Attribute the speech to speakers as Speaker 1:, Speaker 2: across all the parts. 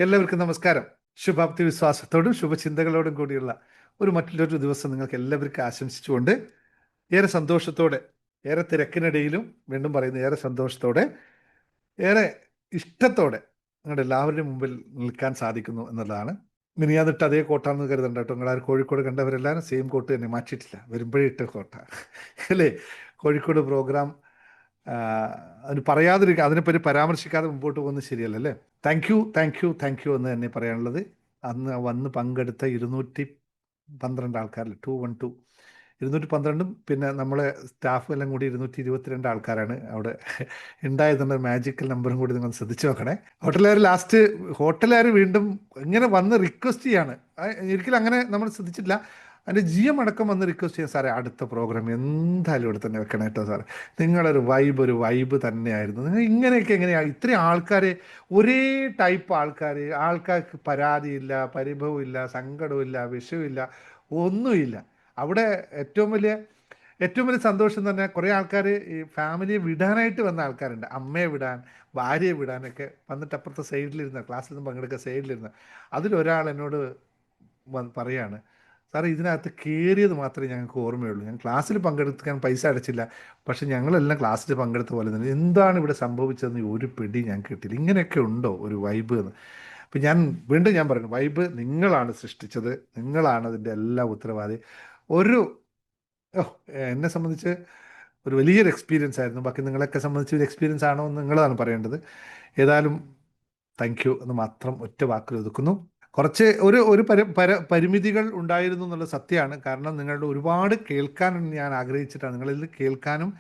Speaker 1: എല്ലാവർക്കും നമസ്കാരം. ശുഭാപ്തി വിശ്വാസത്തോടും ശുഭചിന്തകളോടും കൂടിയുള്ള മറ്റൊരു ദിവസം നിങ്ങൾക്ക് എല്ലാവർക്കും ആശംസിച്ചുകൊണ്ട് ഏറെ സന്തോഷത്തോടെ, ഏറെ തിരക്കിനിടയിലും വീണ്ടും പറയുന്ന ഏറെ സന്തോഷത്തോടെ, ഏറെ ഇഷ്ടത്തോടെ നിങ്ങളുടെ എല്ലാവരുടെയും മുമ്പിൽ നിൽക്കാൻ സാധിക്കുന്നു എന്നുള്ളതാണ്. മിനിയാന്നിട്ട് അതേ കോട്ടാണെന്ന് കരുതണ്ട കേട്ടോ. നിങ്ങളാരും കോഴിക്കോട് കണ്ടവരെല്ലാവരും സെയിം കോട്ട് തന്നെ മാറ്റിയിട്ടില്ല, വരുമ്പോഴേ ഇട്ട കോട്ട അല്ലേ. കോഴിക്കോട് പ്രോഗ്രാം അതിന് പറയാതിരിക്കുക, അതിനെപ്പറ്റി പരാമർശിക്കാതെ മുമ്പോട്ട് പോകുന്നത് ശരിയല്ല അല്ലേ. Thank you, thank U, thank U എന്ന് തന്നെ പറയാനുള്ളത്. അന്ന് വന്ന് പങ്കെടുത്ത 212 ആൾക്കാരിൽ 212, 212 പിന്നെ നമ്മളെ സ്റ്റാഫ് എല്ലാം കൂടി 222 ആൾക്കാരാണ് അവിടെ ഉണ്ടായതെന്ന മാജിക്കൽ നമ്പറും കൂടി നിങ്ങൾ ശ്രദ്ധിച്ചു നോക്കണേ. ഹോട്ടലുകാർ വീണ്ടും ഇങ്ങനെ വന്ന് റിക്വസ്റ്റ് ചെയ്യാണ്. ഒരിക്കലും അങ്ങനെ നമ്മൾ ശ്രദ്ധിച്ചിട്ടില്ല. അതിൻ്റെ GM അടക്കം വന്ന് റിക്വസ്റ്റ് ചെയ്യാം, സാറേ അടുത്ത പ്രോഗ്രാം എന്തായാലും ഇവിടെ തന്നെ വെക്കണം കേട്ടോ സാറേ, നിങ്ങളൊരു ഒരു വൈബ് തന്നെയായിരുന്നു. നിങ്ങൾ ഇങ്ങനെയൊക്കെ എങ്ങനെയാണ് ഇത്രയും ആൾക്കാരെ, ഒരേ ടൈപ്പ് ആൾക്കാർക്ക് പരാതിയില്ല, പരിഭവമില്ല, സങ്കടമില്ല, വിഷയമില്ല, ഒന്നുമില്ല. അവിടെ ഏറ്റവും വലിയ സന്തോഷം തന്നെ കുറേ ആൾക്കാർ ഈ ഫാമിലിയെ വിടാനായിട്ട് വന്ന ആൾക്കാരുണ്ട്. അമ്മയെ വിടാൻ, ഭാര്യയെ വിടാനൊക്കെ വന്നിട്ട് അപ്പുറത്തെ സൈഡിലിരുന്ന, ക്ലാസ്സിൽ നിന്ന് പങ്കെടുക്കുക സൈഡിലിരുന്ന അതിലൊരാൾ എന്നോട് പറയാണ്, സാറേ ഇതിനകത്ത് കയറിയത് മാത്രമേ ഞങ്ങൾക്ക് ഓർമ്മയുള്ളൂ, ഞാൻ ക്ലാസ്സിൽ പങ്കെടുക്കാൻ പൈസ അടച്ചില്ല, പക്ഷെ ഞങ്ങളെല്ലാം ക്ലാസ്സിൽ പങ്കെടുത്ത പോലെ തന്നെ എന്താണ് ഇവിടെ സംഭവിച്ചതെന്ന് ഒരു പിടി ഞാൻ കിട്ടില്ല. ഇങ്ങനെയൊക്കെ ഉണ്ടോ ഒരു വൈബ് എന്ന്. അപ്പം ഞാൻ പറയുന്നു, വൈബ് നിങ്ങളാണ് സൃഷ്ടിച്ചത്, നിങ്ങളാണ് അതിൻ്റെ എല്ലാ ഉത്തരവാദി. ഒരു എന്നെ സംബന്ധിച്ച് ഒരു വലിയൊരു എക്സ്പീരിയൻസ് ആയിരുന്നു. ബാക്കി നിങ്ങളൊക്കെ സംബന്ധിച്ച് ഒരു എക്സ്പീരിയൻസ് ആണോ എന്ന് നിങ്ങളാണ് പറയേണ്ടത്. ഏതായാലും താങ്ക് യു എന്ന് മാത്രം ഒറ്റ വാക്കിൽ ഒതുക്കുന്നു. കുറച്ച് ഒരു പരിമിതികൾ ഉണ്ടായിരുന്നു എന്നുള്ള സത്യമാണ്. കാരണം നിങ്ങളുടെ ഒരുപാട് കേൾക്കാൻ ഞാൻ ആഗ്രഹിച്ചിട്ടാണ്, നിങ്ങളിൽ കേൾക്കാനും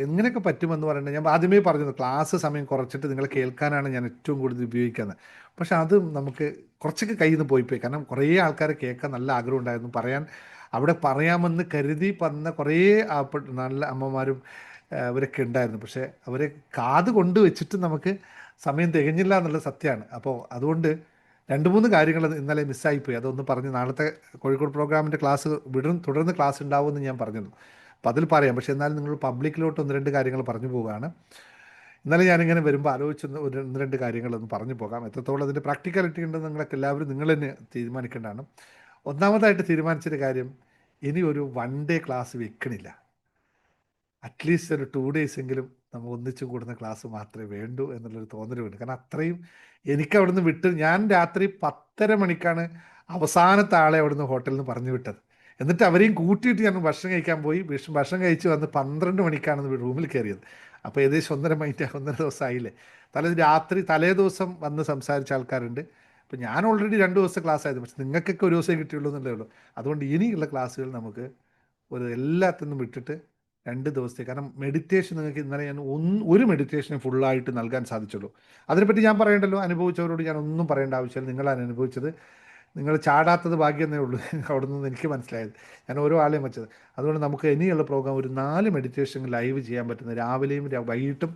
Speaker 1: എങ്ങനെയൊക്കെ പറ്റുമെന്ന് പറയുന്നത്. ഞാൻ ആദ്യമേ പറഞ്ഞത് ക്ലാസ് സമയം കുറച്ചിട്ട് നിങ്ങളെ കേൾക്കാനാണ് ഞാൻ ഏറ്റവും കൂടുതൽ ഉപയോഗിക്കുന്നത്. പക്ഷെ അത് നമുക്ക് കുറച്ചൊക്കെ കയ്യിൽ നിന്ന് പോയിപ്പോയി. കാരണം കുറേ ആൾക്കാരെ കേൾക്കാൻ നല്ല ആഗ്രഹം ഉണ്ടായിരുന്നു. അവിടെ പറയാമെന്ന് കരുതി വന്ന കുറേ നല്ല അമ്മമാരും അവരൊക്കെ ഉണ്ടായിരുന്നു. പക്ഷേ അവരെ കാത് കൊണ്ട് വെച്ചിട്ട് നമുക്ക് സമയം തികഞ്ഞില്ല എന്നുള്ള സത്യമാണ്. അപ്പോൾ അതുകൊണ്ട് 2-3 കാര്യങ്ങൾ ഇന്നലെ മിസ്സായിപ്പോയി. അതൊന്ന് പറഞ്ഞ് നാളത്തെ കോഴിക്കോട് പ്രോഗ്രാമിൻ്റെ ക്ലാസ് തുടർന്ന് ക്ലാസ് ഉണ്ടാവുമെന്ന് ഞാൻ പറഞ്ഞിരുന്നു. അപ്പോൾ അതിൽ പറയാം. പക്ഷേ എന്നാലും നിങ്ങൾ പബ്ലിക്കിലോട്ട് 1-2 കാര്യങ്ങൾ പറഞ്ഞു പോവുകയാണ്. ഇന്നലെ ഞാനിങ്ങനെ വരുമ്പോൾ ആലോചിച്ചൊന്ന് 1-2 കാര്യങ്ങളൊന്ന് പറഞ്ഞു പോകാം. എത്രത്തോളം അതിൻ്റെ പ്രാക്ടിക്കാലിറ്റി ഉണ്ടെന്ന് നിങ്ങൾ തന്നെ തീരുമാനിക്കേണ്ടതാണ്. ഒന്നാമതായിട്ട് തീരുമാനിച്ചൊരു കാര്യം, ഇനി ഒരു 1 ഡേ ക്ലാസ് വെക്കണില്ല. അറ്റ്ലീസ്റ്റ് ഒരു 2 ഡേയ്സ് എങ്കിലും നമ്മൾ ഒന്നിച്ചു കൂടുന്ന ക്ലാസ് മാത്രമേ വേണ്ടൂ എന്നുള്ളൊരു തോന്നലുണ്ട്. കാരണം അത്രയും എനിക്ക് അവിടുന്ന് വിട്ട്, ഞാൻ രാത്രി 10:30 മണിക്കാണ് അവസാനത്തെ ആളെ അവിടുന്ന് ഹോട്ടലിൽ നിന്ന് പറഞ്ഞു വിട്ടത്. എന്നിട്ട് അവരെയും കൂട്ടിയിട്ട് ഞാൻ ഭക്ഷണം കഴിക്കാൻ പോയി. ഭക്ഷണം കഴിച്ച് വന്ന് 12 മണിക്കാണ് റൂമിൽ കയറിയത്. അപ്പോൾ ഏകദേശം 1.5 ദിവസം ആയില്ലേ. തലേ ദിവസം വന്ന് സംസാരിച്ച ആൾക്കാരുണ്ട്. അപ്പോൾ ഞാൻ ഓൾറെഡി 2 ദിവസത്തെ ക്ലാസ് ആയിരുന്നു. പക്ഷെ നിങ്ങൾക്കൊക്കെ ഒരു ദിവസമേ കിട്ടിയുള്ളൂ എന്നുള്ളേ ഉള്ളൂ. അതുകൊണ്ട് ഇനിയുള്ള ക്ലാസ്സുകൾ നമുക്ക് എല്ലാത്തിനും വിട്ടിട്ട് 2 ദിവസത്തേക്ക്, കാരണം മെഡിറ്റേഷൻ നിങ്ങൾക്ക് ഇന്നലെ ഞാൻ ഒരു മെഡിറ്റേഷന് ഫുള്ളായിട്ട് നൽകാൻ സാധിച്ചുള്ളൂ. അതിനെപ്പറ്റി ഞാൻ പറയേണ്ടല്ലോ, അനുഭവിച്ചവരോട് ഞാൻ ഒന്നും പറയേണ്ട ആവശ്യമില്ല. നിങ്ങളാണ് അനുഭവിച്ചത്. നിങ്ങൾ ചാടാത്തത് ഭാഗ്യമേ ഉള്ളൂ. അവിടെ നിന്ന് എനിക്ക് മനസ്സിലായത്, ഞാൻ ഓരോ ആളെയും വെച്ചത്. അതുകൊണ്ട് നമുക്ക് ഇനിയുള്ള പ്രോഗ്രാം ഒരു 4 മെഡിറ്റേഷൻ ലൈവ് ചെയ്യാൻ പറ്റുന്ന, രാവിലെയും വൈകിട്ടും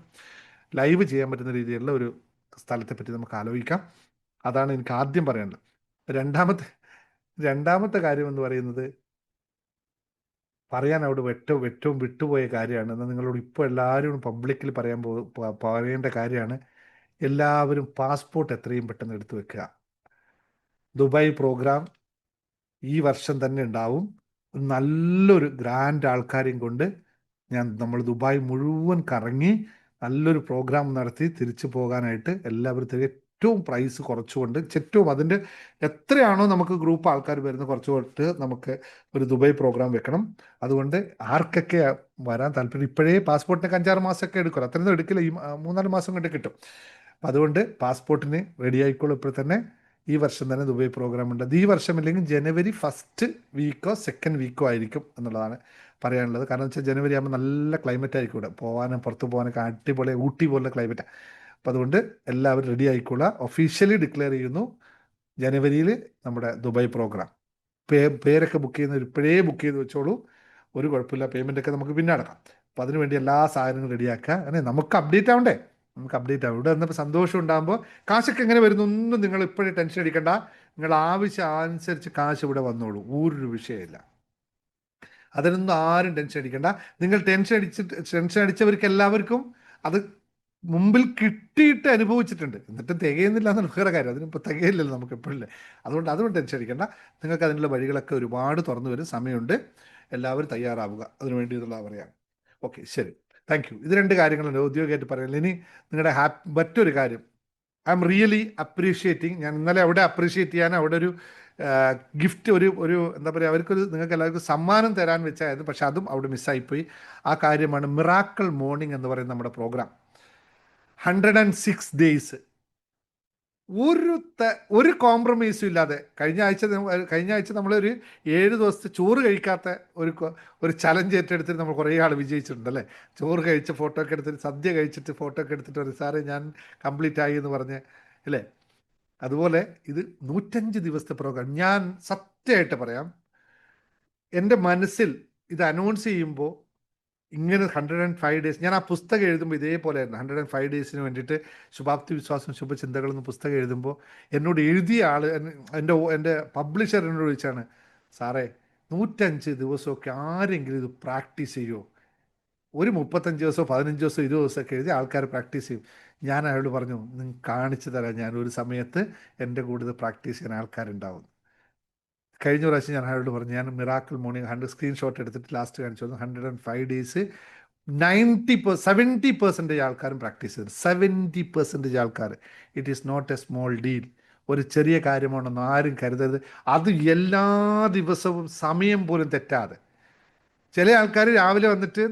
Speaker 1: ലൈവ് ചെയ്യാൻ പറ്റുന്ന രീതിയിലുള്ള ഒരു സ്ഥലത്തെ പറ്റി നമുക്ക് ആലോചിക്കാം. അതാണ് എനിക്ക് ആദ്യം പറയേണ്ടത്. രണ്ടാമത്തെ കാര്യം എന്ന് പറയുന്നത്, പറയാൻ അവിടെ ഏറ്റവും വിട്ടുപോയ കാര്യമാണ്. എന്നാൽ നിങ്ങളോട് ഇപ്പോൾ എല്ലാവരും പബ്ലിക്കിൽ പറയേണ്ട കാര്യമാണ്. എല്ലാവരും പാസ്പോർട്ട് എത്രയും പെട്ടെന്ന് എടുത്തു വെക്കുക. ദുബായ് പ്രോഗ്രാം ഈ വർഷം തന്നെ ഉണ്ടാവും. നല്ലൊരു ഗ്രാൻഡ് ആൾക്കാരെയും കൊണ്ട് നമ്മൾ ദുബായ് മുഴുവൻ കറങ്ങി നല്ലൊരു പ്രോഗ്രാം നടത്തി തിരിച്ചു പോകാനായിട്ട് എല്ലാവരും ഏറ്റവും പ്രൈസ് കുറച്ചുകൊണ്ട്, അതിൻ്റെ എത്രയാണോ നമുക്ക് ഗ്രൂപ്പ് ആൾക്കാർ വരുന്നത് കുറച്ച് കൊടുത്ത് നമുക്ക് ഒരു ദുബായ് പ്രോഗ്രാം വെക്കണം. അതുകൊണ്ട് ആർക്കൊക്കെ വരാൻ താല്പര്യം, ഇപ്പോഴേ പാസ്പോർട്ടിനൊക്കെ 5-6 മാസമൊക്കെ എടുക്കും, അത്രയൊന്നും എടുക്കില്ല, ഈ 3-4 മാസം കൊണ്ട് കിട്ടും. അപ്പം അതുകൊണ്ട് പാസ്പോർട്ടിന് റെഡി ആയിക്കോളും. ഇപ്പോൾ തന്നെ ഈ വർഷം തന്നെ ദുബായ് പ്രോഗ്രാം ഉണ്ട്. അത് ഈ വർഷമില്ലെങ്കിൽ ജനുവരി 1st വീക്കോ 2nd വീക്കോ ആയിരിക്കും എന്നുള്ളതാണ് പറയാനുള്ളത്. കാരണം വെച്ചാൽ ജനുവരി ആകുമ്പോൾ നല്ല ക്ലൈമറ്റ് ആയിരിക്കും ഇവിടെ, പുറത്ത് പോകാനൊക്കെ അടിപൊളി ഊട്ടി പോലുള്ള ക്ലൈമറ്റാണ്. അപ്പോൾ അതുകൊണ്ട് എല്ലാവരും റെഡി ആയിക്കോളുക. ഒഫീഷ്യലി ഡിക്ലെയർ ചെയ്യുന്നു ജനുവരിയിൽ നമ്മുടെ ദുബായ് പ്രോഗ്രാം. പേരൊക്കെ ബുക്ക് ചെയ്യുന്നവർ ഇപ്പോഴേ ബുക്ക് ചെയ്ത് വെച്ചോളൂ, ഒരു കുഴപ്പമില്ല. പേയ്മെൻറ്റൊക്കെ നമുക്ക് പിന്നെ അടക്കാം. അപ്പോൾ അതിനുവേണ്ടി എല്ലാ സാധനങ്ങളും റെഡിയാക്കുക. അങ്ങനെ നമുക്ക് അപ്ഡേറ്റ് ആവണ്ടേ, ഇവിടെ വന്നപ്പോൾ സന്തോഷം ഉണ്ടാകുമ്പോൾ കാശൊക്കെ എങ്ങനെ വരുന്നു ഒന്നും നിങ്ങൾ ഇപ്പോഴേ ടെൻഷൻ അടിക്കണ്ട. നിങ്ങൾ ആവശ്യം അനുസരിച്ച് കാശ് ഇവിടെ വന്നോളൂ, ഒരു വിഷയമില്ല. അതിനൊന്നും ആരും ടെൻഷൻ അടിക്കണ്ട. നിങ്ങൾ ടെൻഷൻ അടിച്ചവർക്ക് എല്ലാവർക്കും അത് മുമ്പിൽ കിട്ടിയിട്ട് അനുഭവിച്ചിട്ടുണ്ട്, എന്നിട്ടും തികയുന്നില്ല എന്നുള്ള വേറെ കാര്യം. അതിനിപ്പോൾ തികയില്ലല്ലോ നമുക്ക് എപ്പോഴില്ലേ. അതുകൊണ്ട് ടെൻഷൻ അടിക്കേണ്ട. നിങ്ങൾക്ക് അതിനുള്ള വഴികളൊക്കെ ഒരുപാട് തുറന്നു വരും, സമയമുണ്ട്. എല്ലാവരും തയ്യാറാവുക അതിനു വേണ്ടിയിട്ടുള്ള പറയാം. ഓക്കെ, ശരി, താങ്ക് യു. ഇത് രണ്ട് കാര്യങ്ങളുണ്ട് ഔദ്യോഗികമായിട്ട് പറയാനില്ല. ഇനി നിങ്ങളുടെ മറ്റൊരു കാര്യം, ഐ എം റിയലി അപ്രീഷിയേറ്റിംഗ്. ഞാൻ ഇന്നലെ അവിടെ അപ്രീഷിയേറ്റ് ചെയ്യാൻ അവിടെ ഒരു ഗിഫ്റ്റ്, ഒരു എന്താ പറയുക, അവർക്കൊരു നിങ്ങൾക്ക് എല്ലാവർക്കും സമ്മാനം തരാൻ വെച്ചായിരുന്നു, പക്ഷെ അതും അവിടെ മിസ്സായിപ്പോയി. ആ കാര്യമാണ് മിറാക്കിൾ മോർണിംഗ് എന്ന് പറയുന്ന നമ്മുടെ പ്രോഗ്രാം. 106 days, ഒരു കോംപ്രമൈസും ഇല്ലാതെ. കഴിഞ്ഞ ആഴ്ച നമ്മളൊരു 7 ദിവസത്തെ ചോറ് കഴിക്കാത്ത ഒരു ചലഞ്ച് ഏറ്റെടുത്തിട്ട് നമ്മൾ കുറേ ആൾ വിജയിച്ചിട്ടുണ്ട് അല്ലേ. ചോറ് കഴിച്ച ഫോട്ടോ ഒക്കെ എടുത്തിട്ട്, സദ്യ കഴിച്ചിട്ട് ഫോട്ടോ ഒക്കെ എടുത്തിട്ട് ഒരു സാറേ ഞാൻ കംപ്ലീറ്റ് ആയി എന്ന് പറഞ്ഞ് അല്ലേ. അതുപോലെ ഇത് 105 ദിവസത്തെ പ്രോഗ്രാം. ഞാൻ സത്യമായിട്ട് പറയാം, എൻ്റെ മനസ്സിൽ ഇത് അനൗൺസ് ചെയ്യുമ്പോൾ ഇങ്ങനെ 105 days, ഞാൻ ആ പുസ്തകം എഴുതുമ്പോൾ ഇതേപോലെയായിരുന്നു. 105 daysന് വേണ്ടിയിട്ട് ശുഭാപ്തി വിശ്വാസം ശുഭചിന്തകൾ എന്ന പുസ്തകം എഴുതുമ്പോൾ എന്നോട് എഴുതിയ ആൾ, എൻ്റെ പബ്ലിഷർ എന്നോട് ചോദിച്ചാണ്, സാറേ 105 ദിവസമൊക്കെ ആരെങ്കിലും ഇത് പ്രാക്ടീസ് ചെയ്യുമോ? ഒരു 35 ദിവസമോ 15 ദിവസമോ 20 ദിവസമൊക്കെ എഴുതി ആൾക്കാർ പ്രാക്ടീസ് ചെയ്യും. ഞാൻ അയാളോട് പറഞ്ഞു, നിങ്ങൾക്ക് കാണിച്ചു തരാം ഞാൻ ഒരു സമയത്ത് എൻ്റെ കൂടെ ഇത് പ്രാക്ടീസ് ചെയ്യാൻ ആൾക്കാരുണ്ടാവും. കഴിഞ്ഞ പ്രാവശ്യം ഞാൻ അയാളോട് പറഞ്ഞു, ഞാൻ മിറാക്കിൾ മോർണിംഗ് സ്ക്രീൻഷോട്ട് എടുത്തിട്ട് ലാസ്റ്റ് കാണിച്ചു തന്നു. 105 days 70% ആൾക്കാരും പ്രാക്ടീസ് ചെയ്തു. 70% ആൾക്കാർ. It is not a small deal. ഒരു ചെറിയ കാര്യമാണെന്നോ ആരും കരുതരുത്. അത് എല്ലാ ദിവസവും സമയം പോലും തെറ്റാതെ. ചില ആൾക്കാർ രാവിലെ വന്നിട്ട്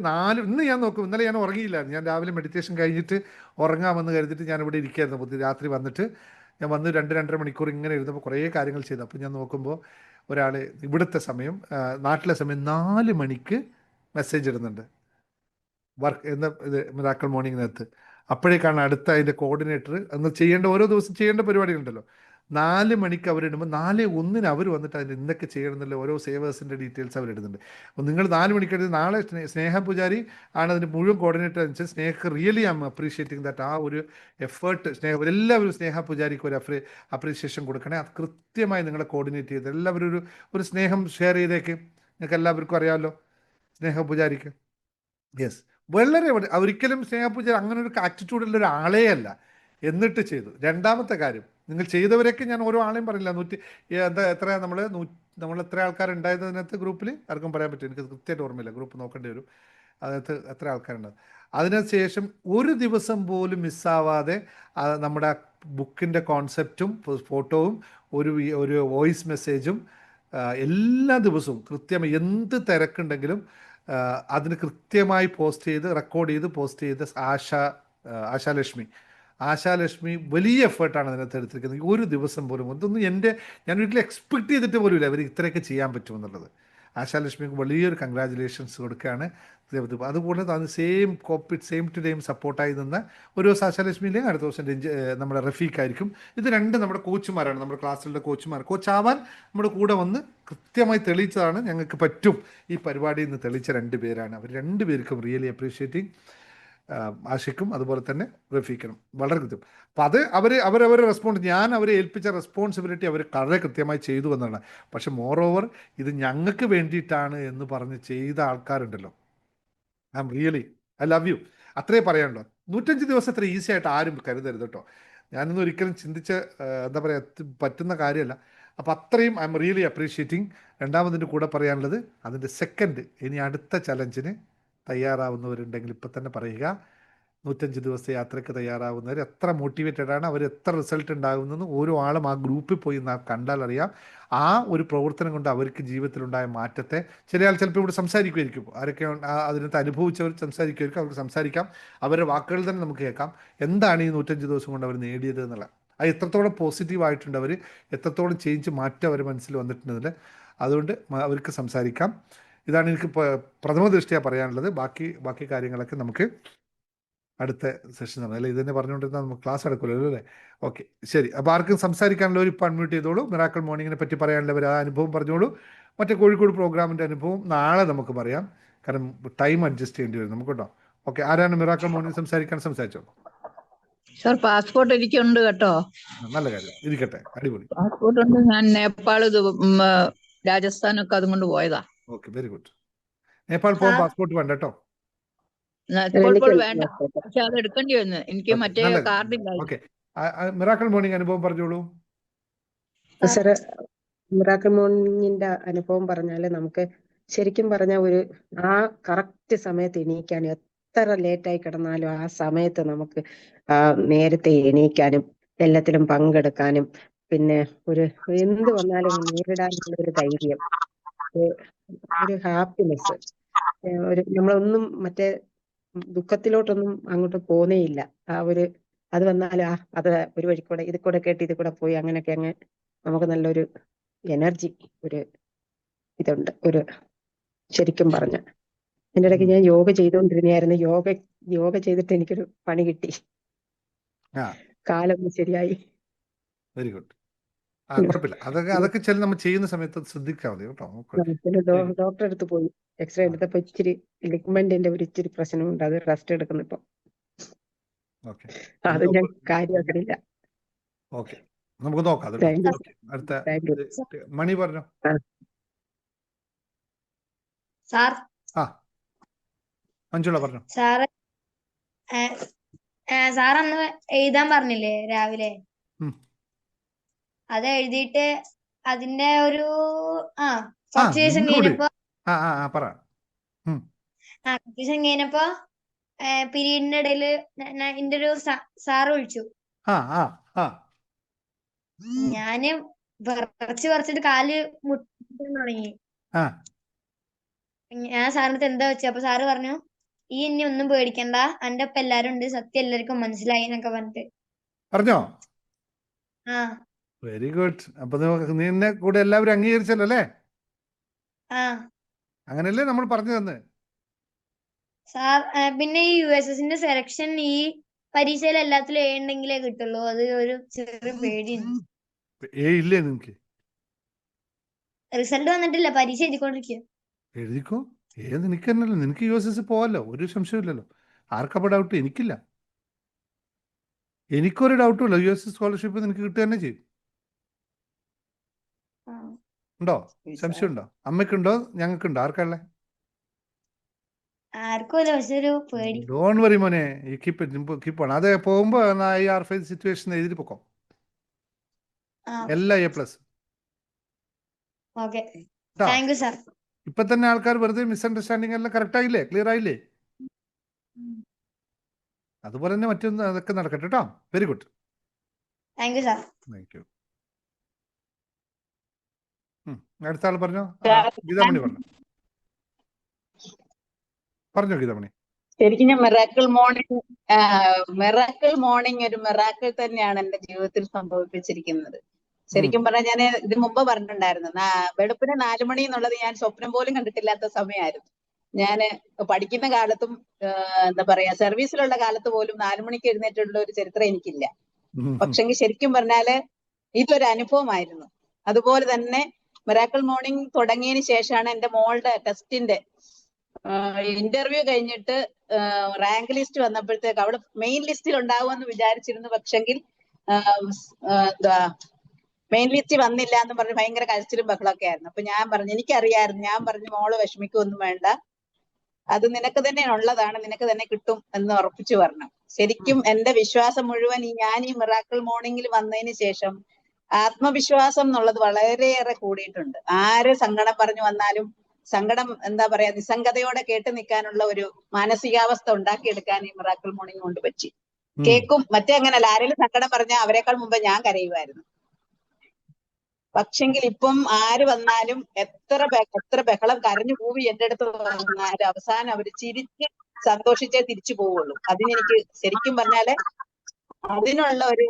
Speaker 1: ഇന്ന് ഞാൻ നോക്കും, ഇന്നലെ ഞാൻ ഉറങ്ങിയില്ലായിരുന്നു. ഞാൻ രാവിലെ മെഡിറ്റേഷൻ കഴിഞ്ഞിട്ട് ഉറങ്ങാമെന്ന് കരുതിയിട്ട് ഞാനിവിടെ ഇരിക്കുകയായിരുന്നു. രാത്രി വന്നിട്ട് ഞാൻ വന്ന് 2-2.5 മണിക്കൂർ ഇങ്ങനെ ഇരുന്നപ്പോൾ കുറേ കാര്യങ്ങൾ ചെയ്തു. അപ്പോൾ ഞാൻ നോക്കുമ്പോൾ ഒരാൾ ഇവിടുത്തെ സമയം, നാട്ടിലെ സമയം 4 മണിക്ക് മെസ്സേജ് ഇടുന്നുണ്ട്, വർക്ക് എന്ന ഇത് മിറാക്കിൾ മോർണിംഗിനകത്ത്. അപ്പോഴേക്കാണ് അടുത്ത അതിൻ്റെ കോർഡിനേറ്റർ അന്ന് ചെയ്യേണ്ട, ഓരോ ദിവസം ചെയ്യേണ്ട പരിപാടികളുണ്ടല്ലോ, 4 മണിക്ക് അവരിടുമ്പോൾ 4:01 അവർ വന്നിട്ട് അതിൻ്റെ എന്തൊക്കെ ചെയ്യണമെന്നുള്ള ഓരോ സേവേഴ്സിൻ്റെ ഡീറ്റെയിൽസ് അവരിടുന്നുണ്ട്. അപ്പോൾ നിങ്ങൾ 4 മണിക്ക് എടുത്ത് നാളെ സ്നേഹ പൂജാരി ആണ് അതിൻ്റെ മുഴുവൻ കോർഡിനേറ്റർ അനുസരിച്ച് Sneha really I am appreciating that. ആ ഒരു എഫേർട്ട് എല്ലാവരും സ്നേഹ പൂജാരിക്ക് ഒരു അപ്രീഷിയേഷൻ കൊടുക്കണേ. അത് കൃത്യമായി നിങ്ങളെ കോർഡിനേറ്റ് ചെയ്ത് എല്ലാവരും ഒരു സ്നേഹം ഷെയർ ചെയ്തേക്ക്. നിങ്ങൾക്ക് എല്ലാവർക്കും അറിയാമല്ലോ സ്നേഹ പൂജാരിക്ക്. യെസ്, വളരെ ഒരിക്കലും സ്നേഹപൂജ അങ്ങനെ ഒരു ആറ്റിറ്റ്യൂഡുള്ള ഒരാളേ അല്ല. എന്നിട്ട് ചെയ്തു. രണ്ടാമത്തെ കാര്യം, നിങ്ങൾ ചെയ്തവരൊക്കെ ഞാൻ ഓരോ ആളെയും പറയില്ല. എത്ര നമ്മൾ എത്ര ആൾക്കാരുണ്ടായതിനകത്ത് ഗ്രൂപ്പിൽ ആർക്കും പറയാൻ പറ്റും, എനിക്ക് കൃത്യമായിട്ട് ഓർമ്മയില്ല, ഗ്രൂപ്പ് നോക്കേണ്ടി വരും. അതിനകത്ത് എത്ര ആൾക്കാരുണ്ട്. അതിനുശേഷം ഒരു ദിവസം പോലും മിസ്സാവാതെ നമ്മുടെ ബുക്കിൻ്റെ കോൺസെപ്റ്റും ഫോട്ടോവും ഒരു വോയിസ് മെസ്സേജും എല്ലാ ദിവസവും കൃത്യമായി എന്ത് തിരക്കുണ്ടെങ്കിലും അതിന് കൃത്യമായി പോസ്റ്റ് ചെയ്ത് റെക്കോർഡ് ചെയ്ത് പോസ്റ്റ് ചെയ്ത് ആശാലക്ഷ്മി വലിയ എഫേർട്ടാണ് അതിനകത്ത് എടുത്തിരിക്കുന്നത്. ഒരു ദിവസം പോലും ഇതൊന്നും ഞാൻ വീട്ടിൽ എക്സ്പെക്ട് ചെയ്തിട്ട് പോലും ഇല്ല അവർ ഇത്രയൊക്കെ ചെയ്യാൻ പറ്റുമെന്നുള്ളത്. ആശാലക്ഷ്മിക്ക് വലിയൊരു കൺഗ്രാജുലേഷൻസ് കൊടുക്കുകയാണ്. അതുപോലെ തന്നെ സെയിം ടു ടൈം സപ്പോർട്ടായി നിന്ന് ഒരു ദിവസം ആശാലക്ഷ്മിയിലേക്ക് അടുത്ത ദിവസം നമ്മുടെ റഫീഖായിരിക്കും. ഇത് രണ്ട് നമ്മുടെ കോച്ചുമാരാണ്, നമ്മുടെ ക്ലാസ്സിലുള്ള കോച്ചാവാൻ നമ്മുടെ കൂടെ വന്ന് കൃത്യമായി തെളിയിച്ചതാണ്. ഞങ്ങൾക്ക് പറ്റും ഈ പരിപാടിയിൽ നിന്ന് തെളിയിച്ച 2 പേരാണ്. അവർ 2 പേർക്കും റിയലി അപ്രീഷിയേറ്റിംഗ്. ആഷിക്കും അതുപോലെ തന്നെ റഫീഖിനും വളരെ കൃത്യം. അപ്പം അത് അവരവരെ ഞാൻ അവരെ ഏൽപ്പിച്ച റെസ്പോൺസിബിലിറ്റി അവർ വളരെ കൃത്യമായി ചെയ്തു എന്നാണ്. പക്ഷെ മോറോവർ ഇത് ഞങ്ങൾക്ക് വേണ്ടിയിട്ടാണ് എന്ന് പറഞ്ഞ് ചെയ്ത ആൾക്കാരുണ്ടല്ലോ, I am really I love you. അത്രേ പറയാനുള്ളൂ. 105 ദിവസം അത്ര ഈസി ആയിട്ട് ആരും കരുതരുത് കേട്ടോ. ഞാനൊന്നും ഒരിക്കലും ചിന്തിച്ച് എന്താ പറയുക പറ്റുന്ന കാര്യമല്ല. അപ്പോൾ അത്രയും ഐ എം റിയലി അപ്രീഷിയേറ്റിംഗ്. രണ്ടാമതിൻ്റെ കൂടെ പറയാനുള്ളത് അതിൻ്റെ സെക്കൻഡ്, ഇനി അടുത്ത ചലഞ്ചിന് തയ്യാറാവുന്നവരുണ്ടെങ്കിൽ ഇപ്പം തന്നെ പറയുക. 105 ദിവസത്തെ യാത്രയ്ക്ക് തയ്യാറാവുന്നവർ എത്ര മോട്ടിവേറ്റഡ് ആണ്, അവർ എത്ര റിസൾട്ട് ഉണ്ടാകുന്നെന്ന് ഓരോ ആളും ആ ഗ്രൂപ്പിൽ പോയി കണ്ടാൽ അറിയാം. ആ ഒരു പ്രവർത്തനം കൊണ്ട് അവർക്ക് ജീവിതത്തിലുണ്ടായ മാറ്റത്തെ ചില ആൾ ചിലപ്പോൾ ഇവിടെ സംസാരിക്കുമായിരിക്കും, ആരൊക്കെ അതിനകത്ത് അനുഭവിച്ചവർ സംസാരിക്കുമായിരിക്കും, അവർക്ക് സംസാരിക്കാം. അവരുടെ വാക്കുകൾ തന്നെ നമുക്ക് കേൾക്കാം എന്താണ് ഈ 105 ദിവസം കൊണ്ട് അവർ നേടിയത് എന്നുള്ളത്. അത് എത്രത്തോളം പോസിറ്റീവായിട്ടുണ്ട്, അവർ എത്രത്തോളം ചേഞ്ച് മാറ്റം അവർ മനസ്സിൽ വന്നിട്ടുണ്ടെന്നില്ല. അതുകൊണ്ട് അവർക്ക് സംസാരിക്കാം. ഇതാണ് എനിക്ക് പ്രഥമ ദൃഷ്ടിയ പറയാനുള്ളത്. ബാക്കി കാര്യങ്ങളൊക്കെ നമുക്ക് അടുത്ത സെഷൻ ആണ് അല്ലേ. ഇത് തന്നെ പറഞ്ഞുകൊണ്ടിരുന്നാൽ നമുക്ക് ക്ലാസ് എടുക്കുമല്ലോ അല്ലേ. ഓക്കെ, ശരി. അപ്പോൾ ആർക്കും സംസാരിക്കാനുള്ളവർ ഇപ്പോൾ അൺമ്യൂട്ട് ചെയ്തോളൂ. മിറാക്കിൾ മോർണിംഗിനെ പറ്റി പറയാനുള്ളവർ ആ അനുഭവം പറഞ്ഞോളൂ. മറ്റേ കോഴിക്കോട് പ്രോഗ്രാമിൻ്റെ അനുഭവം നാളെ നമുക്ക് പറയാം, കാരണം ടൈം അഡ്ജസ്റ്റ് ചെയ്യേണ്ടി വരും നമുക്ക് കേട്ടോ. ഓക്കെ, ആരാണ് മിറാക്കിൾ മോർണിംഗ് സംസാരിച്ചോ.
Speaker 2: സർ, പാസ്പോർട്ട് എനിക്കുണ്ട് കേട്ടോ.
Speaker 1: നല്ല കാര്യം, ഇരിക്കട്ടെ, അടിപൊളി.
Speaker 2: പാസ്പോർട്ട് ഉണ്ട്. ഞാൻ നേപ്പാൾ രാജസ്ഥാനൊക്കെ അതുകൊണ്ട് പോയതാ.
Speaker 1: Okay, very good. നേപ്പാൾ പോകാൻ പാസ്പോർട്ട് വേണ്ട കേട്ടോ.
Speaker 2: സ്കൂൾ
Speaker 3: എനിക്ക്
Speaker 2: ബോർഡ് വേണ്ട, പക്ഷെ അത് എടുക്കേണ്ടി വന്നു. എനിക്ക്
Speaker 1: ഓക്കെ,
Speaker 2: മറ്റേ
Speaker 1: നല്ലത്.
Speaker 2: കാർഡില്ലായിരുന്നു.
Speaker 1: ഓക്കെ, മിറാക്കിൾ മോർണിംഗ് അനുഭവം പറഞ്ഞോളൂ.
Speaker 3: സാറ് മിറാക്കിൾ മോർണിംഗിന്റെ അനുഭവം പറഞ്ഞാല് നമുക്ക് ശരിക്കും പറഞ്ഞ ഒരു ആ കറക്റ്റ് സമയത്ത് എണീക്കാനും, എത്ര ലേറ്റായി കിടന്നാലും ആ സമയത്ത് നമുക്ക് നേരത്തെ എണീക്കാനും എല്ലാത്തിലും പങ്കെടുക്കാനും പിന്നെ ഒരു എന്ത് വന്നാലും നേരിടാനുള്ള ഒരു ധൈര്യം, ഒരു ഹാപ്പിനെസ്, ഒരു നമ്മളൊന്നും മറ്റേ ദുഃഖത്തിലോട്ടൊന്നും അങ്ങോട്ട് പോന്നേയില്ല. അത് വന്നാലും അത് ഒരു വഴി കൂടെ ഇത് കൂടെ കേട്ട് ഇത് കൂടെ പോയി അങ്ങനെയൊക്കെ അങ്ങ് നമുക്ക് നല്ലൊരു എനർജി, ഒരു ഇതുണ്ട്. ശരിക്കും പറഞ്ഞ അതിന്റെ ഇടയ്ക്ക് ഞാൻ യോഗ ചെയ്തുകൊണ്ടിരുന്നായിരുന്നു. യോഗ ചെയ്തിട്ട് എനിക്കൊരു പണി കിട്ടി, കാലൊന്ന് ശരിയായി.
Speaker 1: Very good. കുഴപ്പമില്ല, അതൊക്കെ ചില നമ്മൾ ചെയ്യുന്ന സമയത്ത് ശ്രദ്ധിച്ചാൽ മതി കേട്ടോ.
Speaker 3: പിന്നെ ഡോക്ടറെ അടുത്ത് പോയി എക്സ്റേ എടുത്തപ്പോ ഇച്ചിരി ലിഗ്മെന്റിന്റെ ഇച്ചിരി പ്രശ്നമുണ്ട്. അത് റെസ്റ്റ് എടുക്കുന്നു ഇപ്പൊ. അത് ഞാൻ കാര്യമാക്കണില്ല.
Speaker 1: ഓക്കെ, നമുക്ക് നോക്കാം. അടുത്ത മണി പറഞ്ഞോ.
Speaker 4: സാർ
Speaker 1: മഞ്ജുള പറഞ്ഞോ.
Speaker 4: സാറ് അന്ന് എഴുതാൻ പറഞ്ഞില്ലേ രാവിലെ, അത് എഴുതിയിട്ട് അതിന്റെ ഒരു കുറച്ച് ദിവസം കഴിഞ്ഞപ്പോ പീരീഡിന്റെ ഇടയില് എന്റെ ഒരു സാറ് വിളിച്ചു. ഞാന് പറിച്ചിട്ട് കാല് മുട്ടാൻ തുടങ്ങി. ഞാൻ സാറിനടുത്ത് എന്താ വെച്ചു, അപ്പൊ സാറ് പറഞ്ഞു, ഈ ഇനി ഒന്നും പേടിക്കണ്ട, എന്റെ ഒപ്പം എല്ലാരും ഉണ്ട്, സത്യം എല്ലാവർക്കും മനസ്സിലായി എന്നൊക്കെ പറഞ്ഞിട്ട്
Speaker 1: പറഞ്ഞോ. Very good. അപ്പൊ നിന്നെ കൂടെ എല്ലാവരും അംഗീകരിച്ചല്ലോ അല്ലേ? അങ്ങനല്ലേ നമ്മൾ പറഞ്ഞു തന്നെ.
Speaker 4: സാർ പിന്നെ ഈ USSന്റെ സെലക്ഷൻ ഈ പരീക്ഷയിൽ എല്ലാത്തിലും A ഉണ്ടെങ്കിലേ കിട്ടുള്ളൂ. അത് ഒരു ചെറിയ പേടിയുണ്ട്.
Speaker 1: ഇല്ലേ നിനക്ക്?
Speaker 4: റിസൾട്ട് വന്നിട്ടില്ല, പരീക്ഷ എഴുതിക്കൊണ്ടിരിക്കുക.
Speaker 1: എഴുതിക്കോ, നിനക്ക് തന്നെയല്ലോ, നിനക്ക് USS പോവാല്ലോ, ഒരു സംശയമില്ലല്ലോ. ആർക്കപ്പോ ഡൗട്ട്? എനിക്കില്ല, എനിക്കൊരു ഡൗട്ടും ഇല്ല. USS സ്കോളർഷിപ്പ് നിനക്ക് കിട്ടുക തന്നെ ചെയ്യും. ഉണ്ടോ? സംശയമുണ്ടോ? അമ്മയ്ക്കുണ്ടോ? ഞങ്ങൾക്കുണ്ടോ? ആർക്കല്ലേ? ഡോണ്ട് വറി മോനെ, കീപ്പ് ഓൺ. അത് പോകുമ്പോ സിറ്റുവേഷൻ എഴുതി പൊക്കോ, എല്ലാ A+. ഇപ്പൊ തന്നെ ആൾക്കാർ വെറുതെ മിസ്അണ്ടർസ്റ്റാൻഡിംഗ് എല്ലാം കറക്റ്റ് ആയില്ലേ? ക്ലിയർ ആയില്ലേ? അതുപോലെ തന്നെ മറ്റൊന്ന് അതൊക്കെ നടക്കട്ടെ കേട്ടോ. Very good, thank you. അടുത്ത ആൾ പറഞ്ഞോ. ഗീതാമണി പറഞ്ഞോ ഗീതാമണി.
Speaker 5: ശരിക്കും ഞാൻ മിറാക്കിൾ മോർണിംഗ് ഒരു മിറാക്കിൾ തന്നെയാണ് എന്റെ ജീവിതത്തിൽ സംഭവിപ്പിച്ചിരിക്കുന്നത്. ശരിക്കും പറഞ്ഞാൽ ഞാൻ ഇതിന് മുമ്പ് പറഞ്ഞിട്ടുണ്ടായിരുന്നു, വെളുപ്പിന് 4 മണി എന്നുള്ളത് ഞാൻ സ്വപ്നം പോലും കണ്ടിട്ടില്ലാത്ത സമയമായിരുന്നു. ഞാൻ പഠിക്കുന്ന കാലത്തും എന്താ പറയാ സർവീസിലുള്ള കാലത്ത് പോലും 4 മണിക്ക് എഴുന്നേറ്റുള്ള ഒരു ചരിത്രം എനിക്കില്ല. പക്ഷെങ്കിൽ ശരിക്കും പറഞ്ഞാല് ഇതൊരു അനുഭവമായിരുന്നു. അതുപോലെ തന്നെ മിറാക്കിൾ മോർണിംഗ് തുടങ്ങിയതിന് ശേഷമാണ് എന്റെ മോളുടെ ടെസ്റ്റിന്റെ ഇന്റർവ്യൂ കഴിഞ്ഞിട്ട് റാങ്ക് ലിസ്റ്റ് വന്നപ്പോഴത്തേക്ക് അവിടെ മെയിൻ ലിസ്റ്റിൽ ഉണ്ടാവുമെന്ന് വിചാരിച്ചിരുന്നു. പക്ഷെങ്കിൽ എന്താ മെയിൻ ലിസ്റ്റ് വന്നില്ല എന്ന് പറഞ്ഞ് ഭയങ്കര കരച്ചിലും ബഹളമൊക്കെ ആയിരുന്നു. അപ്പൊ ഞാൻ പറഞ്ഞു, എനിക്കറിയായിരുന്നു, ഞാൻ പറഞ്ഞു മോള് വിഷമിക്കൊന്നും വേണ്ട, അത് നിനക്ക് തന്നെ ഉള്ളതാണ്, നിനക്ക് തന്നെ കിട്ടും എന്ന് ഉറപ്പിച്ചു പറഞ്ഞു. ശരിക്കും എന്റെ വിശ്വാസം മുഴുവൻ ഞാൻ ഈ മിറാക്കിൾ മോർണിംഗിൽ വന്നതിന് ശേഷം ആത്മവിശ്വാസം എന്നുള്ളത് വളരെയേറെ കൂടിയിട്ടുണ്ട്. ആര് സങ്കടം പറഞ്ഞു വന്നാലും സങ്കടം എന്താ പറയാ നിസ്സംഗതയോടെ കേട്ട് നിൽക്കാനുള്ള ഒരു മാനസികാവസ്ഥ ഉണ്ടാക്കിയെടുക്കാൻ ഈ മിറാക്കിൾ മോർണിംഗ് കൊണ്ട് പറ്റി. കേൾക്കും, മറ്റേ അങ്ങനല്ല, ആരെങ്കിലും സങ്കടം പറഞ്ഞാൽ അവരെക്കാൾ മുമ്പ് ഞാൻ കരയുമായിരുന്നു. പക്ഷെങ്കിൽ ഇപ്പം ആര് വന്നാലും എത്ര ബഹളം കരഞ്ഞു കൂവി എന്റെ അടുത്ത് വന്നാലും അവസാനം അവര് ചിരിച്ച് സന്തോഷിച്ചേ തിരിച്ചു പോവുള്ളൂ. അതിനെനിക്ക് ശരിക്കും പറഞ്ഞാല് അതിനുള്ള ഒരു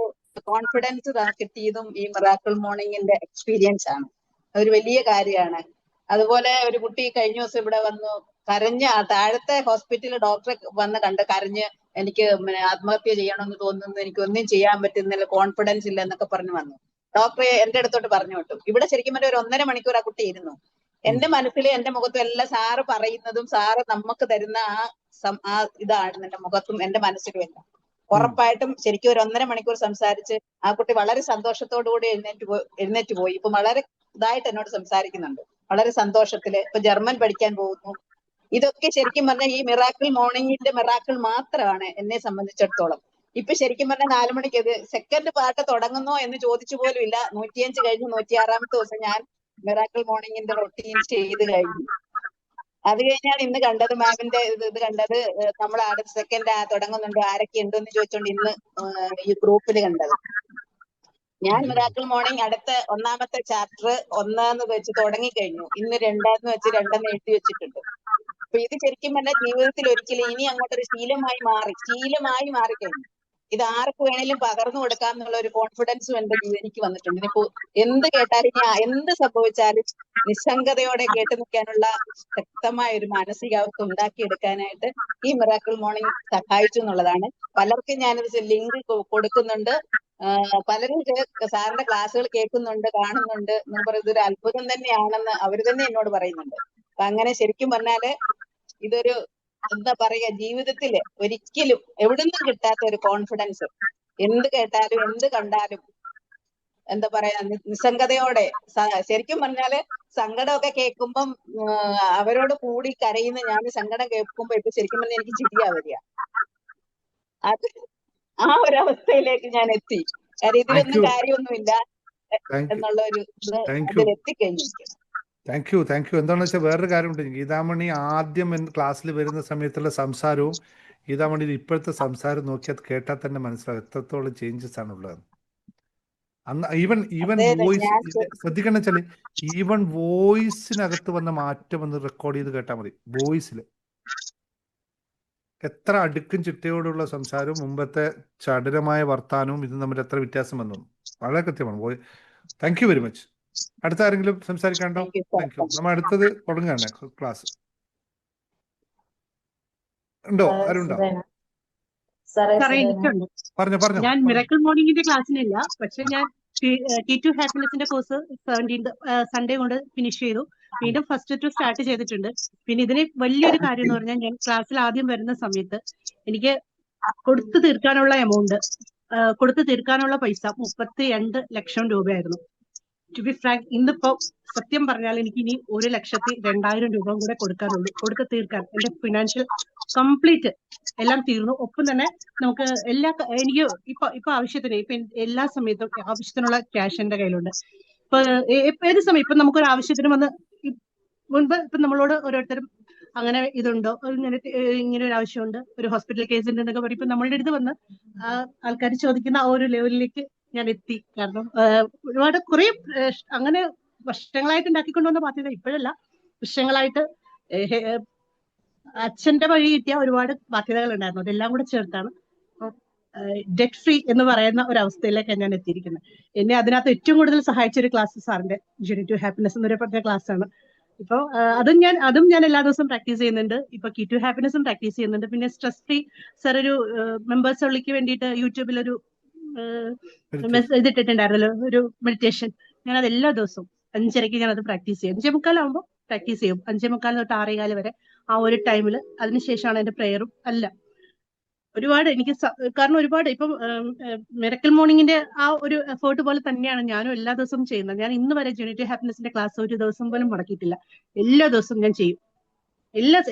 Speaker 5: കോൺഫിഡൻസ് കിട്ടിയതും ഈ മിറാക്കിൾ മോർണിംഗിന്റെ എക്സ്പീരിയൻസ് ആണ്. അതൊരു വലിയ കാര്യമാണ്. അതുപോലെ ഒരു കുട്ടി കഴിഞ്ഞ ദിവസം ഇവിടെ വന്നു കരഞ്ഞ്, താഴത്തെ ഹോസ്പിറ്റലിൽ ഡോക്ടറെ വന്ന് കണ്ട് കരഞ്ഞ്, എനിക്ക് ആത്മഹത്യ ചെയ്യണമെന്ന് തോന്നുന്നു, എനിക്ക് ഒന്നും ചെയ്യാൻ പറ്റുന്നില്ല, കോൺഫിഡൻസ് ഇല്ല എന്നൊക്കെ പറഞ്ഞു വന്നു. ഡോക്ടറെ എന്റെ അടുത്തോട്ട് പറഞ്ഞു വിട്ടു. ഇവിടെ ശരിക്കും പറഞ്ഞാൽ ഒരു 1.5 മണിക്കൂർ ആ കുട്ടി ഇരുന്നു. എന്റെ മനസ്സിൽ എന്റെ മുഖത്തും എല്ലാം സാറ് പറയുന്നതും സാറ് നമുക്ക് തരുന്ന ആ ഇതാണ് എന്റെ മുഖത്തും എന്റെ മനസ്സിലും എല്ലാം. ഉറപ്പായിട്ടും ശരിക്കും ഒരു 1.5 മണിക്കൂർ സംസാരിച്ച് ആ കുട്ടി വളരെ സന്തോഷത്തോടു കൂടി എഴുന്നേറ്റ് പോയി. ഇപ്പൊ വളരെ ഇതായിട്ട് എന്നോട് സംസാരിക്കുന്നുണ്ട്, വളരെ സന്തോഷത്തില്. ഇപ്പൊ ജർമ്മൻ പഠിക്കാൻ പോകുന്നു. ഇതൊക്കെ ശരിക്കും പറഞ്ഞാൽ ഈ മിറാക്കിൾ മോർണിംഗിന്റെ മിറാക്കിൾ മാത്രമാണ് എന്നെ സംബന്ധിച്ചിടത്തോളം. ഇപ്പൊ ശരിക്കും പറഞ്ഞാൽ 4 മണിക്ക് ഇത് സെക്കൻഡ് പാർട്ട് തുടങ്ങുന്നോ എന്ന് ചോദിച്ചു പോലും ഇല്ല. 105 കഴിഞ്ഞ് 106ാമത്തെ ദിവസം ഞാൻ മിറാക്കിൾ മോർണിംഗിന്റെ റൊട്ടീൻ ചെയ്ത് കഴിഞ്ഞു. അത് കഴിഞ്ഞാണ് ഇന്ന് കണ്ടത് മാമിന്റെ ഇത് കണ്ടത്. നമ്മൾ അടുത്ത സെക്കൻഡ് തുടങ്ങുന്നുണ്ട്, ആരൊക്കെ ഉണ്ടെന്ന് ചോദിച്ചോണ്ട് ഇന്ന് ഈ ഗ്രൂപ്പിൽ കണ്ടത്. ഞാൻ മിറാക്കിൾ മോർണിംഗ് അടുത്ത 1ാമത്തെ ചാപ്റ്റർ 1 വെച്ച് തുടങ്ങിക്കഴിഞ്ഞു. ഇന്ന് 2 വെച്ച് 2 എഴുതി വെച്ചിട്ടുണ്ട്. അപ്പൊ ഇത് ശരിക്കും പറഞ്ഞാൽ ജീവിതത്തിൽ ഒരിക്കലും ഇനി അങ്ങോട്ടൊരു ശീലമായി മാറിക്കഴിഞ്ഞു. ഇത് ആർക്ക് വേണേലും പകർന്നു കൊടുക്കാം എന്നുള്ള ഒരു കോൺഫിഡൻസും എന്റെ എനിക്ക് വന്നിട്ടുണ്ട്. ഇനിയിപ്പോ എന്ത് കേട്ടാലും ഇനി എന്ത് സംഭവിച്ചാലും നിസ്സംഗതയോടെ കേട്ടു നിൽക്കാനുള്ള ശക്തമായ ഒരു മാനസികാവസ്ഥ ഉണ്ടാക്കിയെടുക്കാനായിട്ട് ഈ മിറാക്കിൾ മോർണിംഗ് സഹായിച്ചു എന്നുള്ളതാണ്. പലർക്കും ഞാനത് ലിങ്ക് കൊടുക്കുന്നുണ്ട്. പലരും സാറിന്റെ ക്ലാസ്സുകൾ കേൾക്കുന്നുണ്ട്, കാണുന്നുണ്ട് എന്ന് പറയുന്നത് ഒരു അത്ഭുതം തന്നെയാണെന്ന് അവർ തന്നെ എന്നോട് പറയുന്നുണ്ട്. അപ്പൊ അങ്ങനെ ശരിക്കും പറഞ്ഞാല് ഇതൊരു എന്താ പറയുക, ജീവിതത്തില് ഒരിക്കലും എവിടുന്നും കിട്ടാത്ത ഒരു കോൺഫിഡൻസ്. എന്ത് കേട്ടാലും എന്ത് കണ്ടാലും എന്താ പറയാ നിസ്സംഗതയോടെ, ശരിക്കും പറഞ്ഞാല് സങ്കടമൊക്കെ കേൾക്കുമ്പം അവരോട് കൂടി കരയുന്ന ഞാൻ സങ്കടം കേൾക്കുമ്പോ ഇപ്പൊ ശരിക്കും പറഞ്ഞാൽ എനിക്ക് ചിരിയാ വരിക. അത് ആ ഒരവസ്ഥയിലേക്ക് ഞാൻ എത്തി. കാര്യം ഇതിലൊന്നും കാര്യമൊന്നുമില്ല എന്നുള്ള ഒരു അതിൽ എത്തിക്കഴിഞ്ഞിരിക്കും.
Speaker 1: Thank you. എന്താണെന്ന് വെച്ചാൽ വേറൊരു കാര്യമുണ്ട്. ഗീതാമണി ആദ്യം ക്ലാസ്സിൽ വരുന്ന സമയത്തുള്ള സംസാരവും ഗീതാമണിയുടെ ഇപ്പോഴത്തെ സംസാരം നോക്കിയാൽ കേട്ടാൽ തന്നെ മനസ്സിലാവും എത്രത്തോളം ചേഞ്ചസ് ആണുള്ളത്. അന്ന് ഈവൻ വോയിസ് ശ്രദ്ധിക്കണം വെച്ചാല് ഈവൻ വോയിസിനകത്ത് വന്ന മാറ്റം ഒന്ന് റെക്കോർഡ് ചെയ്ത് കേട്ടാൽ മതി. വോയിസിൽ എത്ര അടുക്കും ചിട്ടയോടുള്ള സംസാരവും മുമ്പത്തെ ചടുലമായ വർത്താനവും ഇതും തമ്മിൽ എത്ര വ്യത്യാസം വന്നു വളരെ കൃത്യമാണ്. Thank you very much. അടുത്ത ആരെങ്കിലും സംസാരിക്കാണ്ടോ? Thank you. നമ്മൾ അടുത്തത് തുടങ്ങുകയാണ് ക്ലാസ്. ഉണ്ടോ? ആരുണ്ടോ? പറഞ്ഞു.
Speaker 6: ഞാൻ മിറാക്കിൾ മോർണിംഗിന്റെ ക്ലാസ്സിനില്ല, പക്ഷെ ഞാൻ T2 ഹാപ്പിനെസിന്റെ കോഴ്സ് 17th സൺഡേ കൊണ്ട് ഫിനിഷ് ചെയ്തു. വീണ്ടും ഫസ്റ്റ് ടു സ്റ്റാർട്ട് ചെയ്തിട്ടുണ്ട്. പിന്നെ ഇതിന് വലിയൊരു കാര്യം എന്ന് പറഞ്ഞാൽ ഞാൻ ക്ലാസ്സിൽ ആദ്യം വരുന്ന സമയത്ത് എനിക്ക് കൊടുത്തു തീർക്കാനുള്ള പൈസ 32 ലക്ഷം രൂപയായിരുന്നു. ടു ബി ഫ്രാങ്ക്, ഇന്നിപ്പോ സത്യം പറഞ്ഞാൽ എനിക്ക് ഇനി 1,02,000 രൂപ കൂടെ കൊടുക്കാനുള്ളൂ. കൊടുത്തു തീർക്കാൻ എന്റെ ഫിനാൻഷ്യൽ കംപ്ലീറ്റ് എല്ലാം തീർന്നു. ഒപ്പം തന്നെ നമുക്ക് എനിക്ക് ഇപ്പൊ ആവശ്യത്തിന് എല്ലാ സമയത്തും ആവശ്യത്തിനുള്ള ക്യാഷ് എന്റെ കയ്യിലുണ്ട്. ഇപ്പൊ ഏത് സമയം ഇപ്പൊ നമുക്കൊരു ആവശ്യത്തിന് വന്ന് മുൻപ് ഇപ്പൊ നമ്മളോട് ഓരോരുത്തരും അങ്ങനെ ഇതുണ്ടോ, ഇങ്ങനെ ഒരു ആവശ്യമുണ്ട്, ഒരു ഹോസ്പിറ്റൽ കേസ് ഉണ്ട് എന്നൊക്കെ പറയും. ഇപ്പൊ നമ്മളുടെ അടുത്ത് വന്ന് ആൾക്കാർ ചോദിക്കുന്ന ആ ഒരു ലെവലിലേക്ക് ഞാൻ എത്തി. കാരണം ഒരുപാട് കുറെ അങ്ങനെ വർഷങ്ങളായിട്ട് ഉണ്ടാക്കിക്കൊണ്ടുവന്ന ബാധ്യത ഇപ്പോഴല്ല, വർഷങ്ങളായിട്ട് അച്ഛന്റെ വഴി കിട്ടിയ ഒരുപാട് ബാധ്യതകൾ ഉണ്ടായിരുന്നു. അതെല്ലാം കൂടെ ചേർത്താണ് ഡെറ്റ് ഫ്രീ എന്ന് പറയുന്ന ഒരു അവസ്ഥയിലേക്കാണ് ഞാൻ എത്തിയിരിക്കുന്നത്. എന്നെ അതിനകത്ത് ഏറ്റവും കൂടുതൽ സഹായിച്ച ഒരു ക്ലാസ് സാറിന്റെ ജേർണി ടു ഹാപ്പിനെസ് എന്നൊരു പറഞ്ഞ ക്ലാസ് ആണ്. ഇപ്പൊ അതും ഞാൻ എല്ലാ ദിവസവും പ്രാക്ടീസ് ചെയ്യുന്നുണ്ട്. ഇപ്പൊ T2 ഹാപ്പിനെസ്സും പ്രാക്ടീസ് ചെയ്യുന്നുണ്ട്. പിന്നെ സ്ട്രെസ് ഫ്രീ സാർ ഒരു മെമ്പേഴ്സ് ഉള്ളിക്ക് വേണ്ടിയിട്ട് യൂട്യൂബിൽ ഒരു ഇതിട്ടിട്ടുണ്ടായിരുന്നല്ലോ, ഒരു മെഡിറ്റേഷൻ. ഞാൻ അത് എല്ലാ ദിവസവും 5:30 ഞാൻ അത് പ്രാക്ടീസ് ചെയ്യും. 5:45 പ്രാക്ടീസ് ചെയ്യും. 5:45 തൊട്ട് 6:15 വരെ ആ ഒരു ടൈമിൽ. അതിനുശേഷമാണ് എന്റെ പ്രെയറും അല്ല. ഒരുപാട് എനിക്ക് കാരണം ഒരുപാട് ഇപ്പം മിറാക്കിൾ മോർണിംഗിന്റെ ആ ഒരു എഫേർട്ട് പോലെ തന്നെയാണ് ഞാനും എല്ലാ ദിവസവും ചെയ്യുന്നത്. ഞാൻ ഇന്ന് വരെ ജേർണി ടു ഹാപ്പിനെസിന്റെ ക്ലാസ് ഒരു ദിവസം പോലും മുടക്കിയിട്ടില്ല. എല്ലാ ദിവസവും ഞാൻ ചെയ്യും.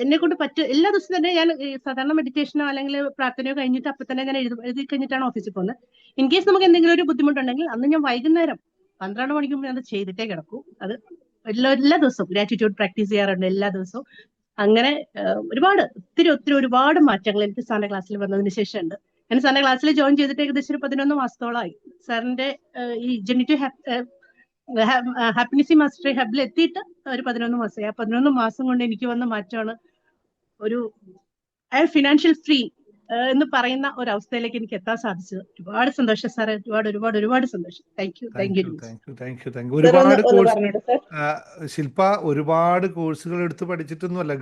Speaker 6: എന്നെ കൊണ്ട് എല്ലാ ദിവസവും തന്നെ ഞാൻ സാധാരണ മെഡിറ്റേഷനോ അല്ലെങ്കിൽ പ്രാർത്ഥനയോ കഴിഞ്ഞിട്ട് അപ്പൊ തന്നെ ഞാൻ എഴുതി കഴിഞ്ഞിട്ടാണ് ഓഫീസിൽ പോകുന്നത്. ഇൻ കേസ് നമുക്ക് എന്തെങ്കിലും ഒരു ബുദ്ധിമുട്ടുണ്ടെങ്കിൽ അന്ന് ഞാൻ വൈകുന്നേരം 12 മണിക്ക് മുമ്പ് ഞാൻ അത് ചെയ്തിട്ടേ കിടക്കൂ. അത് എല്ലാ ദിവസവും ഗ്രാറ്റിറ്റ്യൂഡ് പ്രാക്ടീസ് ചെയ്യാറുണ്ട് എല്ലാ ദിവസവും. അങ്ങനെ ഒരുപാട് മാറ്റങ്ങൾ എനിക്ക് സാറിന്റെ ക്ലാസ്സിൽ വന്നതിന് ശേഷം ഉണ്ട്. ഞാൻ സാറിന്റെ ക്ലാസ്സിൽ ജോയിൻ ചെയ്തിട്ട് ഏകദേശം ഒരു 11 മാസത്തോളമായി. സാറിന്റെ ഈ ജേർണി ടു ഹാപ്പിനെസ് മാസ്റ്ററി ഹബിൽ എത്തിയിട്ട് ഒരു 11 മാസമായി. ആ 11 മാസം കൊണ്ട് എനിക്ക് വന്ന മാറ്റമാണ് ഒരു ഫിനാൻഷ്യൽ ഫ്രീ എന്ന് പറയുന്ന ഒരു അവസ്ഥയിലേക്ക് എനിക്ക് എത്താൻ സാധിച്ചത്. ഒരുപാട് സന്തോഷം സാറേ, ഒരുപാട് സന്തോഷം. Thank you.
Speaker 1: ഒരുപാട് കോഴ്സ് ശില്പ ഒരുപാട് കോഴ്സുകൾ എടുത്ത് പഠിച്ചിട്ടൊന്നുമല്ല,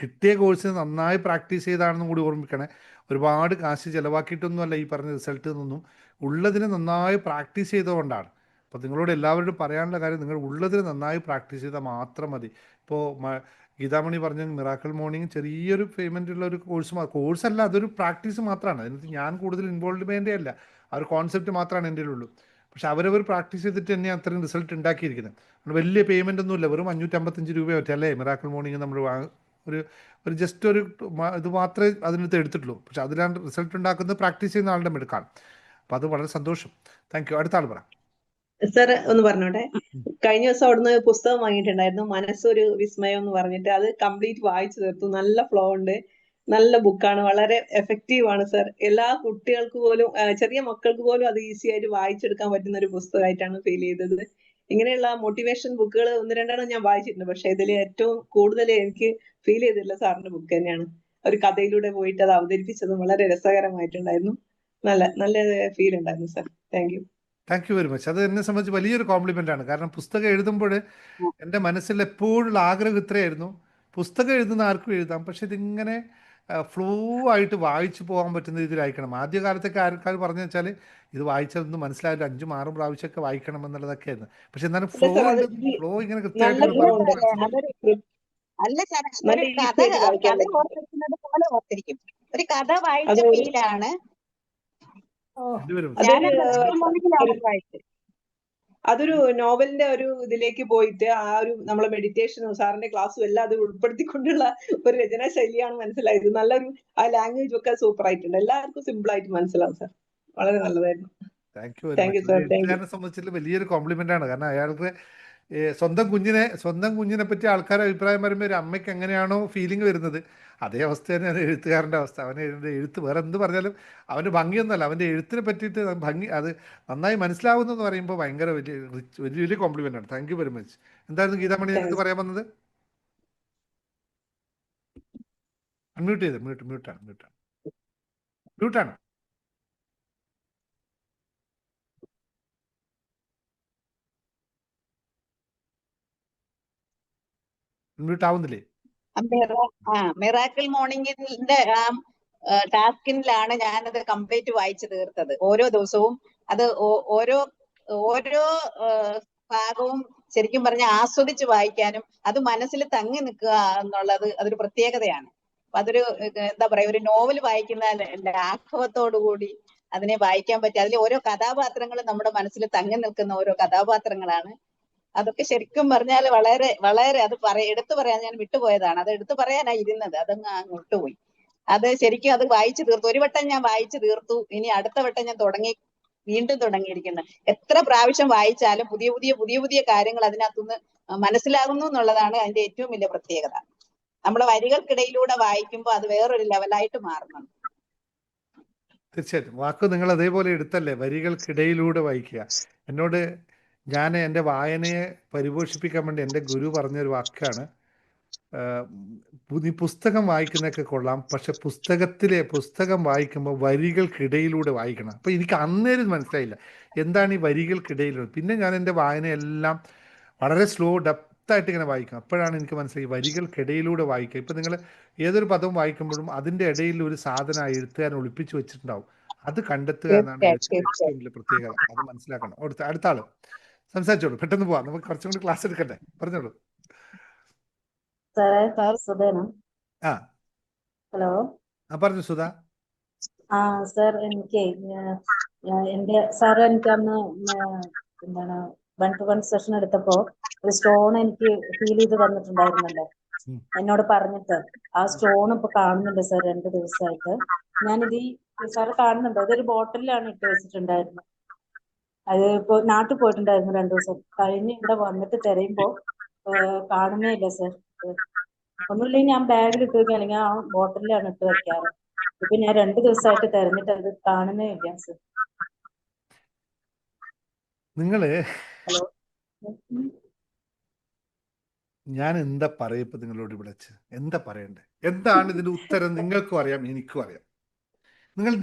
Speaker 1: കിട്ടിയ കോഴ്സ് നന്നായി പ്രാക്ടീസ് ചെയ്താണെന്നും കൂടി ഓർമ്മിക്കണേ. ഒരുപാട് കാശ് ചിലവാക്കിയിട്ടൊന്നുമല്ല ഈ പറഞ്ഞ റിസൾട്ട് നിന്നും, ഉള്ളതിന് നന്നായി പ്രാക്ടീസ് ചെയ്തുകൊണ്ടാണ്. അപ്പോൾ നിങ്ങളോട് എല്ലാവരോടും പറയാനുള്ള കാര്യം, നിങ്ങൾ ഉള്ളതിന് നന്നായി പ്രാക്ടീസ് ചെയ്താൽ മാത്രം മതി. ഇപ്പോൾ ഗീതാമണി പറഞ്ഞ മിറാക്കിൾ മോർണിംഗ് ചെറിയൊരു പേയ്മെൻ്റ് ഉള്ള ഒരു കോഴ്സല്ല, അതൊരു പ്രാക്ടീസ് മാത്രമാണ്. അതിനകത്ത് ഞാൻ കൂടുതൽ ഇൻവോൾവ്മെൻ്റേ അല്ല, ആ ഒരു കോൺസെപ്റ്റ് മാത്രമാണ് എൻ്റെ ഉള്ളൂ. പക്ഷെ അവരവർ പ്രാക്ടീസ് ചെയ്തിട്ട് തന്നെ അത്രയും റിസൾട്ട് ഉണ്ടാക്കിയിരിക്കുന്നത്. വലിയ പേയ്മെൻ്റ് ഒന്നുമില്ല, വെറും 555 രൂപ പറ്റും അല്ലേ മിറാക്കിൾ മോർണിംഗ് നമ്മൾ ഒരു ഒരു ജസ്റ്റ് ഒരു ഇത് മാത്രമേ അതിനകത്ത് എടുത്തിട്ടുള്ളൂ. പക്ഷെ അതിലാണ് റിസൾട്ട് ഉണ്ടാക്കുന്നത് പ്രാക്ടീസ് ചെയ്യുന്ന ആളുടെ മിടുക്കാണ്. അപ്പോൾ അത് വളരെ സന്തോഷം. Thank you. അടുത്ത ആൾ പറ.
Speaker 7: സാർ ഒന്ന് പറഞ്ഞോട്ടെ. കഴിഞ്ഞ ദിവസം അവിടുന്ന് പുസ്തകം വാങ്ങിയിട്ടുണ്ടായിരുന്നു, മനസ്സൊരു വിസ്മയം എന്ന് പറഞ്ഞിട്ട്. അത് കംപ്ലീറ്റ് വായിച്ചു തീർത്തു. നല്ല ഫ്ലോ ഉണ്ട്, നല്ല ബുക്കാണ്, വളരെ എഫക്റ്റീവ് ആണ് സാർ. എല്ലാ കുട്ടികൾക്ക് പോലും ചെറിയ മക്കൾക്ക് പോലും അത് ഈസി ആയിട്ട് വായിച്ചെടുക്കാൻ പറ്റുന്ന ഒരു പുസ്തകമായിട്ടാണ് ഫീൽ ചെയ്തത്. ഇങ്ങനെയുള്ള മോട്ടിവേഷൻ ബുക്കുകൾ ഒന്ന് രണ്ടെണ്ണം ഞാൻ വായിച്ചിട്ടുണ്ട്, പക്ഷെ ഇതിൽ ഏറ്റവും കൂടുതൽ എനിക്ക് ഫീൽ ചെയ്തിട്ടുള്ള സാറിന്റെ ബുക്ക് തന്നെയാണ്. ഒരു കഥയിലൂടെ പോയിട്ട് അത് അവതരിപ്പിച്ചതും വളരെ രസകരമായിട്ടുണ്ടായിരുന്നു. നല്ല നല്ല ഫീൽ ഉണ്ടായിരുന്നു sir. Thank U.
Speaker 1: Thank you very much. അത് എന്നെ സംബന്ധിച്ച് വലിയൊരു കോംപ്ലിമെൻ്റ് ആണ്. കാരണം പുസ്തകം എഴുതുമ്പോൾ എൻ്റെ മനസ്സിൽ എപ്പോഴുള്ള ആഗ്രഹം ഇത്രയായിരുന്നു, പുസ്തകം എഴുതുന്ന ആർക്കും എഴുതാം, പക്ഷെ ഇതിങ്ങനെ ഫ്ലോ ആയിട്ട് വായിച്ചു പോകാൻ പറ്റുന്ന രീതിയിലായിരിക്കണം. ആദ്യകാലത്തൊക്കെ ആൾക്കാർ പറഞ്ഞു വെച്ചാൽ ഇത് വായിച്ചതൊന്നും മനസ്സിലായില്ല, 5ഉം 6ഉം പ്രാവശ്യമൊക്കെ വായിക്കണം എന്നുള്ളതൊക്കെ ആയിരുന്നു. പക്ഷെ എന്നാലും ഫ്ലോ
Speaker 7: സാർ അത്
Speaker 1: ഉണ്ട്, ഫ്ലോ ഇങ്ങനെ
Speaker 7: നല്ല
Speaker 1: കൃത്യമായിട്ട്
Speaker 7: ഫ്ലോ ഉണ്ട്,
Speaker 5: അല്ല സാർ,
Speaker 7: നല്ല
Speaker 5: അതൊരു
Speaker 7: ഈസി
Speaker 5: കഥ
Speaker 7: ആയിട്ട് വായിക്കാൻ
Speaker 5: കഥ
Speaker 7: പറ്റും.
Speaker 5: ഓർത്തിരിക്കുന്നത് പോലെ ഓർത്തിരിക്കും. ഒരു കഥ വായിച്ച
Speaker 7: അത് ഒരു
Speaker 5: ഫീലാണ്.
Speaker 1: രണ്ടുപേരും
Speaker 5: ഞാനത്
Speaker 7: അതൊരു
Speaker 5: മോർണിംഗിലാണ് വായിച്ചത്.
Speaker 7: അതൊരു നോവലിന്റെ ഒരു ഇതിലേക്ക് പോയിട്ട് ആ ഒരു നമ്മളെ മെഡിറ്റേഷനും സാറിന്റെ ക്ലാസ്സും എല്ലാം അത് ഉൾപ്പെടുത്തിക്കൊണ്ടുള്ള ഒരു രചനാ ശൈലിയാണ് മനസ്സിലായത്. നല്ലൊരു ആ ലാംഗ്വേജ് ഒക്കെ സൂപ്പർ ആയിട്ടുണ്ട്. എല്ലാവർക്കും സിമ്പിൾ ആയിട്ട് മനസ്സിലാവും സാർ. വളരെ നല്ലതായിരുന്നു.
Speaker 1: Thank you very
Speaker 7: thank you
Speaker 1: much.
Speaker 7: Sir. Thank you.
Speaker 1: എഴുത്തുകാരനെ സംബന്ധിച്ചിട്ട് വലിയൊരു കോംപ്ലിമെൻ്റ് ആണ്. കാരണം അയാൾക്ക് സ്വന്തം കുഞ്ഞിനെ പറ്റി ആൾക്കാർ അഭിപ്രായം പറയുമ്പോൾ ഒരു അമ്മയ്ക്ക് എങ്ങനെയാണോ ഫീലിംഗ് വരുന്നത്, അതേ അവസ്ഥ തന്നെയാണ് എഴുത്തുകാരൻ്റെ അവസ്ഥ. അവന് എഴുത്ത് വേറെ എന്ത് പറഞ്ഞാലും അവൻ്റെ ഭംഗിയൊന്നുമല്ല, അവൻ്റെ എഴുത്തിനെ പറ്റിയിട്ട് ഭംഗി അത് നന്നായി മനസ്സിലാവുന്നു എന്ന് പറയുമ്പോൾ ഭയങ്കര വലിയ കോംപ്ലിമെൻ്റ് ആണ്. Thank you very much. എന്തായിരുന്നു ഗീതാമണി ഞങ്ങൾക്ക് പറയാൻ വന്നത്? അൺമ്യൂട്ട് ചെയ്ത് മ്യൂട്ടാണ്. മ്യൂട്ട് ആവുന്നില്ലേ?
Speaker 5: മിറാക്കിൾ മോർണിംഗിന്റെ ടാസ്കിലാണ് ഞാനത് കംപ്ലീറ്റ് വായിച്ചു തീർത്തത്. ഓരോ ദിവസവും അത് ഓരോ ഓരോ ഭാഗവും ശരിക്കും പറഞ്ഞ ആസ്വദിച്ച് വായിക്കാനും അത് മനസ്സിൽ തങ്ങി നിൽക്കുക എന്നുള്ളത് അതൊരു പ്രത്യേകതയാണ്. അപ്പൊ അതൊരു എന്താ പറയാ, ഒരു നോവൽ വായിക്കുന്ന ലാഘവത്തോടു കൂടി അതിനെ വായിക്കാൻ പറ്റും. അതിലെ ഓരോ കഥാപാത്രങ്ങളും നമ്മുടെ മനസ്സിൽ തങ്ങി നിൽക്കുന്ന ഓരോ കഥാപാത്രങ്ങളാണ്. അതൊക്കെ ശരിക്കും പറഞ്ഞാൽ വളരെ വളരെ അത് എടുത്തു പറയാൻ ഞാൻ വിട്ടുപോയതാണ്. അത് എടുത്തു പറയാനാ ഇരുന്നത്, അതങ്ങ് വിട്ടുപോയി. അത് ശരിക്കും അത് വായിച്ചു തീർത്തു. ഒരു വട്ടം ഞാൻ വായിച്ചു തീർത്തു. ഇനി അടുത്ത വട്ടം ഞാൻ വീണ്ടും തുടങ്ങിയിരിക്കുന്നു. എത്ര പ്രാവശ്യം വായിച്ചാലും പുതിയ പുതിയ കാര്യങ്ങൾ അതിനകത്തുനിന്ന് മനസ്സിലാകുന്നു എന്നുള്ളതാണ് അതിന്റെ ഏറ്റവും വലിയ പ്രത്യേകത. നമ്മളെ വരികൾക്കിടയിലൂടെ വായിക്കുമ്പോൾ അത് വേറൊരു ലെവലായിട്ട് മാറുന്നുണ്ട്.
Speaker 1: തീർച്ചയായിട്ടും വാക്ക് നിങ്ങൾ അതേപോലെ എടുത്തല്ലേ, വരികൾക്കിടയിലൂടെ വായിക്കുക. ഞാൻ എൻ്റെ വായനയെ പരിപോഷിപ്പിക്കാൻ വേണ്ടി എൻ്റെ ഗുരു പറഞ്ഞൊരു വാക്കാണ്, നീ പുസ്തകം വായിക്കുന്നതൊക്കെ കൊള്ളാം, പക്ഷെ പുസ്തകം വായിക്കുമ്പോൾ വരികൾക്കിടയിലൂടെ വായിക്കണം. അപ്പോൾ എനിക്ക് അന്നേരം മനസ്സിലായില്ല എന്താണ് ഈ വരികൾക്കിടയിലൂടെ. പിന്നെ ഞാൻ എൻ്റെ വായനയെല്ലാം വളരെ സ്ലോ ഡെപ്തായിട്ട് ഇങ്ങനെ വായിക്കും. അപ്പോഴാണ് എനിക്ക് മനസ്സിലായി വരികൾക്കിടയിലൂടെ വായിക്കുക. ഇപ്പം നിങ്ങൾ ഏതൊരു പദവും വായിക്കുമ്പോഴും അതിൻ്റെ ഇടയിൽ ഒരു സാധനം എഴുത്തുകാരൻ ഒളിപ്പിച്ച് വെച്ചിട്ടുണ്ടാവും. അത് കണ്ടെത്തുക എന്നാണ് എഴുത്തിൻ്റെ ഏറ്റവും വലിയ പ്രത്യേകത. അത് മനസ്സിലാക്കണം. അടുത്ത ആള് സംസാരിച്ചോളൂ, പെട്ടെന്ന് പോവാം, നമുക്ക് കുറച്ചും കൂടി ക്ലാസ് എടുക്കട്ടെ. പറഞ്ഞോളൂ.
Speaker 8: സാർ സുധേന.
Speaker 1: ആ
Speaker 8: ഹലോ.
Speaker 1: പറഞ്ഞു സുധ.
Speaker 8: സാർ എനിക്ക് എനിക്ക് അന്ന് എന്താണ് 1-to-1 സെഷൻ എടുത്തപ്പോ ഒരു സ്റ്റോൺ എനിക്ക് ഫീൽ ചെയ്ത് തന്നിട്ടുണ്ടായിരുന്നല്ലോ, എന്നോട് പറഞ്ഞിട്ട്. ആ സ്റ്റോൺ ഇപ്പൊ കാണുന്നുണ്ട് സാർ 2 ദിവസമായിട്ട്. ഞാനിത് സാറ് കാണുന്നുണ്ടോ? അതൊരു ബോട്ടിലാണ് ഇട്ട് വെച്ചിട്ടുണ്ടായിരുന്നു. അത് ഇപ്പൊ നാട്ടിൽ പോയിട്ടുണ്ടായിരുന്നു 2 ദിവസം കഴിഞ്ഞ് ഇവിടെ വന്നിട്ട് തിരയുമ്പോ കാണുന്നേ ഇല്ല സാർ. ഒന്നുമില്ലെങ്കിൽ ഞാൻ ബാഗിൽ ഇട്ട് വെക്കുക, അല്ലെങ്കിൽ ആ ബോട്ടിലാണ് ഇട്ട് വെക്കാറ്. ഇപ്പൊ ഞാൻ 2 ദിവസമായിട്ട് തിരഞ്ഞിട്ട് അത് കാണുന്നേ ഇല്ല സാർ.
Speaker 1: നിങ്ങള്
Speaker 8: ഹലോ.
Speaker 1: ഞാൻ എന്താ പറയപ്പോ നിങ്ങളോട് വിളിച്ച് എന്താ പറയണ്ടേ? എന്താണ് ഇതിന്റെ ഉത്തരം? നിങ്ങൾക്കും അറിയാം, എനിക്കും അറിയാം. നിങ്ങൾ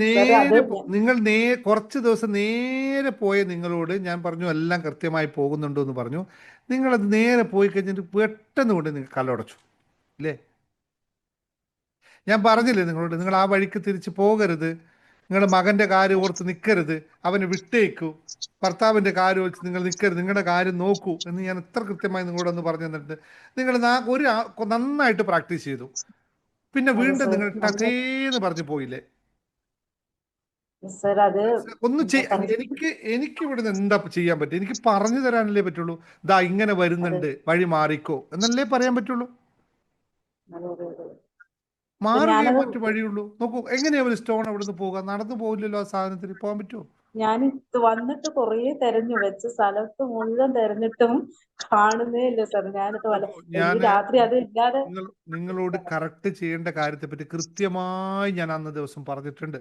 Speaker 1: കുറച്ച് ദിവസം നേരെ പോയ നിങ്ങളോട് ഞാൻ പറഞ്ഞു എല്ലാം കൃത്യമായി പോകുന്നുണ്ടോ എന്ന് പറഞ്ഞു. നിങ്ങളത് നേരെ പോയി കഴിഞ്ഞിട്ട് പെട്ടെന്ന് കൊണ്ട് നിങ്ങൾ കല്ലടച്ചു ഇല്ലേ? ഞാൻ പറഞ്ഞില്ലേ നിങ്ങളോട്, നിങ്ങൾ ആ വഴിക്ക് തിരിച്ച് പോകരുത്, നിങ്ങളുടെ മകൻ്റെ കാര്യം ഓർത്ത് നിൽക്കരുത്, അവനെ വിട്ടേക്കൂ, ഭർത്താവിൻ്റെ കാര്യം ഓർത്ത് നിങ്ങൾ നിൽക്കരുത്, നിങ്ങളുടെ കാര്യം നോക്കൂ എന്ന് ഞാൻ എത്ര കൃത്യമായി നിങ്ങളോടൊന്ന് പറഞ്ഞു തന്നിട്ട് നിങ്ങൾ നന്നായിട്ട് പ്രാക്ടീസ് ചെയ്തു. പിന്നെ വീണ്ടും നിങ്ങൾ ടേന്ന് പറഞ്ഞു പോയില്ലേ? എനിക്ക് ഇവിടുന്ന് എന്താ ചെയ്യാൻ പറ്റും? എനിക്ക് പറഞ്ഞു തരാനല്ലേ പറ്റുള്ളൂ. ദാ ഇങ്ങനെ വരുന്നുണ്ട്, വഴി മാറിക്കോ എന്നല്ലേ പറയാൻ പറ്റുള്ളൂ.
Speaker 8: അതെ അതെ അതെ. അപ്പൊ
Speaker 1: മാറുകയേ
Speaker 8: ഞാനത്
Speaker 1: മറ്റു വഴിയുള്ളൂ. നോക്കൂ, എങ്ങനെയാ ഒരു സ്റ്റോൺ അവിടുന്ന് പോവുക? നടന്നു പോകില്ലല്ലോ ആ സാധനത്തിന്. പോകാൻ പറ്റുമോ?
Speaker 8: ഞാൻ വന്നിട്ട് കുറേ തെരഞ്ഞു, വെച്ച സ്ഥലത്ത് മുഴുവൻ തെരഞ്ഞിട്ടും കാണുന്നേ ഇല്ല സാർ. ഞാനിട്ട് വല്ല
Speaker 1: നോക്കൂ,
Speaker 8: ഈ
Speaker 1: ഞാൻ
Speaker 8: രാത്രി അത് ഇല്ലാതെ
Speaker 1: നിങ്ങളോട് കറക്റ്റ് ചെയ്യേണ്ട കാര്യത്തെ പറ്റി കൃത്യമായി ഞാൻ അന്ന് ദിവസം പറഞ്ഞിട്ടുണ്ട്.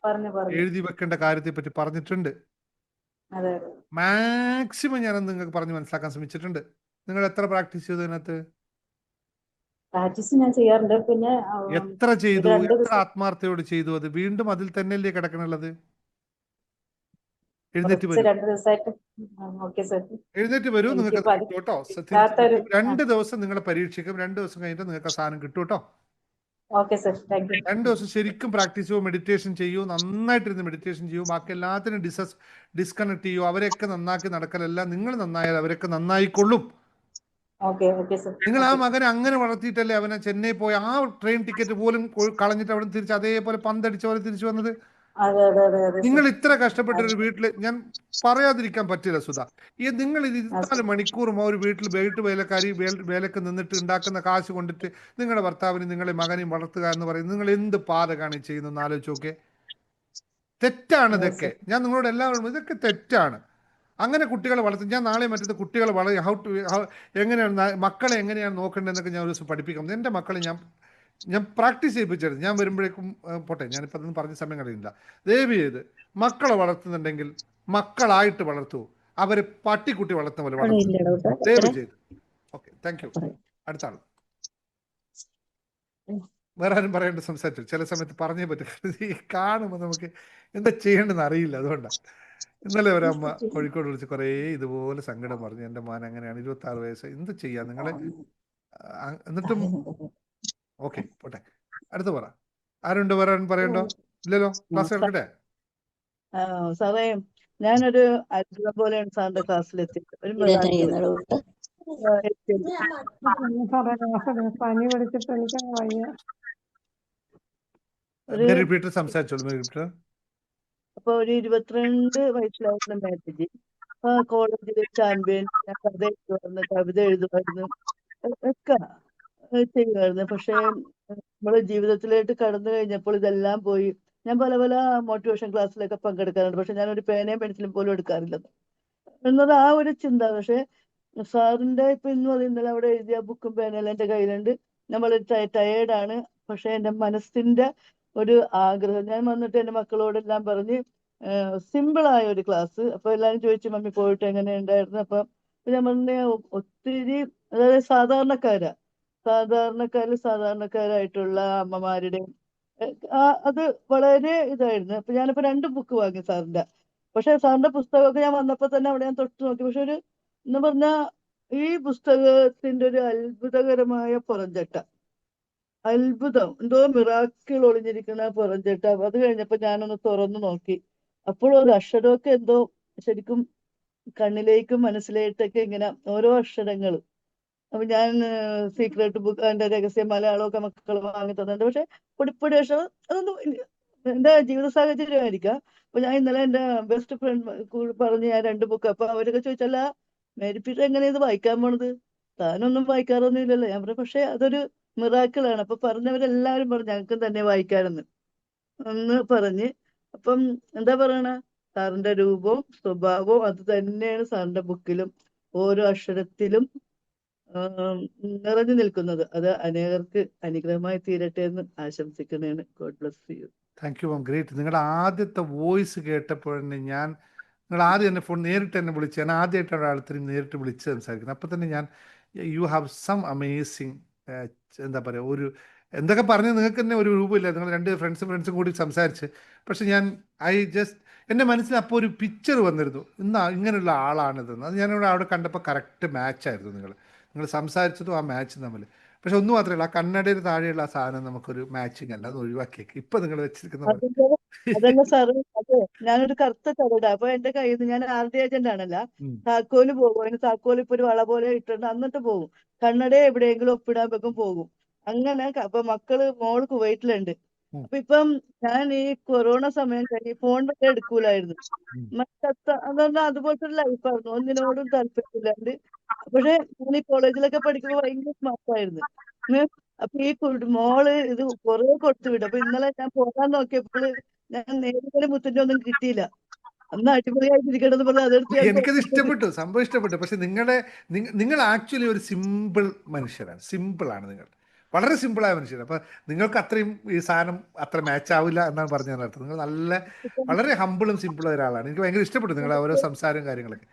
Speaker 8: പറഞ്ഞു പറഞ്ഞു.
Speaker 1: എഴുതി വെക്കേണ്ട കാര്യത്തെ പറ്റി പറഞ്ഞിട്ടുണ്ട്.
Speaker 8: അതെ അതെ.
Speaker 1: മാക്സിമം ഞാനത് നിങ്ങൾക്ക് പറഞ്ഞ് മനസ്സിലാക്കാൻ ശ്രമിച്ചിട്ടുണ്ട്. നിങ്ങൾ എത്ര പ്രാക്ടീസ് ചെയ്തു അതിനകത്ത്?
Speaker 8: പ്രാക്ടീസ് ഞാൻ ചെയ്യാറുണ്ട്. പിന്നെ
Speaker 1: എത്ര
Speaker 8: ഇത്
Speaker 1: ചെയ്തു?
Speaker 8: 2
Speaker 1: എത്ര
Speaker 8: ദിവസം
Speaker 1: ആത്മാർത്ഥയോട് ചെയ്തു? അത് വീണ്ടും അതിൽ തന്നെയല്ലേ കിടക്കണുള്ളത്. എഴുന്നേറ്റ്
Speaker 8: കുറച്ച്
Speaker 1: വരൂ,
Speaker 8: 2 ദിവസമായിട്ട്. Okay sir.
Speaker 1: എഴുന്നേറ്റ് വരൂ. നിങ്ങൾക്ക്
Speaker 8: എനിക്കിപ്പോ
Speaker 1: അത്
Speaker 8: അത്
Speaker 1: കിട്ടും കേട്ടോ. തിരിച്ചു
Speaker 8: കിട്ടാത്തൊരു
Speaker 1: കിട്ടും. 2 ദിവസം നിങ്ങളെ പരീക്ഷിക്കും. 2 ദിവസം കഴിഞ്ഞിട്ട് നിങ്ങൾക്ക് ആ സാധനം കിട്ടും കേട്ടോ.
Speaker 8: Okay sir, thank U.
Speaker 1: 2 ദിവസം ശരിക്കും പ്രാക്ടീസ് ചെയ്യൂ, മെഡിറ്റേഷൻ ചെയ്യൂ, നന്നായിട്ടിരുന്ന് മെഡിറ്റേഷൻ ചെയ്യൂ. ബാക്കി എല്ലാത്തിനും ഡിസ്കണക്ട് ചെയ്യൂ. അവരെയൊക്കെ നന്നാക്കി നടക്കലല്ല, നിങ്ങൾ നന്നായാൽ അവരൊക്കെ നന്നായിക്കൊള്ളും.
Speaker 8: Okay okay sir.
Speaker 1: നിങ്ങൾ ആ
Speaker 8: ഓക്കെ
Speaker 1: മകനെ അങ്ങനെ വളർത്തിയിട്ടല്ലേ അവനെ ചെന്നൈ പോയി ആ ട്രെയിൻ ടിക്കറ്റ് പോലും കളഞ്ഞിട്ട് അവിടെ തിരിച്ച് അതേപോലെ പന്തടിച്ച പോലെ തിരിച്ചു വന്നത്.
Speaker 8: അതെ അതെ അതെ അതെ
Speaker 1: നിങ്ങൾ
Speaker 8: സാർ.
Speaker 1: ഇത്ര കഷ്ടപ്പെട്ട ഒരു വീട്ടിൽ, ഞാൻ പറയാതിരിക്കാൻ പറ്റില്ല സുധ, നിങ്ങൾ ഇത് 24 മണിക്കൂറും ആ ഒരു വീട്ടു വേലക്കാരി വേലക്ക് നിന്നിട്ട് ഉണ്ടാക്കുന്ന കാശ് കൊണ്ടിട്ട് നിങ്ങളുടെ ഭർത്താവിനും നിങ്ങളെ മകനെയും വളർത്തുക എന്ന് പറയുന്നത് നിങ്ങൾ എന്ത് പാതകമാണ് ചെയ്യുന്നതെന്ന് ആലോചിച്ച് നോക്കേ. തെറ്റാണ് ഇതൊക്കെ. ഞാൻ നിങ്ങളോട് എല്ലാവരും ഇതൊക്കെ തെറ്റാണ്. അങ്ങനെ കുട്ടികളെ വളർത്തും. ഞാൻ നാളെ മറ്റേ കുട്ടികളെ എങ്ങനെയാണ് മക്കളെ എങ്ങനെയാണ് നോക്കേണ്ടതെന്നൊക്കെ ഞാൻ ഒരു ദിവസം പഠിപ്പിക്കാം. എൻ്റെ മക്കളെ ഞാൻ പ്രാക്ടീസ് ചെയ്യിപ്പിച്ചത്. ഞാൻ വരുമ്പോഴേക്കും പോട്ടെ, ഞാനിപ്പോൾ അതൊന്നും പറഞ്ഞ സമയം കഴിയില്ല. ദയവ് ചെയ്ത് മക്കളെ വളർത്തുന്നുണ്ടെങ്കിൽ മക്കളായിട്ട് വളർത്തൂ. അവരെ പട്ടിക്കുട്ടി വളർത്തുന്ന പോലെ വളർത്തും. ദയവ് ചെയ്ത്. Okay, thank you. അടുത്ത ആൾ. വേറെ ആരും പറയേണ്ട സംസാരിച്ചു. ചില സമയത്ത് പറഞ്ഞേ പറ്റും. ഈ കാണുമ്പോൾ നമുക്ക് എന്താ ചെയ്യേണ്ടതെന്ന് അറിയില്ല. അതുകൊണ്ടാണ്. ഇന്നലെ ഒരമ്മ കോഴിക്കോട് വിളിച്ച് കുറേ ഇതുപോലെ സങ്കടം പറഞ്ഞു. എൻ്റെ മോൻ അങ്ങനെയാണ്, 26 വയസ്സ്, എന്ത് ചെയ്യാം നിങ്ങൾ. എന്നിട്ടും ഓക്കെ, പോട്ടെ. അടുത്ത് പറ. ആരുണ്ട്? വേറെ ആരും പറയണ്ടോ? ഇല്ലല്ലോ. ക്ലാസ് എടുക്കട്ടെ.
Speaker 9: സാറേ, ഞാനൊരു അത്ഭുതം പോലെയാണ് സാറിന്റെ ക്ലാസ്സിലെത്തി. ഒരു miracle.
Speaker 6: പനി പിടിച്ചിട്ട് എനിക്കങ്ങ് വയ്യ.
Speaker 1: മേരി പീറ്റർ സംസാരിച്ചോളൂ. Mary Peter.
Speaker 9: അപ്പൊ ഒരു 22 വയസ്സിലായിരുന്നു മാരേജ്. കോളേജിൽ ചാമ്പ്യൻ, ഞാൻ കവിത എഴുതുമായിരുന്നു, ഒക്കെ ചെയ്യുമായിരുന്നു. പക്ഷേ നമ്മള് ജീവിതത്തിലേക്ക് കടന്നു കഴിഞ്ഞപ്പോൾ ഇതെല്ലാം പോയി. ഞാൻ പല പല മോട്ടിവേഷൻ ക്ലാസ്സിലൊക്കെ പങ്കെടുക്കാറുണ്ട്. പക്ഷെ ഞാനൊരു പേനയും പെൻസിലും പോലും എടുക്കാറില്ല എന്നത് ആ ഒരു ചിന്ത. പക്ഷെ സാറിന്റെ ഇപ്പൊ ഇന്നലെ അവിടെ എഴുതിയ ബുക്കും പേനയെല്ലാം എൻ്റെ കയ്യിലുണ്ട്. നമ്മൾ ടയേർഡാണ്, പക്ഷെ എൻ്റെ മനസ്സിന്റെ ഒരു ആഗ്രഹം. ഞാൻ വന്നിട്ട് എൻ്റെ മക്കളോടെല്ലാം പറഞ്ഞ് സിമ്പിളായ ഒരു ക്ലാസ്. അപ്പൊ എല്ലാവരും ചോദിച്ചു, മമ്മി പോയിട്ട് എങ്ങനെ ഉണ്ടായിരുന്നു? അപ്പൊ ഞാൻ പറഞ്ഞ ഒത്തിരി, അതായത് സാധാരണക്കാരായിട്ടുള്ള അമ്മമാരുടെയും അത് വളരെ ഇതായിരുന്നു. അപ്പൊ ഞാനിപ്പോ 2 ബുക്ക് വാങ്ങി സാറിന്റെ. പക്ഷെ സാറിന്റെ പുസ്തകമൊക്കെ ഞാൻ വന്നപ്പോ തന്നെ അവിടെ ഞാൻ തൊട്ട് നോക്കി. പക്ഷെ ഒരു എന്ന് പറഞ്ഞാൽ ഈ പുസ്തകത്തിന്റെ ഒരു അത്ഭുതകരമായ പുറംചട്ട, അത്ഭുതം, എന്തോ മിറാക്കിൾ ഒളിഞ്ഞിരിക്കുന്ന പുറംചട്ട. അത് കഴിഞ്ഞപ്പോ ഞാനൊന്ന് തുറന്നു നോക്കി. അപ്പോൾ ഒരു അക്ഷരമൊക്കെ എന്തോ ശരിക്കും കണ്ണിലേക്കും മനസ്സിലേക്കൊക്കെ ഇങ്ങനെ ഓരോ അക്ഷരങ്ങൾ. അപ്പൊ ഞാൻ സീക്രട്ട് ബുക്ക്, അതിന്റെ രഹസ്യ മലയാളമൊക്കെ മക്കൾ വാങ്ങി തന്നിട്ടുണ്ട്. പക്ഷെ പൊടിപ്പൊടി അക്ഷരം അതൊന്നും എന്റെ ജീവിത സാഹചര്യമായിരിക്കാം. അപ്പൊ ഞാൻ ഇന്നലെ എന്റെ ബെസ്റ്റ് ഫ്രണ്ട് പറഞ്ഞ് ഞാൻ 2 ബുക്ക്. അപ്പൊ അവരൊക്കെ ചോദിച്ചല്ല, മേരി പീറ്റർ എങ്ങനെ ഇത് വായിക്കാൻ പോണത്? താനൊന്നും വായിക്കാറൊന്നും ഇല്ലല്ലോ. ഞാൻ പറഞ്ഞു പക്ഷെ അതൊരു മിറാക്കിളാണ്. അപ്പൊ പറഞ്ഞവരെല്ലാവരും പറഞ്ഞു ഞങ്ങൾക്കും തന്നെ വായിക്കാനെന്ന് എന്ന് പറഞ്ഞ്. അപ്പം എന്താ പറയണ, സാറിന്റെ രൂപവും സ്വഭാവവും അത് തന്നെയാണ് സാറിന്റെ ബുക്കിലും ഓരോ അക്ഷരത്തിലും നിറഞ്ഞു നിൽക്കുന്നത്. അത് അനേകർക്ക് അനുഗ്രഹമായി തീരട്ടെ എന്ന് ആശംസിക്കുന്നതാണ്. God bless you.
Speaker 1: Thank you ma'am. Great. നിങ്ങളുടെ ആദ്യത്തെ വോയിസ് കേട്ടപ്പോഴന്നെ നിങ്ങൾ ആദ്യം എന്നെ ഫോൺ നേരിട്ട് എന്നെ വിളിച്ച്, ഞാൻ ആദ്യമായിട്ടാണ് ഒരാളത്തിനും നേരിട്ട് വിളിച്ച് സംസാരിക്കുന്നത്. അപ്പം തന്നെ യു ഹാവ് സം അമേസിങ്, എന്താ പറയുക, ഒരു എന്തൊക്കെ പറഞ്ഞ് നിങ്ങൾക്ക് തന്നെ ഒരു രൂപമില്ല. നിങ്ങൾ 2 ഫ്രണ്ട്സും കൂടി സംസാരിച്ച്. പക്ഷെ എൻ്റെ മനസ്സിൽ അപ്പോൾ ഒരു പിക്ചർ വന്നിരുന്നു, ഇങ്ങനെയുള്ള ആളാണിതെന്ന്. അത് ഞാനിവിടെ അവിടെ കണ്ടപ്പോൾ കറക്റ്റ് മാച്ചായിരുന്നു നിങ്ങൾ സംസാരിച്ചതും ആ മാച്ച് തമ്മിൽ. പക്ഷെ ഒന്നും മാത്രമല്ല, ആ കണ്ണടയിൽ താഴെയുള്ള ആ സാധനം നമുക്കൊരു മാച്ചിങ് അല്ല, അത് ഒഴിവാക്കിയേക്ക്. ഇപ്പം നിങ്ങൾ വെച്ചിരിക്കുന്ന പോലെ.
Speaker 9: അതല്ല സാറ്, അതെ, ഞാനൊരു കറുത്ത ചരട്. അപ്പൊ എന്റെ കയ്യിൽ നിന്ന്, ഞാൻ RD ഏജന്റ് ആണല്ല, താക്കോല് പോകും. അതിന് താക്കോല് ഇപ്പൊ ഒരു വള പോലെ ഇട്ടിട്ട് എന്നിട്ട് പോകും. കണ്ണട എവിടെയെങ്കിലും ഒപ്പിടാൻ വെക്കും, പോകും. അങ്ങനെ അപ്പൊ മോള് കുവൈറ്റിലുണ്ട്. അപ്പൊ ഇപ്പം ഞാൻ ഈ കൊറോണ സമയം കഴിഞ്ഞ് ഫോൺ വരെ എടുക്കൂലായിരുന്നു. അതുകൊണ്ട് അതുപോലത്തെ ഒരു ലൈഫായിരുന്നു, ഒന്നിനോടും താല്പര്യമില്ലാണ്ട്. പക്ഷെ ഞാൻ ഈ കോളേജിലൊക്കെ പഠിക്കുമ്പോൾ ഭയങ്കര സ്മാർട്ടായിരുന്നു. അപ്പൊ ഈ മോള് ഇത് കുറെ കൊടുത്തു വിടും. അപ്പൊ ഇന്നലെ ഞാൻ പോകാൻ നോക്കിയപ്പോൾ ഞാൻ നേരിട്ട് മുത്തിന്റെ ഒന്നും കിട്ടിയില്ല. അന്ന് അടിപൊളിയായിട്ടിരിക്കണമെന്ന് പറഞ്ഞ് അതെടുത്ത് ഞാൻ
Speaker 1: എനിക്കത്
Speaker 9: കൊടുത്തു.
Speaker 1: ഇഷ്ടപ്പെട്ടു, സംഭവം ഇഷ്ടപ്പെട്ടു. പക്ഷെ നിങ്ങൾ ആക്ച്വലി ഒരു സിമ്പിൾ മനുഷ്യരാണ്, സിമ്പിളാണ് നിങ്ങൾ, വളരെ സിമ്പിളായ മനുഷ്യരാണ്. അപ്പം നിങ്ങൾക്ക് അത്രയും ഈ സാധനം അത്ര മാച്ച് ആവില്ല എന്നാണ് പറഞ്ഞത് അർത്ഥം. നിങ്ങൾ വളരെ ഹമ്പിളും സിമ്പിളും ഒരാളാണ്. എനിക്ക് ഭയങ്കര ഇഷ്ടപ്പെട്ടു നിങ്ങളുടെ ഓരോ സംസാരവും കാര്യങ്ങളൊക്കെ.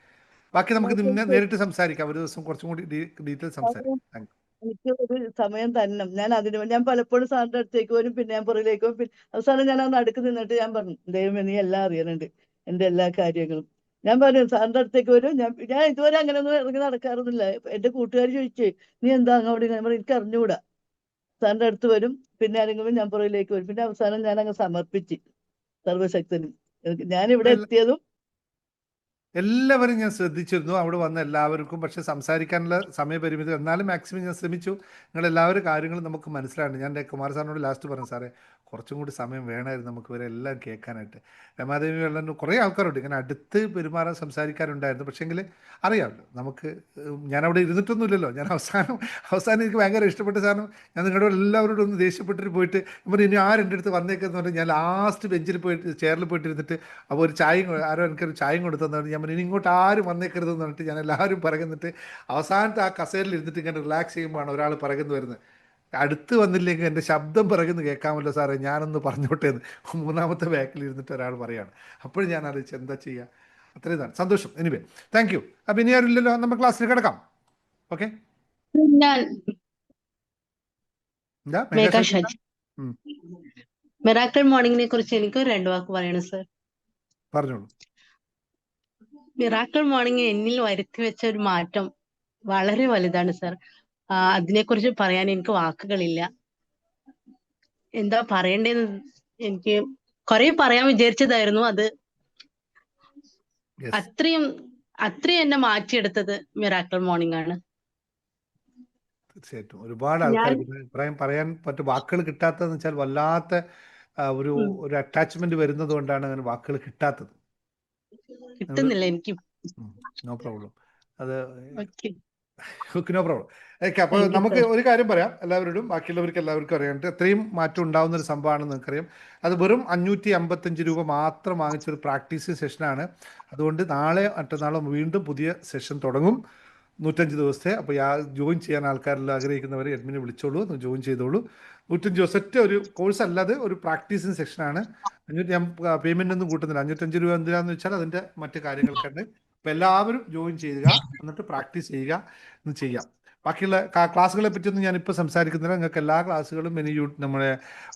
Speaker 1: ബാക്കി നമുക്ക് നേരിട്ട് സംസാരിക്കാം, ഒരു ദിവസം കുറച്ചും കൂടി ഡീറ്റെയിൽ സംസാരിക്കാം. Thank you.
Speaker 9: എനിക്ക് ഒരു സമയം തന്നെ ഞാൻ പലപ്പോഴും സാറിന്റെ അടുത്തേക്ക് വരും, പിന്നെ ഞാൻ പുറകിലേക്ക് പോകും. അവസാനം ഞാൻ ആ നടുക്ക് നിന്നിട്ട് ഞാൻ പറഞ്ഞു, ദൈവമേ നീ എല്ലാം അറിയണുണ്ട്, എന്റെ എല്ലാ കാര്യങ്ങളും. ഞാൻ പറഞ്ഞു സാറിന്റെ അടുത്തേക്ക് വരും. ഞാൻ ഇതുവരെ അങ്ങനെയൊന്നും ഇറങ്ങി നടക്കാറൊന്നുമില്ല. എന്റെ കൂട്ടുകാർ ചോദിച്ചേ നീ എന്താ അങ്ങോട്ട്, ഞാൻ പറഞ്ഞു എനിക്ക് അറിഞ്ഞുകൂടാ. സാറിന്റെ അടുത്ത് വരും, പിന്നെ ആരെങ്കിലും ഞാൻ പുറകിലേക്ക് വരും. പിന്നെ അവസാനം ഞാൻ അങ്ങ് സമർപ്പിച്ച് സർവശക്തനും. ഞാൻ ഇവിടെ എത്തിയതും
Speaker 1: എല്ലാവരും ഞാൻ ശ്രദ്ധിച്ചിരുന്നു, അവിടെ വന്ന എല്ലാവർക്കും. പക്ഷെ സംസാരിക്കാനുള്ള സമയപരിമിതി, എന്നാലും മാക്സിമം ഞാൻ ശ്രമിച്ചു. നിങ്ങളെല്ലാവരും കാര്യങ്ങൾ നമുക്ക് മനസ്സിലാണ്ട്. ഞാൻ കുമാർ സാറിനോട് ലാസ്റ്റ് പറഞ്ഞു, സാറേ കുറച്ചും കൂടി സമയം വേണമായിരുന്നു നമുക്ക് ഇവരെല്ലാം കേൾക്കാനായിട്ട്. രമാദേവി വെള്ളം കുറേ ആൾക്കാരുണ്ട് ഇങ്ങനെ അടുത്ത് പെരുമാറാൻ സംസാരിക്കാറുണ്ടായിരുന്നു. പക്ഷേങ്കിൽ അറിയാമല്ലോ നമുക്ക്, ഞാനവിടെ ഇരുന്നിട്ടൊന്നുമില്ലല്ലോ. ഞാൻ അവസാനം എനിക്ക് ഭയങ്കര ഇഷ്ടപ്പെട്ട സാധനം, ഞാൻ നിങ്ങളുടെ എല്ലാവരോടും ഒന്ന് ദേഷ്യപ്പെട്ടിട്ട് പോയിട്ട് ഇവർ ഇനി ആരെൻ്റെ അടുത്ത് വന്നേക്കെന്ന് പറഞ്ഞാൽ ഞാൻ ലാസ്റ്റ് ബെഞ്ചിൽ പോയിട്ട് ചെയറിൽ പോയിട്ട് ഇരുന്നിട്ട് അപ്പോൾ ഒരു ചായയും ആരോ എനിക്കൊരു ചായയും കൊടുത്തെന്ന് പറഞ്ഞാൽ ഞാൻ പറഞ്ഞു ഇനി ഇങ്ങോട്ട് ആരും വന്നേക്കരുതെന്ന് പറഞ്ഞിട്ട് ഞാൻ എല്ലാവരും പറയുന്നിട്ട് അവസാനത്തെ ആ കസേരയിൽ ഇരുന്നിട്ട് ഇങ്ങനെ റിലാക്സ് ചെയ്യുമ്പോഴാണ് ഒരാൾ പറയുന്നു വരുന്നത്, അടുത്ത് വന്നില്ലെങ്കിൽ എൻ്റെ ശബ്ദം പറയുന്നത് കേൾക്കാമല്ലോ സാറേ, ഞാനൊന്ന് പറഞ്ഞോട്ടെ എന്ന് മൂന്നാമത്തെ ബാക്കിൽ ഇരുന്നിട്ട് ഒരാൾ പറയാണ്. അപ്പോഴും ഞാൻ അറിയിച്ചു എന്താ ചെയ്യുക. അത്രയും ഇതാണ് സന്തോഷം. Anyway thank you. അപ്പം ഇനി ആരും ഇല്ലല്ലോ, നമ്മൾ ക്ലാസ്സിൽ കിടക്കാം. ഓക്കെ, എന്താ
Speaker 10: മിറാക്കിൾ മോർണിംഗിനെ കുറിച്ച് എനിക്ക് 2 വാക്ക് പറയണം സർ.
Speaker 1: പറഞ്ഞോളൂ.
Speaker 10: മിറാക്കിൾ മോർണിംഗ് എന്നിൽ വരുത്തി വെച്ച ഒരു മാറ്റം വളരെ വലുതാണ് സർ. അതിനെക്കുറിച്ച് പറയാൻ എനിക്ക് വാക്കുകളില്ല. എന്താ പറയണ്ടേന്ന് എനിക്ക് കുറെ പറയാൻ വിചാരിച്ചതായിരുന്നു. അത് അത്രയും എന്നെ മാറ്റിയെടുത്തത് മിറാക്കിൾ മോർണിംഗ് ആണ്.
Speaker 1: തീർച്ചയായിട്ടും ഒരുപാട് ആൾക്കാർ അഭിപ്രായം പറയാൻ പറ്റും, വാക്കുകൾ കിട്ടാത്തതെന്ന് വെച്ചാൽ വല്ലാത്ത ഒരു അറ്റാച്ച്മെന്റ് വരുന്നത് കൊണ്ടാണ് അങ്ങനെ വാക്കുകൾ കിട്ടാത്തത്.
Speaker 10: കിട്ടുന്നില്ല എനിക്ക്.
Speaker 1: നോ പ്രോബ്ലം, അത് നോ പ്രോബ്ലം. അപ്പോൾ നമുക്ക് ഒരു കാര്യം പറയാം എല്ലാവരോടും, ബാക്കിയുള്ളവർക്ക് എല്ലാവർക്കും അറിയാണ്ട് എത്രയും മാറ്റം ഉണ്ടാവുന്ന ഒരു സംഭവമാണെന്ന് നിങ്ങൾക്കറിയാം. അത് വെറും 555 രൂപ മാത്രം വാങ്ങിച്ചൊരു പ്രാക്ടീസ് സെഷനാണ്. അതുകൊണ്ട് നാളെ മറ്റന്നാളോ വീണ്ടും പുതിയ സെഷൻ തുടങ്ങും, 105 ദിവസത്തെ. അപ്പോൾ ജോയിൻ ചെയ്യാൻ ആൾക്കാരെല്ലാം ആഗ്രഹിക്കുന്നവർ അഡ്മിനെ വിളിച്ചോളൂ, ജോയിൻ ചെയ്തോളൂ. 105 ദിവസത്തെ ഒരു കോഴ്സ് അല്ലാതെ ഒരു പ്രാക്ടീസിങ് സെഷനാണ്. ഞാൻ പേയ്മെൻ്റ് ഒന്നും കൂട്ടുന്നില്ല. 505 രൂപ എന്തിനാന്ന് വെച്ചാൽ അതിൻ്റെ മറ്റു കാര്യങ്ങൾക്കുണ്ട്. അപ്പോൾ എല്ലാവരും ജോയിൻ ചെയ്യുക, എന്നിട്ട് പ്രാക്ടീസ് ചെയ്യുക എന്ന് ചെയ്യാം. ബാക്കിയുള്ള ക്ലാസ്സുകളെ പറ്റിയൊന്നും ഞാനിപ്പോൾ സംസാരിക്കുന്നില്ല. നിങ്ങൾക്ക് എല്ലാ ക്ലാസ്സുകളും ഇനി നമ്മുടെ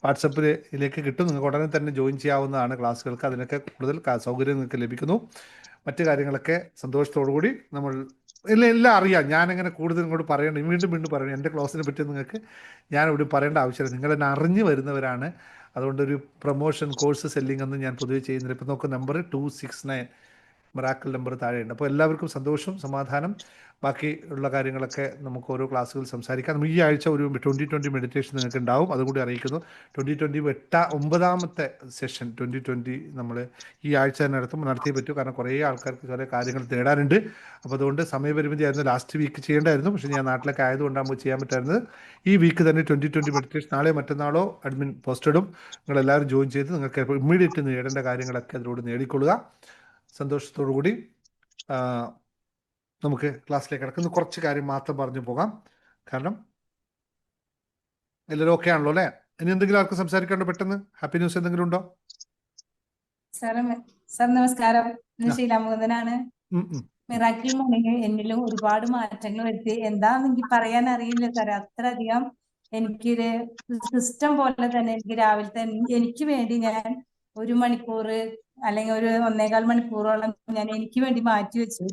Speaker 1: വാട്സപ്പിലേക്ക് കിട്ടും. നിങ്ങൾക്ക് ഉടനെ തന്നെ ജോയിൻ ചെയ്യാവുന്നതാണ് ക്ലാസ്സുകൾക്ക്. അതിനൊക്കെ കൂടുതൽ സൗകര്യം നിങ്ങൾക്ക് ലഭിക്കുന്നു. മറ്റു കാര്യങ്ങളൊക്കെ സന്തോഷത്തോടു കൂടി നമ്മൾ എല്ലാം അറിയാം. ഞാനങ്ങനെ കൂടുതൽ ഇങ്ങോട്ട് പറയണം, വീണ്ടും പറയണം. എൻ്റെ ക്ലാസ്സിനെ പറ്റി നിങ്ങൾക്ക് ഞാനിവിടെ പറയേണ്ട ആവശ്യമില്ല. നിങ്ങളെന്നെ അറിഞ്ഞു വരുന്നവരാണ്. അതുകൊണ്ടൊരു പ്രൊമോഷൻ കോഴ്സ് സെല്ലിംഗ് ഒന്നും ഞാൻ പൊതുവെ ചെയ്യുന്നില്ല. ഇപ്പോൾ നോക്കുക, നമ്പർ 269 മിറാക്കിൾ നമ്പർ താഴെയുണ്ട്. അപ്പോൾ എല്ലാവർക്കും സന്തോഷം, സമാധാനം. ബാക്കി ഉള്ള കാര്യങ്ങളൊക്കെ നമുക്ക് ഓരോ ക്ലാസ്സുകൾ സംസാരിക്കാം. നമ്മൾ ഈ ആഴ്ച ഒരു 2020 മെഡിറ്റേഷൻ നിങ്ങൾക്ക് ഉണ്ടാവും, അതുകൂടി അറിയിക്കുന്നു. 2020 9ാമത്തെ സെഷൻ 2020 നമ്മൾ ഈ ആഴ്ച തന്നെ നടത്തിയേ പറ്റൂ. കാരണം കുറേ ആൾക്കാർക്ക് ചില കാര്യങ്ങൾ തേടാനുണ്ട്. അപ്പോൾ അതുകൊണ്ട് സമയപരിമിതി ആയിരുന്നു, ലാസ്റ്റ് വീക്ക് ചെയ്യേണ്ടായിരുന്നു. പക്ഷേ ഞാൻ നാട്ടിലൊക്കെ ആയതുകൊണ്ടാകുമ്പോൾ ചെയ്യാൻ പറ്റായിരുന്നത്. ഈ വീക്ക് തന്നെ 2020 മെഡിറ്റേഷൻ നാളെ മറ്റന്നാളോ അഡ്മിൻ പോസ്റ്റ് ഇടും. നിങ്ങളെല്ലാവരും ജോയിൻ ചെയ്ത് നിങ്ങൾക്ക് ഇമ്മീഡിയറ്റ് നേടേണ്ട കാര്യങ്ങളൊക്കെ അതിലൂടെ നേടിക്കൊള്ളുക. സന്തോഷത്തോടു കൂടി നമുക്ക് ക്ലാസ്സിലേക്ക് കിടക്കുന്ന കുറച്ച് കാര്യം മാത്രം പറഞ്ഞു പോകാം. കാരണം എല്ലാവരും ഓക്കെ ആണല്ലോ അല്ലേ? ഇനി എന്തെങ്കിലും ആർക്ക് സംസാരിക്കാണ്ടോ? പെട്ടെന്ന് ഹാപ്പി ന്യൂസ് എന്തെങ്കിലും ഉണ്ടോ?
Speaker 11: സാർ നമസ്കാരം, ശീലാമുകുന്ദനാണ്. മിറാക്കിൾ മോർണിംഗ് എന്നിലും ഒരുപാട് മാറ്റങ്ങൾ വരുത്തി. എന്താന്ന് എനിക്ക് പറയാൻ അറിയില്ല സാർ. അത്രയധികം എനിക്കൊരു സിസ്റ്റം പോലെ തന്നെ എനിക്ക് രാവിലത്തെ എനിക്ക് വേണ്ടി ഞാൻ 1 മണിക്കൂർ അല്ലെങ്കിൽ ഒരു 1.25 മണിക്കൂറോളം ഞാൻ എനിക്ക് വേണ്ടി മാറ്റി വെച്ചു.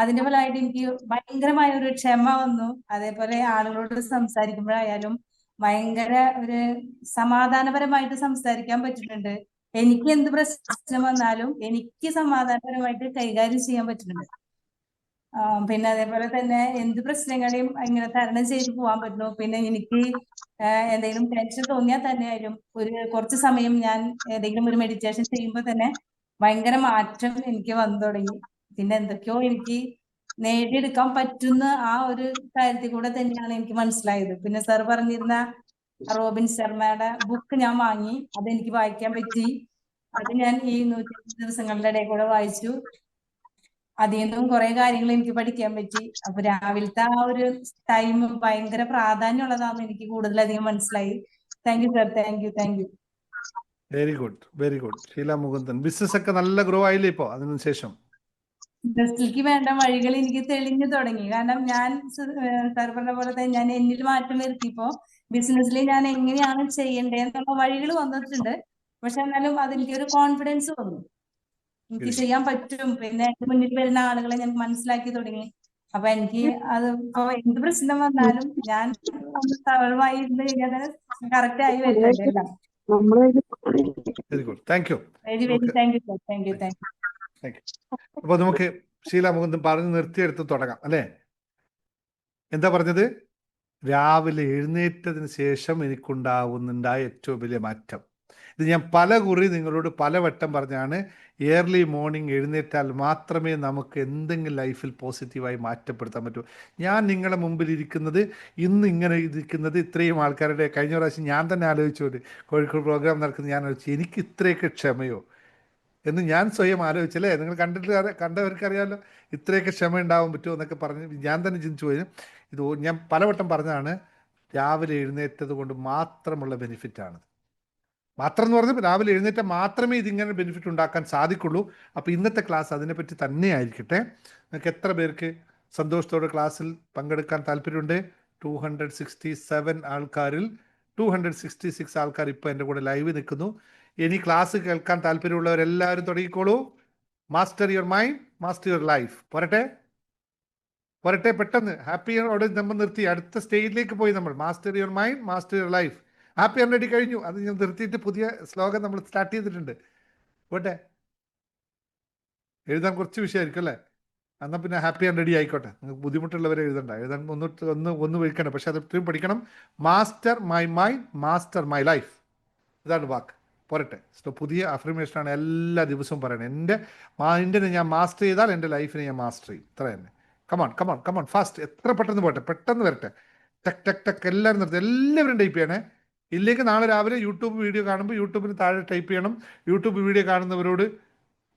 Speaker 11: അതിന്റെ ഫലമായിട്ട് എനിക്ക് ഭയങ്കരമായ ഒരു ക്ഷമ വന്നു. അതേപോലെ ആളുകളോട് സംസാരിക്കുമ്പോഴായാലും ഭയങ്കര ഒരു സമാധാനപരമായിട്ട് സംസാരിക്കാൻ പറ്റുന്നുണ്ട്. എനിക്ക് എന്ത് പ്രശ്നം വന്നാലും എനിക്ക് സമാധാനപരമായിട്ട് കൈകാര്യം ചെയ്യാൻ പറ്റുന്നുണ്ട്. പിന്നെ അതേപോലെ തന്നെ എന്ത് പ്രശ്നങ്ങളെയും ഇങ്ങനെ തരണം ചെയ്ത് പോകാൻ പറ്റുന്നു. പിന്നെ എനിക്ക് എന്തെങ്കിലും ടെൻഷൻ തോന്നിയാൽ തന്നെ ആയാലും കുറച്ച് സമയം ഞാൻ ഏതെങ്കിലും ഒരു മെഡിറ്റേഷൻ ചെയ്യുമ്പോൾ തന്നെ ഭയങ്കര മാറ്റം എനിക്ക് വന്നു തുടങ്ങി. പിന്നെ എന്തൊക്കെയോ എനിക്ക് നേടിയെടുക്കാൻ പറ്റുന്ന ആ ഒരു കാര്യത്തിൽ കൂടെ തന്നെയാണ് എനിക്ക് മനസ്സിലായത്. പിന്നെ സാർ പറഞ്ഞിരുന്ന റോബിൻ ശർമ്മയുടെ ബുക്ക് ഞാൻ വാങ്ങി, അതെനിക്ക് വായിക്കാൻ പറ്റി. അത് ഞാൻ ഈ 120 ദിവസങ്ങളുടെ ഇടയിൽ കൂടെ വായിച്ചു. അതിൽ നിന്നും കുറെ കാര്യങ്ങൾ എനിക്ക് പഠിക്കാൻ പറ്റി. അപ്പൊ രാവിലത്തെ ആ ഒരു ടൈം ഭയങ്കര പ്രാധാന്യമുള്ളതാണെന്ന് എനിക്ക് കൂടുതലധികം മനസ്സിലായി. Thank you sir, thank you.
Speaker 1: Very good, very good. Sheela Mukundan, business ഒക്കെ നല്ല ഗ്രോ ആയില്ലേ ഇപ്പോ അതിനുശേഷം?
Speaker 11: ഇൻഡസ്ട്രിക്ക് വേണ്ട വഴികൾ എനിക്ക് തെളിഞ്ഞു തുടങ്ങി. കാരണം ഞാൻ സാർ പറഞ്ഞ പോലെ തന്നെ ഞാൻ എന്നിൽ മാറ്റം വരുത്തിയപ്പോ ബിസിനസ്സിൽ ഞാൻ എങ്ങനെയാണ് ചെയ്യേണ്ടതെന്നുള്ള വഴികൾ വന്നിട്ടുണ്ട്. പക്ഷെ എന്നാലും അതെനിക്കൊരു കോൺഫിഡൻസ് വന്നു, എനിക്ക് ചെയ്യാൻ പറ്റും. പിന്നെ എന്റെ മുന്നിൽ വരുന്ന ആളുകളെ ഞാൻ മനസ്സിലാക്കി തുടങ്ങി. അപ്പൊ എനിക്ക് അത് ഇപ്പൊ എന്ത് പ്രശ്നം വന്നാലും ഞാൻ ഒന്ന് തവളുമായി ഇരുന്ന് കഴിഞ്ഞാൽ തന്നെ കറക്റ്റ് ആയി വരുന്നുണ്ട് എല്ലാം.
Speaker 1: Very good, thank you.
Speaker 11: Very thank you sir, thank U.
Speaker 1: അപ്പൊ നമുക്ക് ഷീല മുകുന്ദൻ പറഞ്ഞ് നിർത്തിയെടുത്ത് തുടങ്ങാം അല്ലേ? എന്താ പറഞ്ഞത്? രാവിലെ എഴുന്നേറ്റതിന് ശേഷം എനിക്കുണ്ടാവുന്നുണ്ടായ ഏറ്റവും വലിയ മാറ്റം. ഇത് ഞാൻ പല കുറി നിങ്ങളോട് പലവട്ടം പറഞ്ഞാണ്. ഏർലി മോർണിംഗ് എഴുന്നേറ്റാൽ മാത്രമേ നമുക്ക് എന്തെങ്കിലും ലൈഫിൽ പോസിറ്റീവായി മാറ്റപ്പെടുത്താൻ പറ്റൂ. ഞാൻ നിങ്ങളുടെ മുമ്പിൽ ഇരിക്കുന്നത്, ഇന്ന് ഇങ്ങനെ ഇരിക്കുന്നത് ഇത്രയും ആൾക്കാരുടെ, കഴിഞ്ഞ പ്രാവശ്യം ഞാൻ തന്നെ ആലോചിച്ചോണ്ട് കോഴിക്കോട് പ്രോഗ്രാം നടക്കുന്നത് ഞാൻ ആലോചിച്ചു, എനിക്ക് ഇത്രയൊക്കെ ക്ഷമയോ എന്ന് ഞാൻ സ്വയം ആലോചിച്ചല്ലേ. നിങ്ങൾ കണ്ടവർക്കറിയാമല്ലോ ഇത്രയൊക്കെ ക്ഷമ ഉണ്ടാവാൻ പറ്റുമോ എന്നൊക്കെ പറഞ്ഞ് ഞാൻ തന്നെ ചിന്തിച്ചു പോയി. ഇത് ഞാൻ പലവട്ടം പറഞ്ഞതാണ്, രാവിലെ എഴുന്നേറ്റത് കൊണ്ട് മാത്രമുള്ള ബെനിഫിറ്റാണ്. മാത്രം എന്ന് പറഞ്ഞാൽ രാവിലെ എഴുന്നേറ്റാൽ മാത്രമേ ഇതിങ്ങനെ ബെനിഫിറ്റ് ഉണ്ടാക്കാൻ സാധിക്കുള്ളൂ. അപ്പോൾ ഇന്നത്തെ ക്ലാസ് അതിനെപ്പറ്റി തന്നെ ആയിരിക്കട്ടെ. നിങ്ങൾക്ക് എത്ര പേർക്ക് സന്തോഷത്തോടെ ക്ലാസ്സിൽ പങ്കെടുക്കാൻ താല്പര്യമുണ്ട്? 267 ആൾക്കാരിൽ 266 ആൾക്കാർ ഇപ്പോൾ എൻ്റെ കൂടെ ലൈവ് നിൽക്കുന്നു. ഇനി ക്ലാസ് കേൾക്കാൻ താല്പര്യമുള്ളവരെല്ലാവരും തുടങ്ങിക്കോളൂ. Master your mind, master your life. പോരട്ടെ പെട്ടെന്ന്. ഹാപ്പി അവിടെ നമ്മൾ നിർത്തി, അടുത്ത സ്റ്റേജിലേക്ക് പോയി നമ്മൾ. Master your mind, master your life. Happy and ready കഴിഞ്ഞു. അത് ഞാൻ നിർത്തിയിട്ട് പുതിയ ശ്ലോകം നമ്മൾ സ്റ്റാർട്ട് ചെയ്തിട്ടുണ്ട്. പോട്ടെ, എഴുതാൻ കുറച്ച് വിഷയമായിരിക്കും അല്ലേ? എന്നാൽ പിന്നെ ഹാപ്പി ആൻഡ് റെഡി ആയിക്കോട്ടെ. നിങ്ങൾക്ക് ബുദ്ധിമുട്ടുള്ളവരെ എഴുതാൻ ഒന്ന് വയ്ക്കണം. പക്ഷെ അത് ഇത്രയും പഠിക്കണം. Master my mind, master my life, ഇതാണ് വാക്ക്. പോരട്ടെ. പുതിയ അഫർമേഷനാണ് എല്ലാ ദിവസവും പറയണത്. എൻ്റെ മൈൻഡിനെ ഞാൻ മാസ്റ്റർ ചെയ്താൽ എൻ്റെ ലൈഫിനെ ഞാൻ മാസ്റ്റർ ചെയ്യും. ഇത്ര തന്നെ. Come on fast. എത്ര പെട്ടെന്ന് പോട്ടെ, പെട്ടെന്ന് വരട്ടെ. ടക്ക് എല്ലാവരും നിർത്തി, എല്ലാവരും ടൈപ്പ് ചെയ്യണേ. ഇല്ലെങ്കിൽ നാളെ രാവിലെ യൂട്യൂബ് വീഡിയോ കാണുമ്പോൾ യൂട്യൂബിന് താഴെ ടൈപ്പ് ചെയ്യണം. യൂട്യൂബ് വീഡിയോ കാണുന്നവരോട്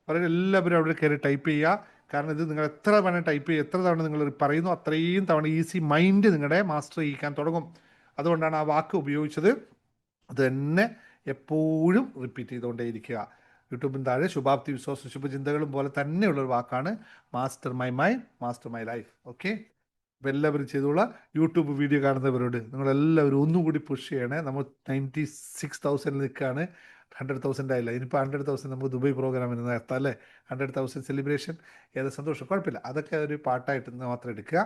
Speaker 1: വളരെ എല്ലാവരും അവിടെ കയറി ടൈപ്പ് ചെയ്യുക. കാരണം ഇത് നിങ്ങൾ എത്ര തവണ ടൈപ്പ് ചെയ്യുക, എത്ര തവണ നിങ്ങൾ പറയുന്നു, അത്രയും തവണ ഈസി മൈൻഡ് നിങ്ങളുടെ മാസ്റ്റർ ചെയ്യിക്കാൻ തുടങ്ങും. അതുകൊണ്ടാണ് ആ വാക്ക് ഉപയോഗിച്ചത്. അത് തന്നെ എപ്പോഴും റിപ്പീറ്റ് ചെയ്തുകൊണ്ടേയിരിക്കുക. യൂട്യൂബിന് താഴെ ശുഭാപ്തി വിശ്വാസം ശുഭചിന്തകളും പോലെ തന്നെയുള്ളൊരു വാക്കാണ് master my mind, master my life. Okay, അപ്പോൾ എല്ലാവരും ചെയ്തോളാം. യൂട്യൂബ് വീഡിയോ കാണുന്നവരോട് നിങ്ങളെല്ലാവരും ഒന്നും കൂടി പുഷ് ചെയ്യണേ. നമ്മൾ 96,000 നിൽക്കുകയാണ്. 100,000 ആയില്ല. ഇനിയിപ്പോൾ 100,000 നമുക്ക് ദുബായ് പ്രോഗ്രാമിന് നടത്താം അല്ലേ? 100,000 സെലിബ്രേഷൻ. ഏത് സന്തോഷം, കുഴപ്പമില്ല. അതൊക്കെ ഒരു പാട്ടായിട്ട് മാത്രം എടുക്കുക.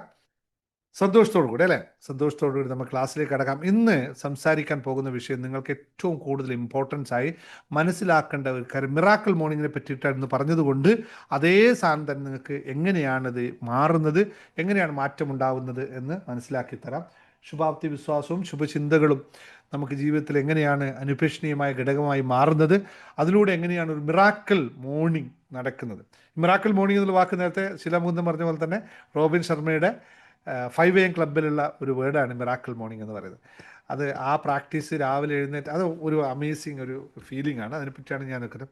Speaker 1: സന്തോഷത്തോടു കൂടി അല്ലേ? സന്തോഷത്തോടു കൂടി നമ്മൾ ക്ലാസ്സിലേക്ക് കടക്കാം. ഇന്ന് സംസാരിക്കാൻ പോകുന്ന വിഷയം നിങ്ങൾക്ക് ഏറ്റവും കൂടുതൽ ഇമ്പോർട്ടൻസ് ആയി മനസ്സിലാക്കേണ്ട ഒരു കാര്യം മിറാക്കിൾ മോർണിംഗിനെ പറ്റിയിട്ടായിരുന്നു പറഞ്ഞതുകൊണ്ട് അതേ സാധനം തന്നെ നിങ്ങൾക്ക് എങ്ങനെയാണത് മാറുന്നത്, എങ്ങനെയാണ് മാറ്റമുണ്ടാവുന്നത് എന്ന് മനസ്സിലാക്കി തരാം. ശുഭാപ്തി വിശ്വാസവും ശുഭചിന്തകളും നമുക്ക് ജീവിതത്തിൽ എങ്ങനെയാണ് അനുപേക്ഷണീയമായ ഘടകമായി മാറുന്നത്, അതിലൂടെ എങ്ങനെയാണ് ഒരു മിറാക്കിൾ മോർണിംഗ് നടക്കുന്നത്. മിറാക്കിൾ മോർണിംഗ് എന്നുള്ള വാക്ക് നേരത്തെ ശിലാമുകുന്ദൻ പറഞ്ഞ പോലെ തന്നെ റോബിൻ ശർമ്മയുടെ 5 AM ക്ലബിലുള്ള ഒരു വേർഡാണ് മിറാക്കിൾ മോർണിംഗ് എന്ന് പറയുന്നത്. അത് ആ പ്രാക്ടീസ് രാവിലെ എഴുന്നേറ്റ് അത് ഒരു അമേസിങ് ഒരു ഫീലിംഗ് ആണ്. അതിനെപ്പറ്റിയാണ് ഞാൻ നിൽക്കുന്നത്.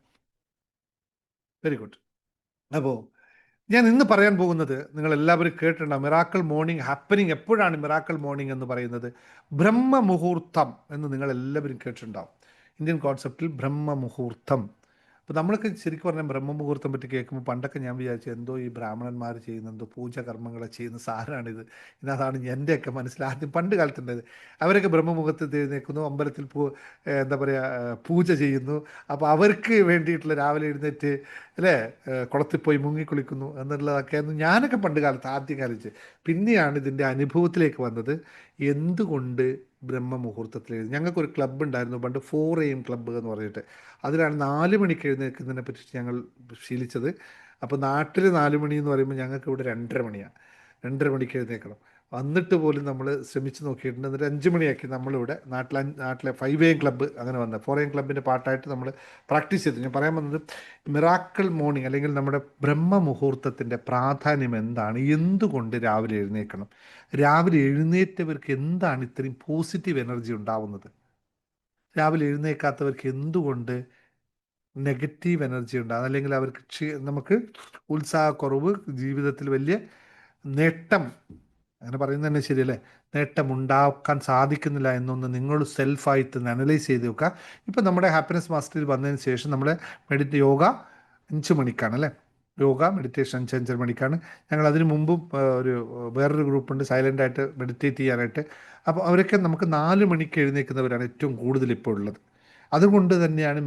Speaker 1: Very good. അപ്പോൾ ഞാൻ ഇന്ന് പറയാൻ പോകുന്നത് നിങ്ങൾ എല്ലാവരും കേട്ടിട്ടുണ്ടാകും. മിറാക്കിൾ മോർണിംഗ് ഹാപ്പനിങ് എപ്പോഴാണ് മിറാക്കിൾ മോർണിംഗ് എന്ന് പറയുന്നത്? ബ്രഹ്മമുഹൂർത്തം എന്ന് നിങ്ങൾ എല്ലാവരും കേട്ടിട്ടുണ്ടാവും. ഇന്ത്യൻ കോൺസെപ്റ്റിൽ ബ്രഹ്മമുഹൂർത്തം. അപ്പോൾ നമ്മളൊക്കെ ശരിക്കും പറഞ്ഞാൽ ബ്രഹ്മമുഹൂർത്തം പറ്റി കേൾക്കുമ്പോൾ പണ്ടൊക്കെ ഞാൻ വിചാരിച്ചു എന്തോ ഈ ബ്രാഹ്മണന്മാർ ചെയ്യുന്ന എന്തോ പൂജകർമ്മങ്ങളെ ചെയ്യുന്ന സാധനമാണിത്. ഇതാണ് എൻ്റെയൊക്കെ മനസ്സിൽ ആദ്യം പണ്ട് കാലത്തുണ്ടായത്. അവരൊക്കെ ബ്രഹ്മമുഹൂർത്തത്തിൽ എഴുന്നേൽക്കുന്നു, അമ്പലത്തിൽ എന്താ പറയുക പൂജ ചെയ്യുന്നു. അപ്പോൾ അവർക്ക് വേണ്ടിയിട്ടുള്ള രാവിലെ എഴുന്നേറ്റ് അല്ലേ കുളത്തിൽ പോയി മുങ്ങിക്കുളിക്കുന്നു എന്നുള്ളതൊക്കെയായിരുന്നു ഞാനൊക്കെ പണ്ട് കാലത്ത് ആദ്യം കാലിച്ച്. പിന്നെയാണ് ഇതിൻ്റെ അനുഭവത്തിലേക്ക് വന്നത്. എന്തുകൊണ്ട് ബ്രഹ്മമുഹൂർത്തത്തിൽ ഞങ്ങൾക്കൊരു ക്ലബ്ബ് ഉണ്ടായിരുന്നു പണ്ട്, 4 AM ക്ലബ്ബ് എന്ന് പറഞ്ഞിട്ട്. അതിലാണ് 4 മണിക്ക് എഴുന്നേൽക്കുന്നതിനെ പറ്റി ഞങ്ങൾ ശീലിച്ചത്. അപ്പോൾ നാട്ടിൽ 4 മണി എന്ന് പറയുമ്പോൾ ഞങ്ങൾക്ക് ഇവിടെ 2:30 മണിയാണ്. 2:30 മണിക്ക് എഴുന്നേൽക്കണം. വന്നിട്ട് പോലും നമ്മൾ ശ്രമിച്ച് നോക്കിയിട്ടുണ്ട്. എന്നിട്ട് 5 മണിയാക്കി നമ്മളിവിടെ നാട്ടിലെ 5 AM ക്ലബ്ബ് അങ്ങനെ വന്നത് 4 AM ക്ലബിൻ്റെ പാർട്ടായിട്ട് നമ്മൾ പ്രാക്ടീസ് ചെയ്തു. ഞാൻ പറയാൻ വന്നത് മിറാക്കിൾ മോർണിംഗ് അല്ലെങ്കിൽ നമ്മുടെ ബ്രഹ്മ മുഹൂർത്തത്തിൻ്റെ പ്രാധാന്യം എന്താണ്, എന്തുകൊണ്ട് രാവിലെ എഴുന്നേൽക്കണം, രാവിലെ എഴുന്നേറ്റവർക്ക് എന്താണ് ഇത്രയും പോസിറ്റീവ് എനർജി ഉണ്ടാവുന്നത്, രാവിലെ എഴുന്നേൽക്കാത്തവർക്ക് എന്തുകൊണ്ട് നെഗറ്റീവ് എനർജി ഉണ്ടാകും, അല്ലെങ്കിൽ അവർക്ക് നമുക്ക് ഉത്സാഹക്കുറവ്, ജീവിതത്തിൽ വലിയ നേട്ടം, അങ്ങനെ പറയുന്നത് തന്നെ ശരിയല്ലേ, നേട്ടം ഉണ്ടാക്കാൻ സാധിക്കുന്നില്ല എന്നൊന്ന് നിങ്ങൾ സെൽഫായിട്ട് അനലൈസ് ചെയ്ത് നോക്കുക. ഇപ്പം നമ്മുടെ ഹാപ്പിനെസ് മാസ്റ്ററിൽ വന്നതിന് ശേഷം നമ്മുടെ യോഗ 5 മണിക്കാണ് അല്ലേ, യോഗ മെഡിറ്റേഷൻ 5 മണിക്കാണ്. ഞങ്ങൾ അതിന് മുമ്പും വേറൊരു ഗ്രൂപ്പുണ്ട് സൈലൻ്റായിട്ട് മെഡിറ്റേറ്റ് ചെയ്യാനായിട്ട്. അപ്പോൾ അവരൊക്കെ നമുക്ക് 4 മണിക്ക് എഴുന്നേൽക്കുന്നവരാണ് ഏറ്റവും കൂടുതൽ ഇപ്പോൾ ഉള്ളത്. അതുകൊണ്ട് തന്നെയാണ്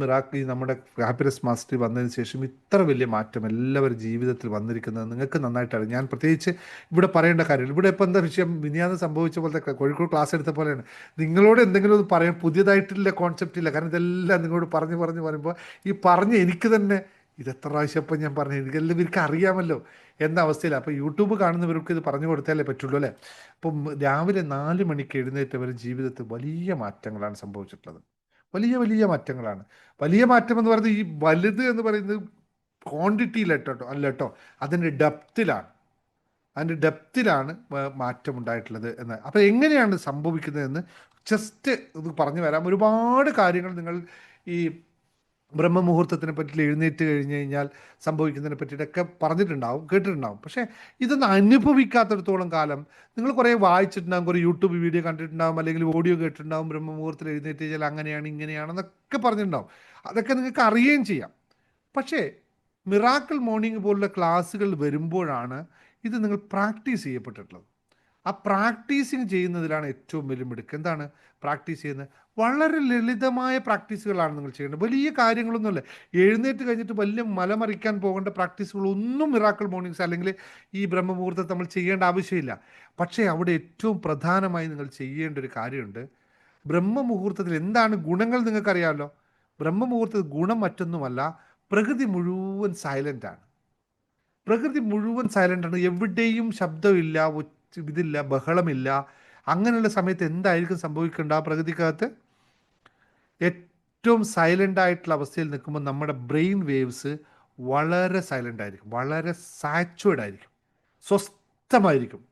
Speaker 1: നമ്മുടെ ഹാപ്പിനെസ് മാസ്റ്ററി വന്നതിന് ശേഷം ഇത്ര വലിയ മാറ്റം എല്ലാവരും ജീവിതത്തിൽ വന്നിരിക്കുന്നത്. നിങ്ങൾക്ക് നന്നായിട്ടാണ്, ഞാൻ പ്രത്യേകിച്ച് ഇവിടെ പറയേണ്ട കാര്യമില്ല. ഇവിടെ ഇപ്പോൾ എന്താ വിഷയം, മിനിയാന്ന് സംഭവിച്ച പോലത്തെ കോഴിക്കോട് ക്ലാസ് എടുത്ത പോലെയാണ്. നിങ്ങളോട് എന്തെങ്കിലും ഒന്ന് പറയാൻ പുതിയതായിട്ടുള്ള കോൺസെപ്റ്റ് ഇല്ല, കാരണം ഇതെല്ലാം നിങ്ങളോട് പറഞ്ഞു പറയുമ്പോൾ ഈ പറഞ്ഞ് എനിക്ക് തന്നെ ഇതെത്ര പ്രാവശ്യം ഇപ്പം ഞാൻ പറഞ്ഞു, എനിക്കെല്ലാം ഇവർക്ക് അറിയാമല്ലോ എന്ന അവസ്ഥയിലാണ്. അപ്പോൾ യൂട്യൂബ് കാണുന്നവർക്ക് ഇത് പറഞ്ഞു കൊടുത്താലേ പറ്റുള്ളൂ അല്ലേ. അപ്പം രാവിലെ 4 മണിക്ക് എഴുന്നേറ്റവർ ജീവിതത്തിൽ വലിയ മാറ്റങ്ങളാണ് സംഭവിച്ചിട്ടുള്ളത്. വലിയ മാറ്റങ്ങളാണ്. വലിയ മാറ്റം എന്ന് പറയുന്നത് ഈ വലുത് എന്ന് പറയുന്നത് ക്വാണ്ടിറ്റിയിലട്ടോ അല്ല കേട്ടോ, അതിൻ്റെ ഡെപ്തിലാണ് മാറ്റം ഉണ്ടായിട്ടുള്ളത് എന്ന്. അപ്പോൾ എങ്ങനെയാണ് സംഭവിക്കുന്നതെന്ന് ജസ്റ്റ് ഇത് പറഞ്ഞു വരാം. ഒരുപാട് കാര്യങ്ങൾ നിങ്ങൾ ഈ ബ്രഹ്മമുഹൂർത്തത്തിനെ പറ്റി എഴുന്നേറ്റ് കഴിഞ്ഞ് കഴിഞ്ഞാൽ സംഭവിക്കുന്നതിനെ പറ്റിയിട്ടൊക്കെ പറഞ്ഞിട്ടുണ്ടാവും, കേട്ടിട്ടുണ്ടാവും. പക്ഷേ ഇതൊന്നും അനുഭവിക്കാത്തിടത്തോളം കാലം നിങ്ങൾ കുറേ വായിച്ചിട്ടുണ്ടാകും, കുറേ യൂട്യൂബ് വീഡിയോ കണ്ടിട്ടുണ്ടാകും, അല്ലെങ്കിൽ ഓഡിയോ കേട്ടിട്ടുണ്ടാകും, ബ്രഹ്മമുഹൂർത്തത്തിൽ എഴുന്നേറ്റ് കഴിഞ്ഞാൽ അങ്ങനെയാണ് ഇങ്ങനെയാണെന്നൊക്കെ പറഞ്ഞിട്ടുണ്ടാവും. അതൊക്കെ നിങ്ങൾക്ക് അറിയുകയും ചെയ്യാം. പക്ഷേ മിറാക്കിൾ മോർണിംഗ് പോലുള്ള ക്ലാസ്സുകൾ വരുമ്പോഴാണ് ഇത് നിങ്ങൾ പ്രാക്ടീസ് ചെയ്യപ്പെട്ടിട്ടുള്ളത്. ആ പ്രാക്ടീസിങ് ചെയ്യുന്നതിലാണ് ഏറ്റവും വലിയ മിടുക്ക്. എന്താണ് പ്രാക്ടീസ് ചെയ്യുന്നത്? വളരെ ലളിതമായ പ്രാക്ടീസുകളാണ് നിങ്ങൾ ചെയ്യേണ്ടത്. വലിയ കാര്യങ്ങളൊന്നുമല്ല. എഴുന്നേറ്റ് കഴിഞ്ഞിട്ട് വലിയ മലമറിക്കാൻ പോകേണ്ട പ്രാക്ടീസുകളൊന്നും മിറാക്കിൾ മോർണിംഗ്സ് അല്ലെങ്കിൽ ഈ ബ്രഹ്മമുഹൂർത്തത്തിൽ നമ്മൾ ചെയ്യേണ്ട ആവശ്യമില്ല. പക്ഷേ അവിടെ ഏറ്റവും പ്രധാനമായി നിങ്ങൾ ചെയ്യേണ്ട ഒരു കാര്യമുണ്ട്. ബ്രഹ്മമുഹൂർത്തത്തിൽ എന്താണ് ഗുണങ്ങൾ നിങ്ങൾക്കറിയാമല്ലോ. ബ്രഹ്മമുഹൂർത്തത്തിൽ ഗുണം മറ്റൊന്നുമല്ല, പ്രകൃതി മുഴുവൻ സൈലൻ്റാണ്. എവിടെയും ശബ്ദമില്ല, ഇതില്ല, ബഹളമില്ല. അങ്ങനെയുള്ള സമയത്ത് എന്തായിരിക്കും സംഭവിക്കേണ്ട? ആ പ്രകൃതിക്കകത്ത് ഏറ്റവും സൈലൻ്റ് ആയിട്ടുള്ള അവസ്ഥയിൽ നിൽക്കുമ്പോൾ നമ്മുടെ ബ്രെയിൻ വേവ്സ് വളരെ സൈലൻ്റ് ആയിരിക്കും, വളരെ സാച്ചുവേഡ് ആയിരിക്കും, സ്വസ്ഥമായിരിക്കും.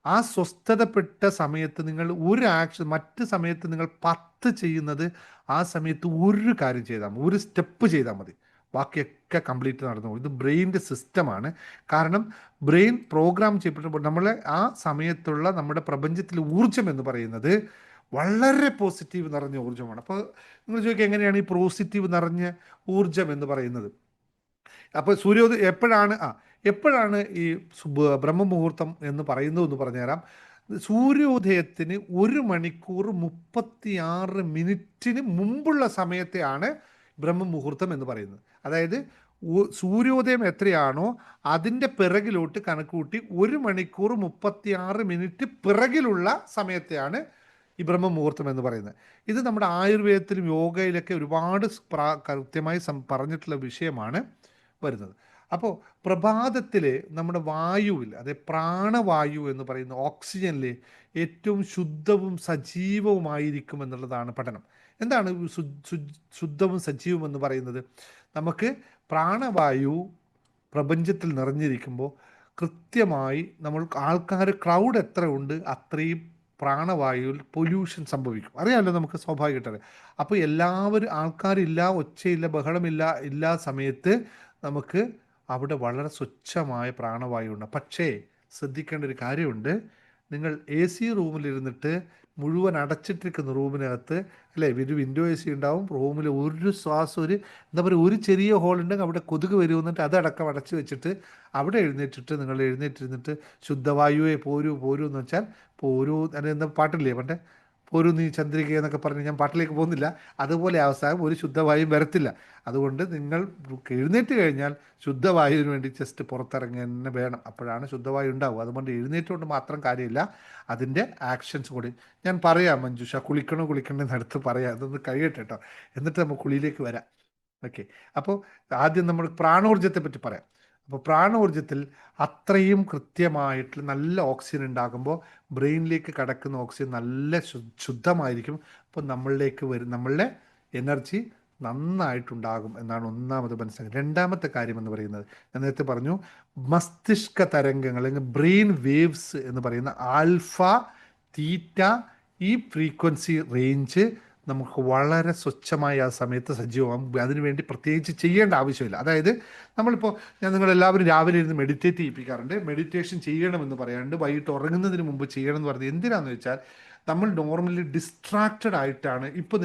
Speaker 1: ആ സ്വസ്ഥതപ്പെട്ട സമയത്ത് നിങ്ങൾ ഒരു ആക്ഷൻ, മറ്റ് സമയത്ത് നിങ്ങൾ 10 ചെയ്യുന്നത് ആ സമയത്ത് ഒരു കാര്യം ചെയ്താൽ മതി, ഒരു സ്റ്റെപ്പ് ചെയ്താൽ മതി, ബാക്കിയൊക്കെ കംപ്ലീറ്റ് നടന്നു പോകും. ഇത് ബ്രെയിനിൻ്റെ സിസ്റ്റമാണ്. കാരണം ബ്രെയിൻ പ്രോഗ്രാം ചെയ്യപ്പെട്ടപ്പോൾ നമ്മളെ ആ സമയത്തുള്ള നമ്മുടെ പ്രപഞ്ചത്തിലെ ഊർജ്ജം എന്ന് പറയുന്നത് വളരെ പോസിറ്റീവ് നിറഞ്ഞ ഊർജ്ജമാണ്. അപ്പോൾ നിങ്ങൾ ചോദിക്കുക എങ്ങനെയാണ് ഈ പോസിറ്റീവ് നിറഞ്ഞ ഊർജ്ജം എന്ന് പറയുന്നത്? അപ്പോൾ സൂര്യോദയം എപ്പോഴാണ് ഈ ബ്രഹ്മമുഹൂർത്തം എന്ന് പറയുന്നതെന്ന് പറഞ്ഞുതരാം. സൂര്യോദയത്തിന് 1 മണിക്കൂർ 36 മിനിറ്റിന് മുമ്പുള്ള സമയത്തെയാണ് ബ്രഹ്മമുഹൂർത്തം എന്ന് പറയുന്നത്. അതായത് സൂര്യോദയം എത്രയാണോ അതിൻ്റെ പിറകിലോട്ട് കണക്കുകൂട്ടി 1 മണിക്കൂർ 36 മിനിറ്റ് പിറകിലുള്ള സമയത്തെയാണ് ഈ ബ്രഹ്മമുഹൂർത്തം എന്ന് പറയുന്നത്. ഇത് നമ്മുടെ ആയുർവേദത്തിലും യോഗയിലൊക്കെ ഒരുപാട് കൃത്യമായി പറഞ്ഞിട്ടുള്ള വിഷയമാണ് വരുന്നത്. അപ്പോൾ പ്രഭാതത്തിൽ നമ്മുടെ വായുവിൽ, അതായത് പ്രാണവായു എന്ന് പറയുന്ന ഓക്സിജനിൽ ഏറ്റവും ശുദ്ധവും സജീവവുമായിരിക്കും എന്നുള്ളതാണ് പഠനം. എന്താണ് ശുദ്ധവും സജീവവും എന്ന് പറയുന്നത്? നമുക്ക് പ്രാണവായു പ്രപഞ്ചത്തിൽ നിറഞ്ഞിരിക്കുമ്പോൾ കൃത്യമായി ആൾക്കാർ ക്രൗഡ് എത്ര ഉണ്ട് അത്രയും പ്രാണവായുവിൽ പൊല്യൂഷൻ സംഭവിക്കും. അറിയാമല്ലോ, നമുക്ക് സ്വാഭാവികമായിട്ട്. അപ്പോൾ എല്ലാവരും ആൾക്കാരില്ല, ഒച്ചയില്ല, ബഹളമില്ല സമയത്ത് നമുക്ക് അവിടെ വളരെ സ്വച്ഛമായ പ്രാണവായു ഉണ്ട്. പക്ഷേ ശ്രദ്ധിക്കേണ്ട ഒരു കാര്യമുണ്ട്. നിങ്ങൾ AC റൂമിലിരുന്നിട്ട് മുഴുവൻ അടച്ചിട്ടിരിക്കുന്ന റൂമിനകത്ത് അല്ലേ, ഒരു വിൻഡോ AC ഉണ്ടാവും, റൂമിൽ ഒരു ശ്വാസം ഒരു ചെറിയ ഹോൾ ഉണ്ടെങ്കിൽ അവിടെ കൊതുക് വരുമെന്നിട്ട് അതടക്കം അടച്ചു വെച്ചിട്ട് അവിടെ നിങ്ങൾ എഴുന്നേറ്റിരുന്നിട്ട് ശുദ്ധവായുവേ പോരൂ എന്ന് വെച്ചാൽ പോരൂ. എന്താ പാട്ടില്ലേ പണ്ടേ, പോരൂ നീ ചന്ദ്രിക എന്നൊക്കെ പറഞ്ഞ്, ഞാൻ പാട്ടിലേക്ക് പോകുന്നില്ല. അതുപോലെ അവസാനം ഒരു ശുദ്ധവായു വരത്തില്ല. അതുകൊണ്ട് നിങ്ങൾ എഴുന്നേറ്റ് കഴിഞ്ഞാൽ ശുദ്ധവായുവിന് വേണ്ടി ജസ്റ്റ് പുറത്തിറങ്ങി തന്നെ വേണം, അപ്പോഴാണ് ശുദ്ധവായു ഉണ്ടാവുക. അതുകൊണ്ട് എഴുന്നേറ്റുകൊണ്ട് മാത്രം കാര്യമില്ല, അതിൻ്റെ ആക്ഷൻസ് കൂടി ഞാൻ പറയാം. മഞ്ജുഷ കുളിക്കണോ എന്നടുത്ത് പറയാം, അതൊന്ന് കഴിയട്ടെ കേട്ടോ, എന്നിട്ട് നമുക്ക് കുളിയിലേക്ക് വരാം. ഓക്കെ. അപ്പോൾ ആദ്യം നമ്മൾ പ്രാണോർജ്ജത്തെ പറ്റി പറയാം. അപ്പോൾ പ്രാണോർജ്ജത്തിൽ അത്രയും കൃത്യമായിട്ട് നല്ല ഓക്സിജൻ ഉണ്ടാകുമ്പോൾ ബ്രെയിനിലേക്ക് കടക്കുന്ന ഓക്സിജൻ നല്ല ശുദ്ധമായിരിക്കും. അപ്പോൾ നമ്മളുടെ എനർജി നന്നായിട്ടുണ്ടാകും എന്നാണ് ഒന്നാമത് മനസ്സിലാക്കുക. രണ്ടാമത്തെ കാര്യം എന്ന് പറയുന്നത്, ഞാൻ നേരത്തെ പറഞ്ഞു, മസ്തിഷ്ക തരംഗങ്ങൾ അല്ലെങ്കിൽ ബ്രെയിൻ വേവ്സ് എന്ന് പറയുന്ന ആൽഫ, തീറ്റ, ഈ ഫ്രീക്വൻസി റേഞ്ച് നമുക്ക് വളരെ സ്വച്ഛമായി ആ സമയത്ത് സജീവമാകും. അതിനുവേണ്ടി പ്രത്യേകിച്ച് ചെയ്യേണ്ട ആവശ്യമില്ല. അതായത് നമ്മളിപ്പോൾ ഞാൻ നിങ്ങളെല്ലാവരും രാവിലെ ഇരുന്ന് മെഡിറ്റേറ്റ് ചെയ്യിപ്പിക്കാറുണ്ട്. മെഡിറ്റേഷൻ ചെയ്യണമെന്ന് പറയാറുണ്ട്. വൈകിട്ട് ഉറങ്ങുന്നതിന് മുമ്പ് ചെയ്യണം എന്ന് പറയുന്നത് എന്തിനാണെന്ന് വെച്ചാൽ നമ്മൾ നോർമലി ഡിസ്ട്രാക്റ്റഡ് ആയിട്ടാണ്. ഇപ്പോൾ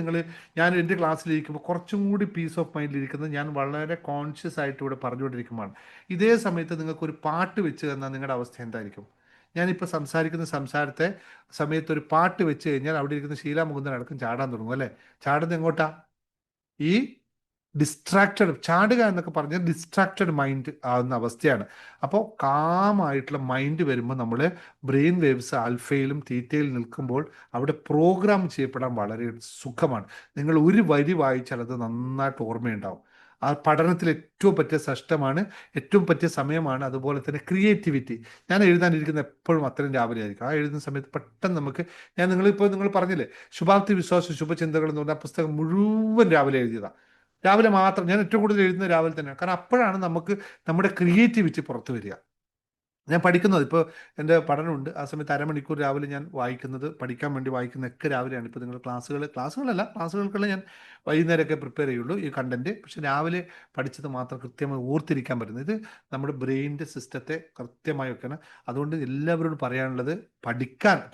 Speaker 1: ഞാൻ എൻ്റെ ക്ലാസ്സിലിരിക്കുമ്പോൾ കുറച്ചും കൂടി പീസ് ഓഫ് മൈൻഡിലിരിക്കുന്നത് ഞാൻ വളരെ കോൺഷ്യസ് ആയിട്ട് ഇവിടെ പറഞ്ഞുകൊണ്ടിരിക്കുമ്പോഴാണ്. ഇതേ സമയത്ത് നിങ്ങൾക്കൊരു പാട്ട് വെച്ച് തന്നാൽ നിങ്ങളുടെ അവസ്ഥ എന്തായിരിക്കും? ഞാനിപ്പോൾ സംസാരിക്കുന്ന സമയത്ത് ഒരു പാട്ട് വെച്ച് കഴിഞ്ഞാൽ അവിടെ ഇരിക്കുന്ന ഷീല മുകുന്ദൻ അടക്കം ചാടാൻ തുടങ്ങും അല്ലേ? ചാടുന്നത് എങ്ങോട്ടാ? ഈ ഡിസ്ട്രാക്റ്റഡ്, ചാടുക എന്നൊക്കെ പറഞ്ഞാൽ ഡിസ്ട്രാക്റ്റഡ് മൈൻഡ് ആവുന്ന അവസ്ഥയാണ്. അപ്പോൾ കാമായിട്ടുള്ള മൈൻഡ് വരുമ്പോൾ നമ്മൾ ബ്രെയിൻ വേവ്സ് ആൽഫയിലും തീറ്റയിലും നിൽക്കുമ്പോൾ അവിടെ പ്രോഗ്രാം ചെയ്യപ്പെടാൻ വളരെ സുഖമാണ്. നിങ്ങൾ ഒരു വരി വായിച്ചാൽ അത് നന്നായിട്ട് ഓർമ്മയുണ്ടാവും. ആ പഠനത്തിൽ ഏറ്റവും പറ്റിയ സഷ്ടമാണ്, ഏറ്റവും പറ്റിയ സമയമാണ്. അതുപോലെ തന്നെ ക്രിയേറ്റിവിറ്റി. ഞാൻ എഴുതാനിരിക്കുന്ന എപ്പോഴും അത്രയും രാവിലെ ആയിരിക്കും. ആ എഴുതുന്ന സമയത്ത് പെട്ടെന്ന് നിങ്ങൾ പറഞ്ഞില്ലേ ശുഭാപ്തി വിശ്വാസം ശുഭചിന്തകൾ എന്ന് പറഞ്ഞ പുസ്തകം മുഴുവൻ രാവിലെ എഴുതിയതാണ്. രാവിലെ മാത്രം ഞാൻ ഏറ്റവും കൂടുതൽ എഴുതുന്നത് രാവിലെ തന്നെയാണ്. കാരണം അപ്പോഴാണ് നമുക്ക് നമ്മുടെ ക്രിയേറ്റിവിറ്റി പുറത്തു വരിക. ഞാൻ പഠിക്കുന്നത് ഇപ്പോൾ എൻ്റെ പഠനമുണ്ട്, ആ സമയത്ത് അരമണിക്കൂർ രാവിലെ ഞാൻ പഠിക്കാൻ വേണ്ടി വായിക്കുന്നതൊക്കെ രാവിലെയാണ്. ഇപ്പോൾ നിങ്ങൾ ക്ലാസ്സുകൾക്കുള്ള ഞാൻ വൈകുന്നേരമൊക്കെ പ്രിപ്പയർ ചെയ്യുള്ളൂ ഈ കണ്ടൻറ്റ്. പക്ഷെ രാവിലെ പഠിച്ചത് മാത്രം കൃത്യമായി ഓർത്തിരിക്കാൻ പറ്റുന്നത്. ഇത് നമ്മുടെ ബ്രെയിനിൻ്റെ സിസ്റ്റത്തെ കൃത്യമായി വെക്കണം. അതുകൊണ്ട് എല്ലാവരോടും പറയാനുള്ളത്,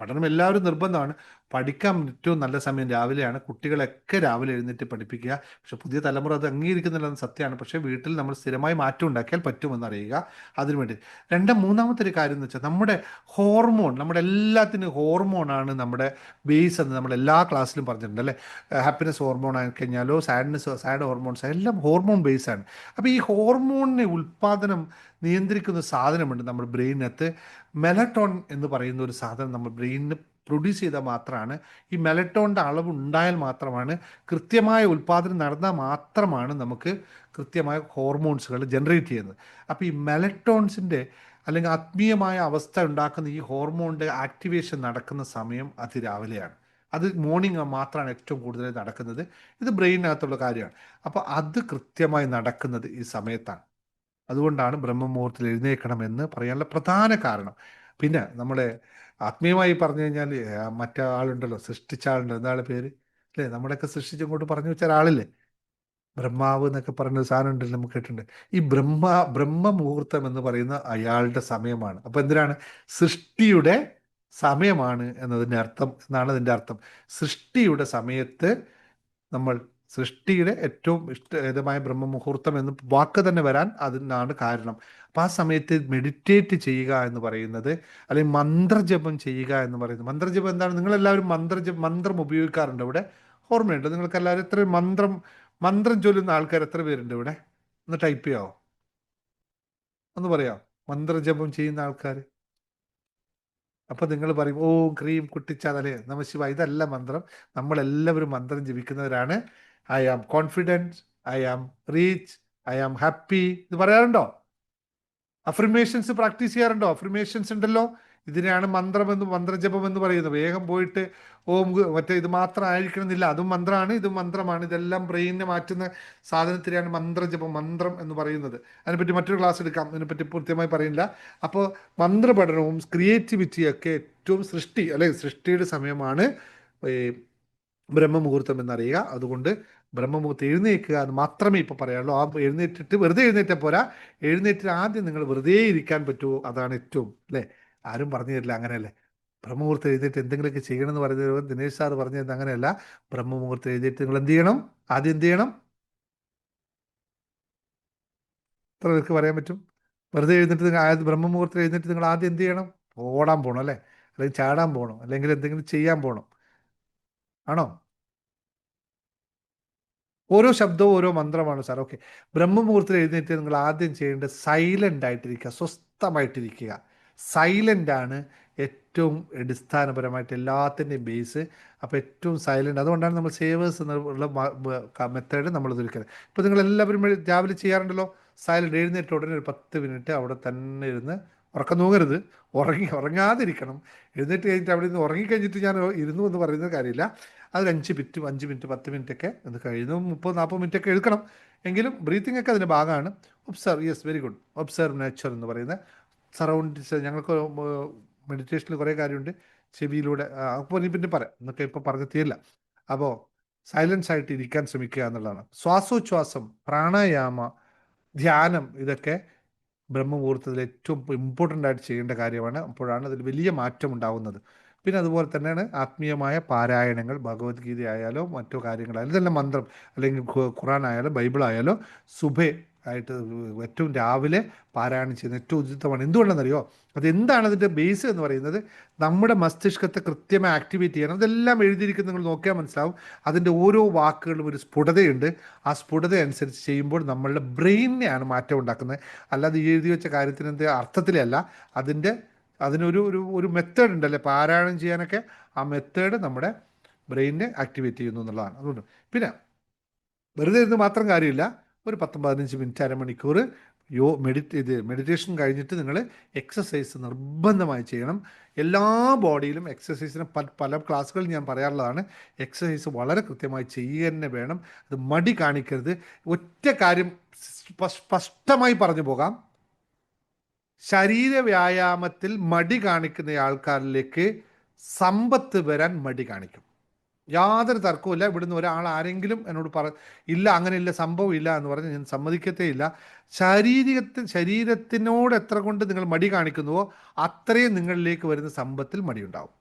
Speaker 1: പഠനം എല്ലാവരും നിർബന്ധമാണ്. പഠിക്കാൻ ഏറ്റവും നല്ല സമയം രാവിലെയാണ്. കുട്ടികളൊക്കെ രാവിലെ എഴുന്നേറ്റ് പഠിപ്പിക്കുക. പക്ഷെ പുതിയ തലമുറ അത് അംഗീകരിക്കുന്നില്ലെന്ന് സത്യമാണ്. പക്ഷേ വീട്ടിൽ നമ്മൾ സ്ഥിരമായി മാറ്റം ഉണ്ടാക്കിയാൽ പറ്റുമെന്ന് അറിയുക. അതിനുവേണ്ടി മൂന്നാമത്തെ ഒരു കാര്യം എന്ന് വെച്ചാൽ നമ്മുടെ ഹോർമോൺ, നമ്മുടെ എല്ലാത്തിനും ഹോർമോണാണ് നമ്മുടെ ബേസ് എന്ന് നമ്മൾ എല്ലാ ക്ലാസ്സിലും പറഞ്ഞിട്ടുണ്ട് അല്ലേ? ഹാപ്പിനെസ് ഹോർമോൺ ആയി കഴിഞ്ഞാലോ സാഡ് ഹോർമോൺസ് എല്ലാം ഹോർമോൺ ബേസാണ്. അപ്പോൾ ഈ ഹോർമോണിനെ ഉൽപ്പാദനം നിയന്ത്രിക്കുന്ന സാധനമുണ്ട് നമ്മുടെ ബ്രെയിനകത്ത്. മെലറ്റോൺ എന്ന് പറയുന്ന ഒരു സാധനം നമ്മുടെ ബ്രെയിനിന് പ്രൊഡ്യൂസ് ചെയ്താൽ മാത്രമാണ്, ഈ മെലറ്റോണിൻ്റെ അളവ് ഉണ്ടായാൽ മാത്രമാണ്, കൃത്യമായ ഉൽപ്പാദനം നടന്നാൽ മാത്രമാണ് നമുക്ക് കൃത്യമായ ഹോർമോൺസുകൾ ജനറേറ്റ് ചെയ്യുന്നത്. അപ്പോൾ ഈ മെലറ്റോൺസിൻ്റെ അല്ലെങ്കിൽ ആത്മീയമായ അവസ്ഥ ഉണ്ടാക്കുന്ന ഈ ഹോർമോണിൻ്റെ ആക്ടിവേഷൻ നടക്കുന്ന സമയം അതിരാവിലെയാണ്. അത് മോർണിംഗ് മാത്രമാണ് ഏറ്റവും കൂടുതൽ നടക്കുന്നത്. ഇത് ബ്രെയിനകത്തുള്ള കാര്യമാണ്. അപ്പോൾ അത് കൃത്യമായി നടക്കുന്നത് ഈ സമയത്താണ്. അതുകൊണ്ടാണ് ബ്രഹ്മമുഹൂർത്തത്തിൽ എഴുന്നേൽക്കണമെന്ന് പറയാനുള്ള പ്രധാന കാരണം. പിന്നെ നമ്മളെ ആത്മീയമായി പറഞ്ഞു കഴിഞ്ഞാൽ മറ്റേ ആളുണ്ടല്ലോ, സൃഷ്ടിച്ച ആളുണ്ട്, എന്താണ് പേര് അല്ലേ? നമ്മുടെയൊക്കെ സൃഷ്ടിച്ചങ്ങോട്ട് പറഞ്ഞു വെച്ച ഒരാളില്ലേ, ബ്രഹ്മാവ് എന്നൊക്കെ പറയുന്ന സാധനം ഉണ്ടല്ലോ, നമുക്ക് കേട്ടിട്ടുണ്ട്. ഈ ബ്രഹ്മമുഹൂർത്തം എന്ന് പറയുന്ന അയാളുടെ സമയമാണ്. അപ്പോൾ എന്തിനാണ്? സൃഷ്ടിയുടെ സമയമാണ് എന്നതിൻ്റെ അർത്ഥം എന്നാണ് അതിൻ്റെ അർത്ഥം. സൃഷ്ടിയുടെ സമയത്ത് നമ്മൾ സൃഷ്ടിയുടെ ഏറ്റവും ഇഷ്ടമായ ബ്രഹ്മമുഹൂർത്തം എന്ന് വാക്ക് തന്നെ വരാൻ അതിനാണ് കാരണം. അപ്പം ആ സമയത്ത് മെഡിറ്റേറ്റ് ചെയ്യുക എന്ന് പറയുന്നത്, അല്ലെങ്കിൽ മന്ത്രജപം ചെയ്യുക എന്ന് പറയുന്നത്. മന്ത്രജപം എന്താണ്? നിങ്ങളെല്ലാവരും മന്ത്രം ഉപയോഗിക്കാറുണ്ട് ഇവിടെ? ഓർമ്മയുണ്ട് നിങ്ങൾക്ക് എല്ലാവരും? എത്ര മന്ത്രം ചൊല്ലുന്ന ആൾക്കാർ എത്ര പേരുണ്ട് ഇവിടെ? ഒന്ന് ടൈപ്പ് ചെയ്യാവോ? ഒന്ന് പറയാം, മന്ത്രജപം ചെയ്യുന്ന ആൾക്കാർ. അപ്പം നിങ്ങൾ പറയും ഓം ക്രീം കുട്ടിച്ചാതലേ നമഃശിവ. ഇതല്ല മന്ത്രം. നമ്മളെല്ലാവരും മന്ത്രം ജപിക്കുന്നവരാണ്. I am confident, I am rich, I am happy. ഇത് പറയാറുണ്ടോ? അഫർമേഷൻസ് പ്രാക്ടീസ് ചെയ്യാറുണ്ടോ? അഫർമേഷൻസ് ഉണ്ടല്ലോ. ഇതിനെയാണ് മന്ത്രജപം എന്ന് പറയുന്നത്. വേഗം പോയിട്ട് ഓം മറ്റേ ഇത് മാത്രം ആയിരിക്കണം എന്നില്ല, അതും മന്ത്രമാണ്, ഇതും മന്ത്രമാണ്. ഇതെല്ലാം ബ്രെയിനിനെ മാറ്റുന്ന സാധനത്തിനെയാണ് മന്ത്രം എന്ന് പറയുന്നത്. അതിനെപ്പറ്റി മറ്റൊരു ക്ലാസ് എടുക്കാം, ഇതിനെപ്പറ്റി കൃത്യമായി പറയുന്നില്ല. അപ്പോൾ മന്ത്രപഠനവും ക്രിയേറ്റിവിറ്റിയൊക്കെ ഏറ്റവും സൃഷ്ടിയുടെ സമയമാണ് ബ്രഹ്മമുഹൂർത്തം എന്നറിയുക. അതുകൊണ്ട് ബ്രഹ്മമുഹൂർത്തം എഴുന്നേൽക്കുക എന്ന് മാത്രമേ ഇപ്പോൾ പറയാനുള്ളൂ. ആ വെറുതെ എഴുന്നേറ്റാൽ പോരാ, എഴുന്നേറ്റിട്ട് ആദ്യം നിങ്ങൾ വെറുതെ ഇരിക്കാൻ പറ്റുമോ, അതാണ് ഏറ്റവും അല്ലേ? ആരും പറഞ്ഞു തരില്ല അങ്ങനെയല്ലേ. ബ്രഹ്മമുഹൂർത്തം എഴുന്നേറ്റ് എന്തെങ്കിലുമൊക്കെ ചെയ്യണമെന്ന് പറയുന്നത് ദിനേശ് സാർ പറഞ്ഞു തരുന്നത് അങ്ങനെയല്ല. ബ്രഹ്മമുഹൂർത്തം എഴുന്നേറ്റ് നിങ്ങൾ എന്ത് ചെയ്യണം? ആദ്യം എന്ത് ചെയ്യണം? എത്ര പേർക്ക് പറയാൻ പറ്റും? വെറുതെ എഴുന്നേറ്റ് ബ്രഹ്മമുഹൂർത്തം എഴുന്നേറ്റ് നിങ്ങൾ ആദ്യം എന്ത് ചെയ്യണം? ഓടാൻ പോകണം അല്ലേ? അല്ലെങ്കിൽ ചാടാൻ പോകണം, അല്ലെങ്കിൽ എന്തെങ്കിലും ചെയ്യാൻ പോകണം, ആണോ? ഓരോ ശബ്ദവും ഓരോ മന്ത്രമാണ് സാർ. ഓക്കെ, ബ്രഹ്മമുഹൂർത്തത്തിൽ എഴുന്നേറ്റ് നിങ്ങൾ ആദ്യം ചെയ്യേണ്ടത് സൈലൻ്റ് ആയിട്ടിരിക്കുക, സ്വസ്ഥമായിട്ടിരിക്കുക. സൈലൻ്റ് ആണ് ഏറ്റവും അടിസ്ഥാനപരമായിട്ട് എല്ലാത്തിൻ്റെയും ബേസ്. അപ്പോൾ ഏറ്റവും സൈലൻ്റ്. അതുകൊണ്ടാണ് നമ്മൾ സേവേഴ്സ് എന്നുള്ള മെത്തേഡ് നമ്മൾ ഒതുക്കുന്നത്. ഇപ്പോൾ നിങ്ങളെല്ലാവരും രാവിലെ ചെയ്യാറുണ്ടല്ലോ, സൈലൻ്റ് എഴുന്നേറ്റ ഉടനെ ഒരു 10 മിനിറ്റ് അവിടെ തന്നെ ഇരുന്ന് ഉറക്കം തൂങ്ങരുത്, ഉറങ്ങാതിരിക്കണം. എഴുന്നേറ്റ് കഴിഞ്ഞിട്ട് അവിടെ നിന്ന് ഉറങ്ങിക്കഴിഞ്ഞിട്ട് ഞാൻ ഇരുന്നു എന്ന് പറയുന്നത് കാര്യമില്ല. അതിൽ 5 മിനിറ്റ് 10 മിനിറ്റ് ഒക്കെ അത് കഴിയുന്നു 30-40 മിനിറ്റ് ഒക്കെ എടുക്കണം. എങ്കിലും ബ്രീത്തിങ് ഒക്കെ അതിൻ്റെ ഭാഗമാണ്. Observe, yes, very good. Observe nature എന്ന് പറയുന്നത് സറൗണ്ടിങ്സ്. ഞങ്ങൾക്ക് മെഡിറ്റേഷനിൽ കുറേ കാര്യമുണ്ട്, ചെവിയിലൂടെ. അപ്പോൾ നീ പിന്നെ പറയാം, എന്നൊക്കെ ഇപ്പോൾ പറഞ്ഞ് തീരില്ല. അപ്പോൾ സൈലൻസ് ആയിട്ട് ഇരിക്കാൻ ശ്രമിക്കുക എന്നുള്ളതാണ്. ശ്വാസോച്ഛ്വാസം, പ്രാണായാമ, ധ്യാനം, ഇതൊക്കെ ബ്രഹ്മമുഹൂർത്തത്തിൽ ഏറ്റവും ഇമ്പോർട്ടൻ്റ് ആയിട്ട് ചെയ്യേണ്ട കാര്യമാണ്. അപ്പോഴാണ് അതിൽ വലിയ മാറ്റം ഉണ്ടാകുന്നത്. പിന്നെ അതുപോലെ തന്നെയാണ് ആത്മീയമായ പാരായണങ്ങൾ, ഭഗവത്ഗീത ആയാലോ മറ്റോ കാര്യങ്ങളായാലും, ഇതെല്ലാം മന്ത്രം, അല്ലെങ്കിൽ ഖുറാൻ ആയാലും ബൈബിൾ ആയാലോ സുബഹ ആയിട്ട് ഏറ്റവും രാവിലെ പാരായണം ചെയ്യുന്നത് ഏറ്റവും ഉചിതമാണ്. എന്തുകൊണ്ടെന്നറിയോ? അതെന്താണ് അതിൻ്റെ ബേസ് എന്ന് പറയുന്നത്? നമ്മുടെ മസ്തിഷ്കത്തെ കൃത്യമായി ആക്ടിവേറ്റ് ചെയ്യണം. അതെല്ലാം എഴുതിയിരിക്കുന്നത് നിങ്ങൾ നോക്കിയാൽ മനസ്സിലാവും. അതിൻ്റെ ഓരോ വാക്കുകളിലും ഒരു സ്ഫുടതയുണ്ട്. ആ സ്ഫുടത അനുസരിച്ച് ചെയ്യുമ്പോൾ നമ്മളുടെ ബ്രെയിനിനെയാണ് മാറ്റം ഉണ്ടാക്കുന്നത്. അല്ലാതെ ഈ എഴുതി വെച്ച കാര്യത്തിന് എന്ത് അർത്ഥത്തിലല്ല. അതിനൊരു മെത്തേഡ് ഉണ്ടല്ലേ പാരായണം ചെയ്യാനൊക്കെ. ആ മെത്തേഡ് നമ്മുടെ ബ്രെയിനിനെ ആക്ടിവേറ്റ് ചെയ്യുന്നു എന്നുള്ളതാണ്. അതുകൊണ്ട് പിന്നെ വെറുതെ ഇരുന്ന് മാത്രം കാര്യമില്ല. ഒരു 10-15 മിനിറ്റ്, അരമണിക്കൂർ മെഡിറ്റേഷൻ കഴിഞ്ഞിട്ട് നിങ്ങൾ എക്സസൈസ് നിർബന്ധമായി ചെയ്യണം. എല്ലാ ബോഡിയിലും എക്സസൈസിന് പല ക്ലാസ്സുകൾ ഞാൻ പറയാറുള്ളതാണ്. എക്സസൈസ് വളരെ കൃത്യമായി ചെയ്യുക തന്നെ വേണം. അത് മടി കാണിക്കരുത്. ഒറ്റ കാര്യം സ്പഷ്ടമായി പറഞ്ഞു പോകാം. ശരീര വ്യായാമത്തിൽ മടി കാണിക്കുന്ന ആൾക്കാരിലേക്ക് സമ്പത്ത് വരാൻ മടി കാണിക്കും. യാതൊരു തർക്കവുമില്ല. ഇവിടുന്ന് ഒരാൾ ആരെങ്കിലും എന്നോട് ഇല്ല, അങ്ങനെയില്ല, സംഭവം ഇല്ല എന്ന് പറഞ്ഞ് ഞാൻ സമ്മതിക്കത്തേ ഇല്ല. ശരീരത്തിനോട് എത്ര കൊണ്ട് നിങ്ങൾ മടി കാണിക്കുന്നുവോ അത്രയും നിങ്ങളിലേക്ക് വരുന്ന സമ്പത്തിൽ മടിയുണ്ടാവും.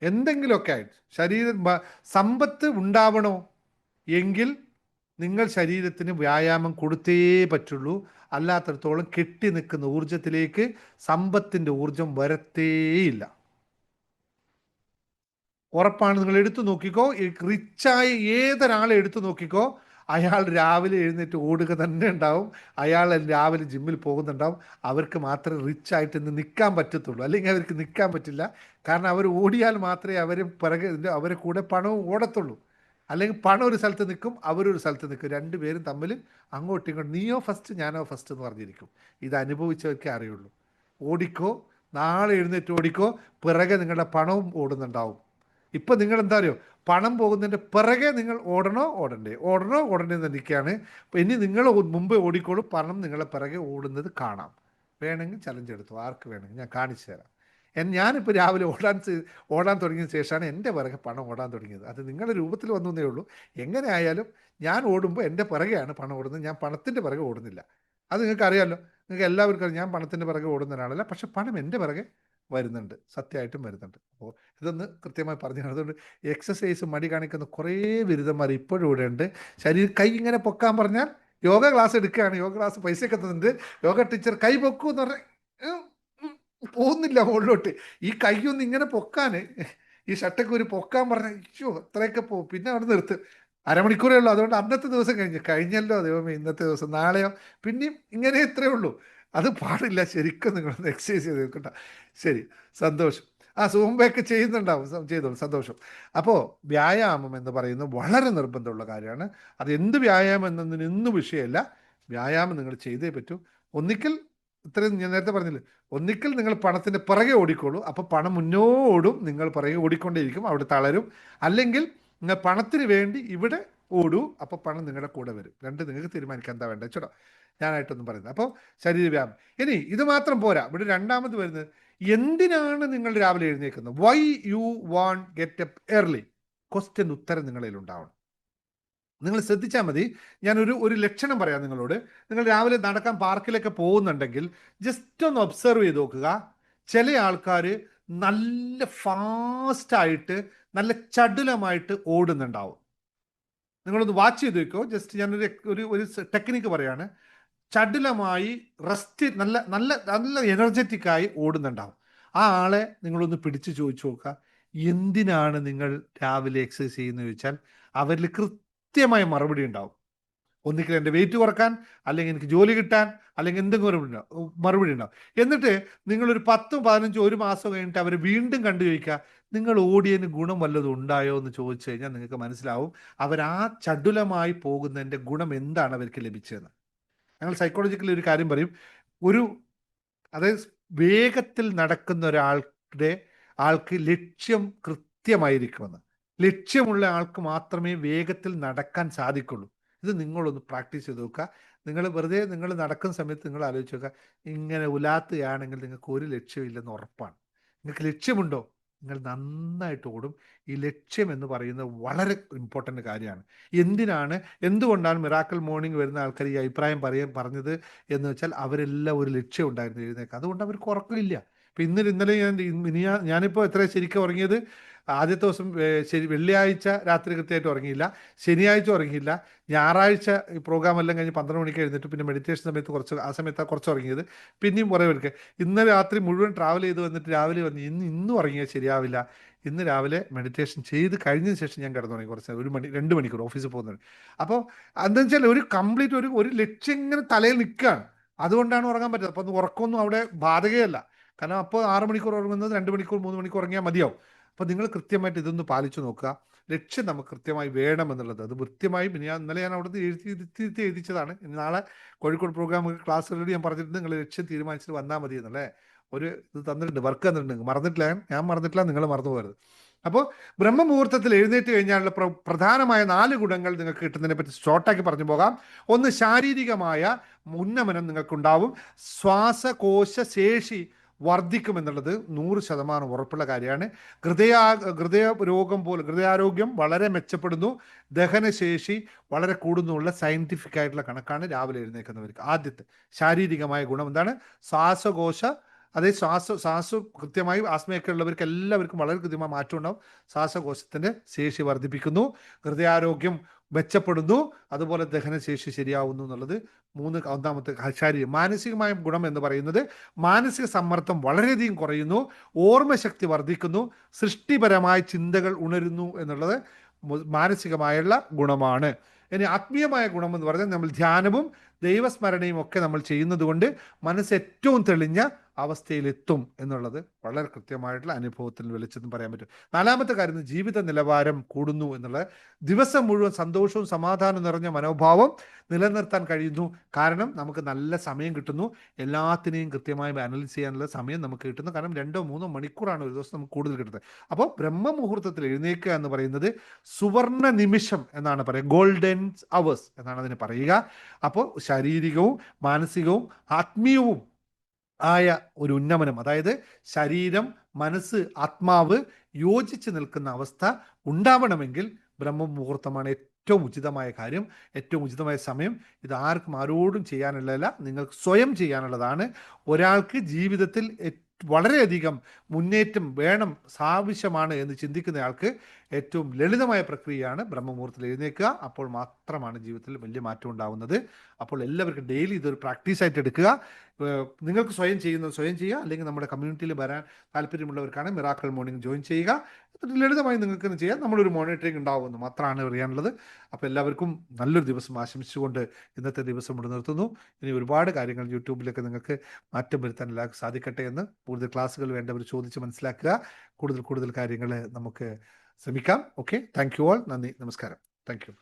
Speaker 1: എന്തെങ്കിലുമൊക്കെ ആയിട്ട് സമ്പത്ത് ഉണ്ടാവണോ എങ്കിൽ നിങ്ങൾ ശരീരത്തിന് വ്യായാമം കൊടുത്തേ പറ്റുള്ളൂ. അല്ലാത്തടത്തോളം കെട്ടി നിൽക്കുന്ന ഊർജത്തിലേക്ക് സമ്പത്തിൻ്റെ ഊർജം വരത്തേയില്ല. ഉറപ്പാണ്. നിങ്ങൾ എടുത്തു നോക്കിക്കോ, റിച്ചായ ഏതൊരാളെ എടുത്തു നോക്കിക്കോ, അയാൾ രാവിലെ എഴുന്നേറ്റ് ഓടുക തന്നെ ഉണ്ടാവും. അയാൾ രാവിലെ ജിമ്മിൽ പോകുന്നുണ്ടാവും. അവർക്ക് മാത്രമേ റിച്ചായിട്ട് ഇന്ന് നിൽക്കാൻ പറ്റത്തുള്ളൂ. അല്ലെങ്കിൽ അവർക്ക് നിൽക്കാൻ പറ്റില്ല. കാരണം അവർ ഓടിയാൽ മാത്രമേ അവരെ കൂടെ പണവും ഓടത്തുള്ളൂ. അല്ലെങ്കിൽ പണം ഒരു സ്ഥലത്ത് നിൽക്കും, അവരൊരു സ്ഥലത്ത് നിൽക്കും. രണ്ടുപേരും തമ്മിൽ അങ്ങോട്ടും ഇങ്ങോട്ടും നീയോ ഫസ്റ്റ് ഞാനോ ഫസ്റ്റ് എന്ന് പറഞ്ഞിരിക്കും. ഇത് അനുഭവിച്ചവർക്കേ അറിയുള്ളൂ. ഓടിക്കോ, നാളെ എഴുന്നേറ്റ് ഓടിക്കോ, പിറകെ നിങ്ങളുടെ പണവും ഓടുന്നുണ്ടാവും. ഇപ്പം നിങ്ങൾ എന്താ അറിയോ, പണം പോകുന്നതിൻ്റെ പിറകെ നിങ്ങൾ ഓടണോ ഓടണ്ടേ എന്ന് നിൽക്കുകയാണ്. അപ്പോൾ ഇനി നിങ്ങൾ മുമ്പേ ഓടിക്കോളൂ, പണം നിങ്ങളെ പിറകെ ഓടുന്നത് കാണാം. വേണമെങ്കിൽ ചലഞ്ച് എടുത്തു, ആർക്ക് വേണമെങ്കിൽ ഞാൻ കാണിച്ചു തരാം. ഞാനിപ്പോൾ രാവിലെ ഓടാൻ തുടങ്ങിയ ശേഷമാണ് എൻ്റെ പിറകെ പണം ഓടാൻ തുടങ്ങിയത്. അത് നിങ്ങളുടെ രൂപത്തിൽ വന്നേ ഉള്ളൂ. എങ്ങനെ ആയാലും ഞാൻ ഓടുമ്പോൾ എൻ്റെ പിറകെയാണ് പണം ഓടുന്നത്. ഞാൻ പണത്തിൻ്റെ പിറകെ ഓടുന്നില്ല. അത് നിങ്ങൾക്ക് അറിയാമല്ലോ. നിങ്ങൾക്ക് എല്ലാവർക്കും അറിയാം ഞാൻ പണത്തിൻ്റെ പിറകെ ഓടുന്ന ഒരാളല്ല. പക്ഷെ പണം എൻ്റെ പിറകെ വരുന്നുണ്ട്, സത്യമായിട്ടും വരുന്നുണ്ട്. അപ്പോൾ ഇതൊന്ന് കൃത്യമായി പറഞ്ഞു. അതുകൊണ്ട് എക്സസൈസ് മടി കാണിക്കുന്ന കുറേ ബിരുദന്മാർ ഇപ്പോഴും ഇവിടെ ഉണ്ട്. കൈ ഇങ്ങനെ പൊക്കാൻ പറഞ്ഞാൽ യോഗ ക്ലാസ് എടുക്കുകയാണ്, യോഗ ക്ലാസ് പൈസയൊക്കെ തന്നിട്ട് യോഗ ടീച്ചർ കൈ പൊക്കൂ എന്ന് പറഞ്ഞാൽ പോകുന്നില്ല മുകളിലോട്ട്. ഈ കൈയൊന്ന് ഇങ്ങനെ പൊക്കാൻ, ഈ ഷട്ടൊക്കെ ഒരു പൊക്കാൻ പറഞ്ഞാൽ അയ്യോ അത്രയൊക്കെ പോകും. പിന്നെ അവിടെ നിർത്തും. അരമണിക്കൂറേ ഉള്ളൂ. അതുകൊണ്ട് അന്നത്തെ ദിവസം കഴിഞ്ഞല്ലോ ദൈവമേ, ഇന്നത്തെ ദിവസം നാളെയോ പിന്നെയും ഇങ്ങനെ ഇത്രയേ ഉള്ളൂ. അത് പാടില്ല. ശരിക്കും നിങ്ങളൊന്ന് എക്സസൈസ് ചെയ്ത് നോക്കണ്ട. ശരി, സന്തോഷം. സൂംബയൊക്കെ ചെയ്യുന്നുണ്ടാവും, ചെയ്തോളൂ, സന്തോഷം. അപ്പോൾ വ്യായാമം എന്ന് പറയുന്നത് വളരെ നിർബന്ധമുള്ള കാര്യമാണ്. അത് എന്ത് വ്യായാമം എന്നതിനൊന്നും വിഷയമല്ല. വ്യായാമം നിങ്ങൾ ചെയ്തേ പറ്റൂ. ഒന്നിക്കൽ ഇത്രയും ഞാൻ നേരത്തെ പറഞ്ഞില്ലേ, ഒന്നിക്കൽ നിങ്ങൾ പണത്തിൻ്റെ പിറകെ ഓടിക്കോളൂ. അപ്പോൾ പണം മുന്നോടും, നിങ്ങൾ പിറകെ ഓടിക്കൊണ്ടേയിരിക്കും, അവിടെ തളരും. അല്ലെങ്കിൽ നിങ്ങൾ പണത്തിന് വേണ്ടി ഇവിടെ ഓടൂ, അപ്പോൾ പണം നിങ്ങളുടെ കൂടെ വരും. നിങ്ങൾക്ക് തീരുമാനിക്കാൻ എന്താ വേണ്ടത് ചേട്ടാ, ഞാനായിട്ടൊന്നും പറയുന്നത്. അപ്പോൾ ശരീരവ്യായാമം. ഇനി ഇത് മാത്രം പോരാ. ഇവിടെ രണ്ടാമത് വരുന്നത് എന്തിനാണ് നിങ്ങൾ രാവിലെ എഴുന്നേക്കുന്നത്? Why you want get up early? Question ഉത്തരം നിങ്ങളിൽ ഉണ്ടാവണം. നിങ്ങൾ ശ്രദ്ധിച്ചാൽ മതി. ഞാനൊരു ലക്ഷണം പറയാം നിങ്ങളോട്. നിങ്ങൾ രാവിലെ നടക്കാൻ പാർക്കിലൊക്കെ പോകുന്നുണ്ടെങ്കിൽ ജസ്റ്റ് ഒന്ന് ഒബ്സർവ് ചെയ്ത് നോക്കുക. ചില ആൾക്കാർ നല്ല ഫാസ്റ്റായിട്ട് നല്ല ചടുലമായിട്ട് ഓടുന്നുണ്ടാവും. നിങ്ങളൊന്ന് വാച്ച് ചെയ്ത് വെക്കോ. ജസ്റ്റ് ഞാനൊരു ടെക്നിക്ക് പറയാണ്. ചടുലമായി നല്ല നല്ല നല്ല എനർജറ്റിക്കായി ഓടുന്നുണ്ടാവും. ആ ആളെ നിങ്ങളൊന്ന് പിടിച്ച് ചോദിച്ചു നോക്കുക, എന്തിനാണ് നിങ്ങൾ രാവിലെ എക്സസൈസ് ചെയ്യുന്നത് ചോദിച്ചാൽ അവരിൽ കൃത്യമായ മറുപടി ഉണ്ടാവും. ഒന്നിക്കൽ എൻ്റെ വെയിറ്റ് കുറക്കാൻ, അല്ലെങ്കിൽ എനിക്ക് ജോലി കിട്ടാൻ, അല്ലെങ്കിൽ എന്തെങ്കിലും മറുപടി ഉണ്ടാവും. എന്നിട്ട് നിങ്ങളൊരു 10, 15, 1 മാസം കഴിഞ്ഞിട്ട് അവർ വീണ്ടും കണ്ടു ചോദിക്കുക, നിങ്ങൾ ഓടിയതിന് ഗുണം വല്ലതും ഉണ്ടായോ എന്ന് ചോദിച്ചു കഴിഞ്ഞാൽ നിങ്ങൾക്ക് മനസ്സിലാവും അവർ ആ ചടുലമായി പോകുന്നതിൻ്റെ ഗുണം എന്താണ് അവർക്ക് ലഭിച്ചതെന്ന്. ഞങ്ങൾ സൈക്കോളജിക്കലി ഒരു കാര്യം പറയും, ഒരു അതായത് വേഗത്തിൽ നടക്കുന്ന ആൾക്ക് ലക്ഷ്യം കൃത്യമായിരിക്കുമെന്ന്. ലക്ഷ്യമുള്ള ആൾക്ക് മാത്രമേ വേഗത്തിൽ നടക്കാൻ സാധിക്കുള്ളൂ. ഇത് നിങ്ങളൊന്ന് പ്രാക്ടീസ് ചെയ്ത് നോക്കുക. നിങ്ങൾ നടക്കുന്ന സമയത്ത് നിങ്ങൾ ആലോചിച്ച് നോക്കുക, ഇങ്ങനെ ഉലാത്തുകയാണെങ്കിൽ നിങ്ങൾക്ക് ഒരു ലക്ഷ്യമില്ലെന്ന് ഉറപ്പാണ്. നിങ്ങൾക്ക് ലക്ഷ്യമുണ്ടോ, നിങ്ങൾ നന്നായിട്ട് ഓടും. ഈ ലക്ഷ്യം എന്ന് പറയുന്നത് വളരെ ഇമ്പോർട്ടൻ്റ് കാര്യമാണ്. എന്തുകൊണ്ടാണ് മിറാക്കിൾ മോർണിംഗ് വരുന്ന ആൾക്കാർ ഈ അഭിപ്രായം പറഞ്ഞത് എന്ന് വെച്ചാൽ അവരെല്ലാം ഒരു ലക്ഷ്യം ഉണ്ടായിരുന്നു എഴുന്നേക്കുക. അതുകൊണ്ട് അവർക്ക് ഉറക്കമില്ല. ഇപ്പം ഇന്നലെ ഞാനിപ്പോൾ എത്ര ശരിക്കും ഉറങ്ങിയത്, ആദ്യത്തെ ദിവസം വെള്ളിയാഴ്ച രാത്രി കൃത്യമായിട്ട് ഉറങ്ങിയില്ല, ശനിയാഴ്ച ഉറങ്ങിയില്ല, ഞായറാഴ്ച ഈ പ്രോഗ്രാം എല്ലാം കഴിഞ്ഞ് 12 മണിക്ക് എഴുന്നിട്ട് പിന്നെ മെഡിറ്റേഷൻ സമയത്ത് ആ സമയത്താണ് കുറച്ച് ഉറങ്ങിയത്. പിന്നെയും കുറേ പേർക്ക് ഇന്നലെ രാത്രി മുഴുവൻ ട്രാവൽ ചെയ്ത് വന്നിട്ട് രാവിലെ വന്ന് ഇന്നും ഉറങ്ങിയാൽ ശരിയാവില്ല. ഇന്ന് രാവിലെ മെഡിറ്റേഷൻ ചെയ്ത് കഴിഞ്ഞതിന് ശേഷം ഞാൻ കിടന്നുറങ്ങി കുറച്ച് 2 മണിക്കൂർ ഓഫീസിൽ പോകുന്നത്. അപ്പോൾ എന്താണെന്ന് വെച്ചാൽ ഒരു കംപ്ലീറ്റ് ഒരു ലക്ഷ്യം ഇങ്ങനെ തലയിൽ നിൽക്കുകയാണ്. അതുകൊണ്ടാണ് ഉറങ്ങാൻ പറ്റുന്നത്. അപ്പോൾ ഉറക്കമൊന്നും അവിടെ ബാധകയല്ല. കാരണം അപ്പോൾ 6 മണിക്കൂർ ഉറങ്ങുന്നത് 2 മണിക്കൂർ 3 മണിക്കൂർ ഉറങ്ങിയാൽ മതിയാവും. അപ്പോൾ നിങ്ങൾ കൃത്യമായിട്ട് ഇതൊന്ന് പാലിച്ചു നോക്കുക. ലക്ഷ്യം നമുക്ക് കൃത്യമായി വേണമെന്നുള്ളത് അത് കൃത്യമായി ഇന്നലെ ഞാൻ അവിടുന്ന് എഴുതിച്ചതാണ്. ഇനി നാളെ കോഴിക്കോട് പ്രോഗ്രാം ക്ലാസ്സുകളിൽ ഞാൻ പറഞ്ഞിട്ടുണ്ട്, നിങ്ങൾ ലക്ഷ്യം തീരുമാനിച്ചിട്ട് വന്നാൽ മതി എന്നല്ലേ ഒരു ഇത് തന്നിട്ടുണ്ട്, വർക്ക് തന്നിട്ടുണ്ട്. ഞാൻ മറന്നിട്ടില്ല, നിങ്ങൾ മറന്നു പോകരുത്. അപ്പോൾ ബ്രഹ്മമുഹൂർത്തത്തിൽ എഴുന്നേറ്റ് കഴിഞ്ഞാലുള്ള പ്രധാനമായ 4 ഗുണങ്ങൾ നിങ്ങൾക്ക് കിട്ടുന്നതിനെ പറ്റി ഷോർട്ടാക്കി പറഞ്ഞു പോകാം. ഒന്ന്, ശാരീരികമായ ഉന്നമനം നിങ്ങൾക്കുണ്ടാവും. ശ്വാസകോശ ശേഷി വർദ്ധിക്കുമെന്നുള്ളത് 100% ഉറപ്പുള്ള കാര്യമാണ്. ഹൃദയാരോഗ്യം വളരെ മെച്ചപ്പെടുന്നു. ദഹനശേഷി വളരെ കൂടുന്നുള്ള സയന്റിഫിക് ആയിട്ടുള്ള കണക്കാണ് രാവിലെ എഴുന്നേൽക്കുന്നവർക്ക്. ആദ്യത്തെ ശാരീരികമായ ഗുണം എന്താണ്? ശ്വാസകോശ, അതായത് ശ്വാസം കൃത്യമായി ആസ്മയൊക്കെ ഉള്ളവർക്ക് എല്ലാവർക്കും വളരെ കൃത്യമായ മാറ്റം ഉണ്ടാവും. ശ്വാസകോശത്തിൻ്റെ ശേഷി വർദ്ധിപ്പിക്കുന്നു, ഹൃദയാരോഗ്യം മെച്ചപ്പെടുന്നു, അതുപോലെ ദഹനശേഷി ശരിയാവുന്നു എന്നുള്ളത് ഒന്നാമത്തെ ശാരീരിക. മാനസികമായ ഗുണം എന്ന് പറയുന്നത് മാനസിക സമ്മർദ്ദം വളരെയധികം കുറയുന്നു, ഓർമ്മശക്തി വർദ്ധിക്കുന്നു, സൃഷ്ടിപരമായ ചിന്തകൾ ഉണരുന്നു എന്നുള്ളത് മാനസികമായുള്ള ഗുണമാണ്. ഇനി ആത്മീയമായ ഗുണം എന്ന് പറഞ്ഞാൽ നമ്മൾ ധ്യാനവും ദൈവസ്മരണയും ഒക്കെ നമ്മൾ ചെയ്യുന്നത് കൊണ്ട് മനസ്സ് ഏറ്റവും തെളിഞ്ഞ അവസ്ഥയിലെത്തും എന്നുള്ളത് വളരെ കൃത്യമായിട്ടുള്ള അനുഭവത്തിൽ വെളിച്ചെന്ന് പറയാൻ പറ്റും. 4മത്തെ കാര്യം, ജീവിത നിലവാരം കൂടുന്നു എന്നുള്ളത്. ദിവസം മുഴുവൻ സന്തോഷവും സമാധാനവും നിറഞ്ഞ മനോഭാവം നിലനിർത്താൻ കഴിയുന്നു. കാരണം നമുക്ക് നല്ല സമയം കിട്ടുന്നു, എല്ലാത്തിനെയും കൃത്യമായി അനലൈസ് ചെയ്യാനുള്ള സമയം നമുക്ക് കിട്ടുന്നു. കാരണം 2-3 മണിക്കൂറാണ് ഒരു ദിവസം നമുക്ക് കൂടുതൽ കിട്ടുന്നത്. അപ്പോൾ ബ്രഹ്മമുഹൂർത്തത്തിൽ എഴുന്നേൽക്കുക എന്ന് പറയുന്നത് സുവർണ നിമിഷം എന്നാണ് പറയുക, ഗോൾഡൻ അവേഴ്സ് എന്നാണ് അതിന് പറയുക. അപ്പോൾ ശാരീരികവും മാനസികവും ആത്മീയവും ആയ ഒരു ഉന്നമനം, അതായത് ശരീരം, മനസ്സ്, ആത്മാവ് യോജിച്ച് നിൽക്കുന്ന അവസ്ഥ ഉണ്ടാവണമെങ്കിൽ ബ്രഹ്മമുഹൂർത്തമാണ് ഏറ്റവും ഉചിതമായ കാര്യം, ഏറ്റവും ഉചിതമായ സമയം. ഇത് ആരോടും ചെയ്യാനുള്ളതല്ല, നിങ്ങൾക്ക് സ്വയം ചെയ്യാനുള്ളതാണ്. ഒരാൾക്ക് ജീവിതത്തിൽ വളരെയധികം മുന്നേറ്റം വേണം, ആവശ്യമാണ് എന്ന് ചിന്തിക്കുന്നയാൾക്ക് ഏറ്റവും ലളിതമായ പ്രക്രിയയാണ് ബ്രഹ്മമുഹൂർത്തത്തിൽ എഴുന്നേൽക്കുക. അപ്പോൾ മാത്രമാണ് ജീവിതത്തിൽ വലിയ മാറ്റം ഉണ്ടാകുന്നത്. അപ്പോൾ എല്ലാവർക്കും ഡെയിലി ഇതൊരു പ്രാക്ടീസായിട്ട് എടുക്കുക. നിങ്ങൾക്ക് സ്വയം ചെയ്യുക, അല്ലെങ്കിൽ നമ്മുടെ കമ്മ്യൂണിറ്റിയിൽ വരാൻ താല്പര്യമുള്ളവർക്കാണ് മിറാക്കിൾ മോർണിംഗ് ജോയിൻ ചെയ്യുക. ലളിതമായി നിങ്ങൾക്ക് ചെയ്യാം. നമ്മളൊരു മോണിറ്ററിംഗ് ഉണ്ടാവുമെന്ന് മാത്രമാണ് അറിയാനുള്ളത്. അപ്പോൾ എല്ലാവർക്കും നല്ലൊരു ദിവസം ആശംസിച്ചുകൊണ്ട് ഇന്നത്തെ ദിവസം ഇവിടെ നിർത്തുന്നു. ഇനി ഒരുപാട് കാര്യങ്ങൾ യൂട്യൂബിലൊക്കെ നിങ്ങൾക്ക് മാറ്റം വരുത്താൻ എല്ലാവർക്കും സാധിക്കട്ടെ എന്ന്. കൂടുതൽ ക്ലാസ്സുകൾ വേണ്ടവർ ചോദിച്ച് മനസ്സിലാക്കുക. കൂടുതൽ കാര്യങ്ങൾ നമുക്ക് ശ്രമിക്കാം. Okay, thank you all. നന്ദി, നമസ്കാരം. Thank you.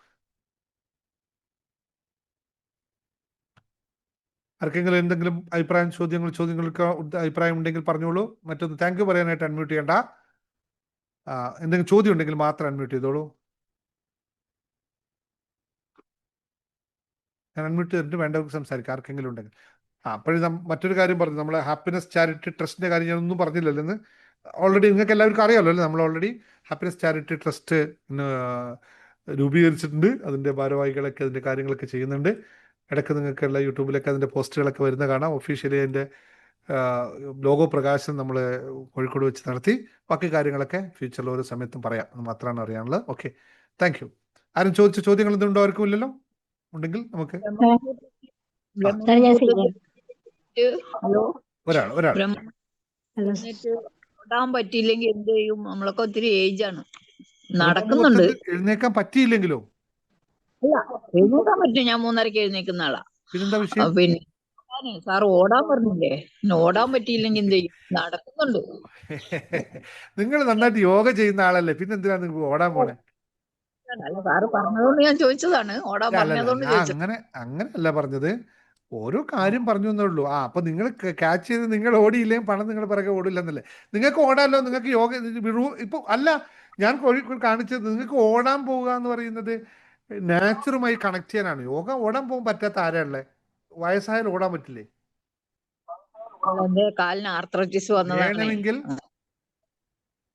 Speaker 1: ആർക്കെങ്കിലും എന്തെങ്കിലും ചോദ്യങ്ങൾക്ക് അഭിപ്രായം ഉണ്ടെങ്കിൽ പറഞ്ഞോളൂ. മറ്റൊന്ന് താങ്ക് യു പറയാനായിട്ട് അൺമ്യൂട്ട് ചെയ്യണ്ട. എന്തെങ്കിലും ചോദ്യം ഉണ്ടെങ്കിൽ മാത്രം അൺമ്യൂട്ട് ചെയ്തോളൂ. ഞാൻ അൺമ്യൂട്ട് ചെയ്തിട്ട് വേണ്ടവർക്ക് സംസാരിക്കാം, ആർക്കെങ്കിലും ഉണ്ടെങ്കിൽ. അപ്പോഴും മറ്റൊരു കാര്യം പറഞ്ഞു, നമ്മളെ ഹാപ്പിനെസ് ചാരിറ്റി ട്രസ്റ്റിന്റെ കാര്യം ഞാനൊന്നും പറഞ്ഞില്ലല്ലോ ഇന്ന്. ഓൾറെഡി നിങ്ങൾക്ക് എല്ലാവർക്കും അറിയാമല്ലോ അല്ലേ, നമ്മൾ ഓൾറെഡി ഹാപ്പിനെസ് ചാരിറ്റി ട്രസ്റ്റ് രൂപീകരിച്ചിട്ടുണ്ട്. അതിൻ്റെ ഭാരവാഹികളൊക്കെ അതിൻ്റെ കാര്യങ്ങളൊക്കെ ചെയ്യുന്നുണ്ട്. ഇടയ്ക്ക് നിങ്ങൾക്കുള്ള യൂട്യൂബിലൊക്കെ അതിൻ്റെ പോസ്റ്റുകളൊക്കെ വരുന്ന കാണാം. ഒഫീഷ്യലി അതിൻ്റെ ലോഗോ പ്രകാശനം നമ്മൾ കോഴിക്കോട് വെച്ച് നടത്തി. ബാക്കി കാര്യങ്ങളൊക്കെ ഫ്യൂച്ചറിൽ ഓരോ സമയത്തും പറയാം എന്ന് മാത്രമാണ് അറിയാനുള്ളത്. Okay, thank you. ആരും ചോദിച്ച ചോദ്യങ്ങൾ എന്തുണ്ടോ? ആർക്കും ഇല്ലല്ലോ? ഉണ്ടെങ്കിൽ നമുക്ക് ഒരാൾ
Speaker 2: ഓടാൻ പറ്റിയില്ലെങ്കിൽ എന്ത് ചെയ്യും? നമ്മളൊക്കെ ഒത്തിരി ഏജാണ്, നടക്കുന്നുണ്ട്.
Speaker 1: എഴുന്നേക്കാൻ പറ്റിയില്ലെങ്കിലോ?
Speaker 2: അല്ല, എഴുന്നേക്കാൻ പറ്റും. ഞാൻ 3:30 എഴുന്നേക്കുന്ന ആളാ. പിന്നെ സാർ ഓടാൻ പറഞ്ഞില്ലേ, ഓടാൻ പറ്റിയില്ലെങ്കിൽ എന്ത് ചെയ്യും? നടക്കുന്നുണ്ട്.
Speaker 1: നിങ്ങൾ നന്നായിട്ട് യോഗ ചെയ്യുന്ന ആളല്ലേ, പിന്നെ എന്തിനാണ് നിങ്ങൾ ഓടാൻ പോണേ?
Speaker 2: അല്ല, സാറ് പറഞ്ഞതുകൊണ്ട് ഞാൻ ചോദിച്ചതാണ്. ഓടാൻ പറഞ്ഞതുകൊണ്ട് ചോദിച്ചത്.
Speaker 1: അങ്ങനെയല്ല പറഞ്ഞത്. ഓരോ കാര്യം പറഞ്ഞു എന്നേ ഉള്ളൂ. അപ്പൊ നിങ്ങൾ ക്യാച്ച് ചെയ്ത് നിങ്ങൾ ഓടിയില്ലെങ്കിൽ പണം നിങ്ങൾ പിറകെ ഓടില്ലെന്നല്ലേ. നിങ്ങൾക്ക് ഓടാമല്ലോ, നിങ്ങൾക്ക് യോഗ ഇപ്പൊ അല്ല, ഞാൻ കോഴിക്കോട് കാണിച്ചത് നിങ്ങൾക്ക് ഓടാൻ പോവുക എന്ന് പറയുന്നത് നാച്ചുറുമായി കണക്ട് ചെയ്യാനാണ്. യോഗ ഓടാൻ പോകാൻ പറ്റാത്ത ആരാളെ? വയസ്സായാലും ഓടാൻ പറ്റില്ലേ?
Speaker 2: എന്റെ കാലിന് ആർത്രൈറ്റിസ് വന്നതാണ്.
Speaker 1: വേണമെങ്കിൽ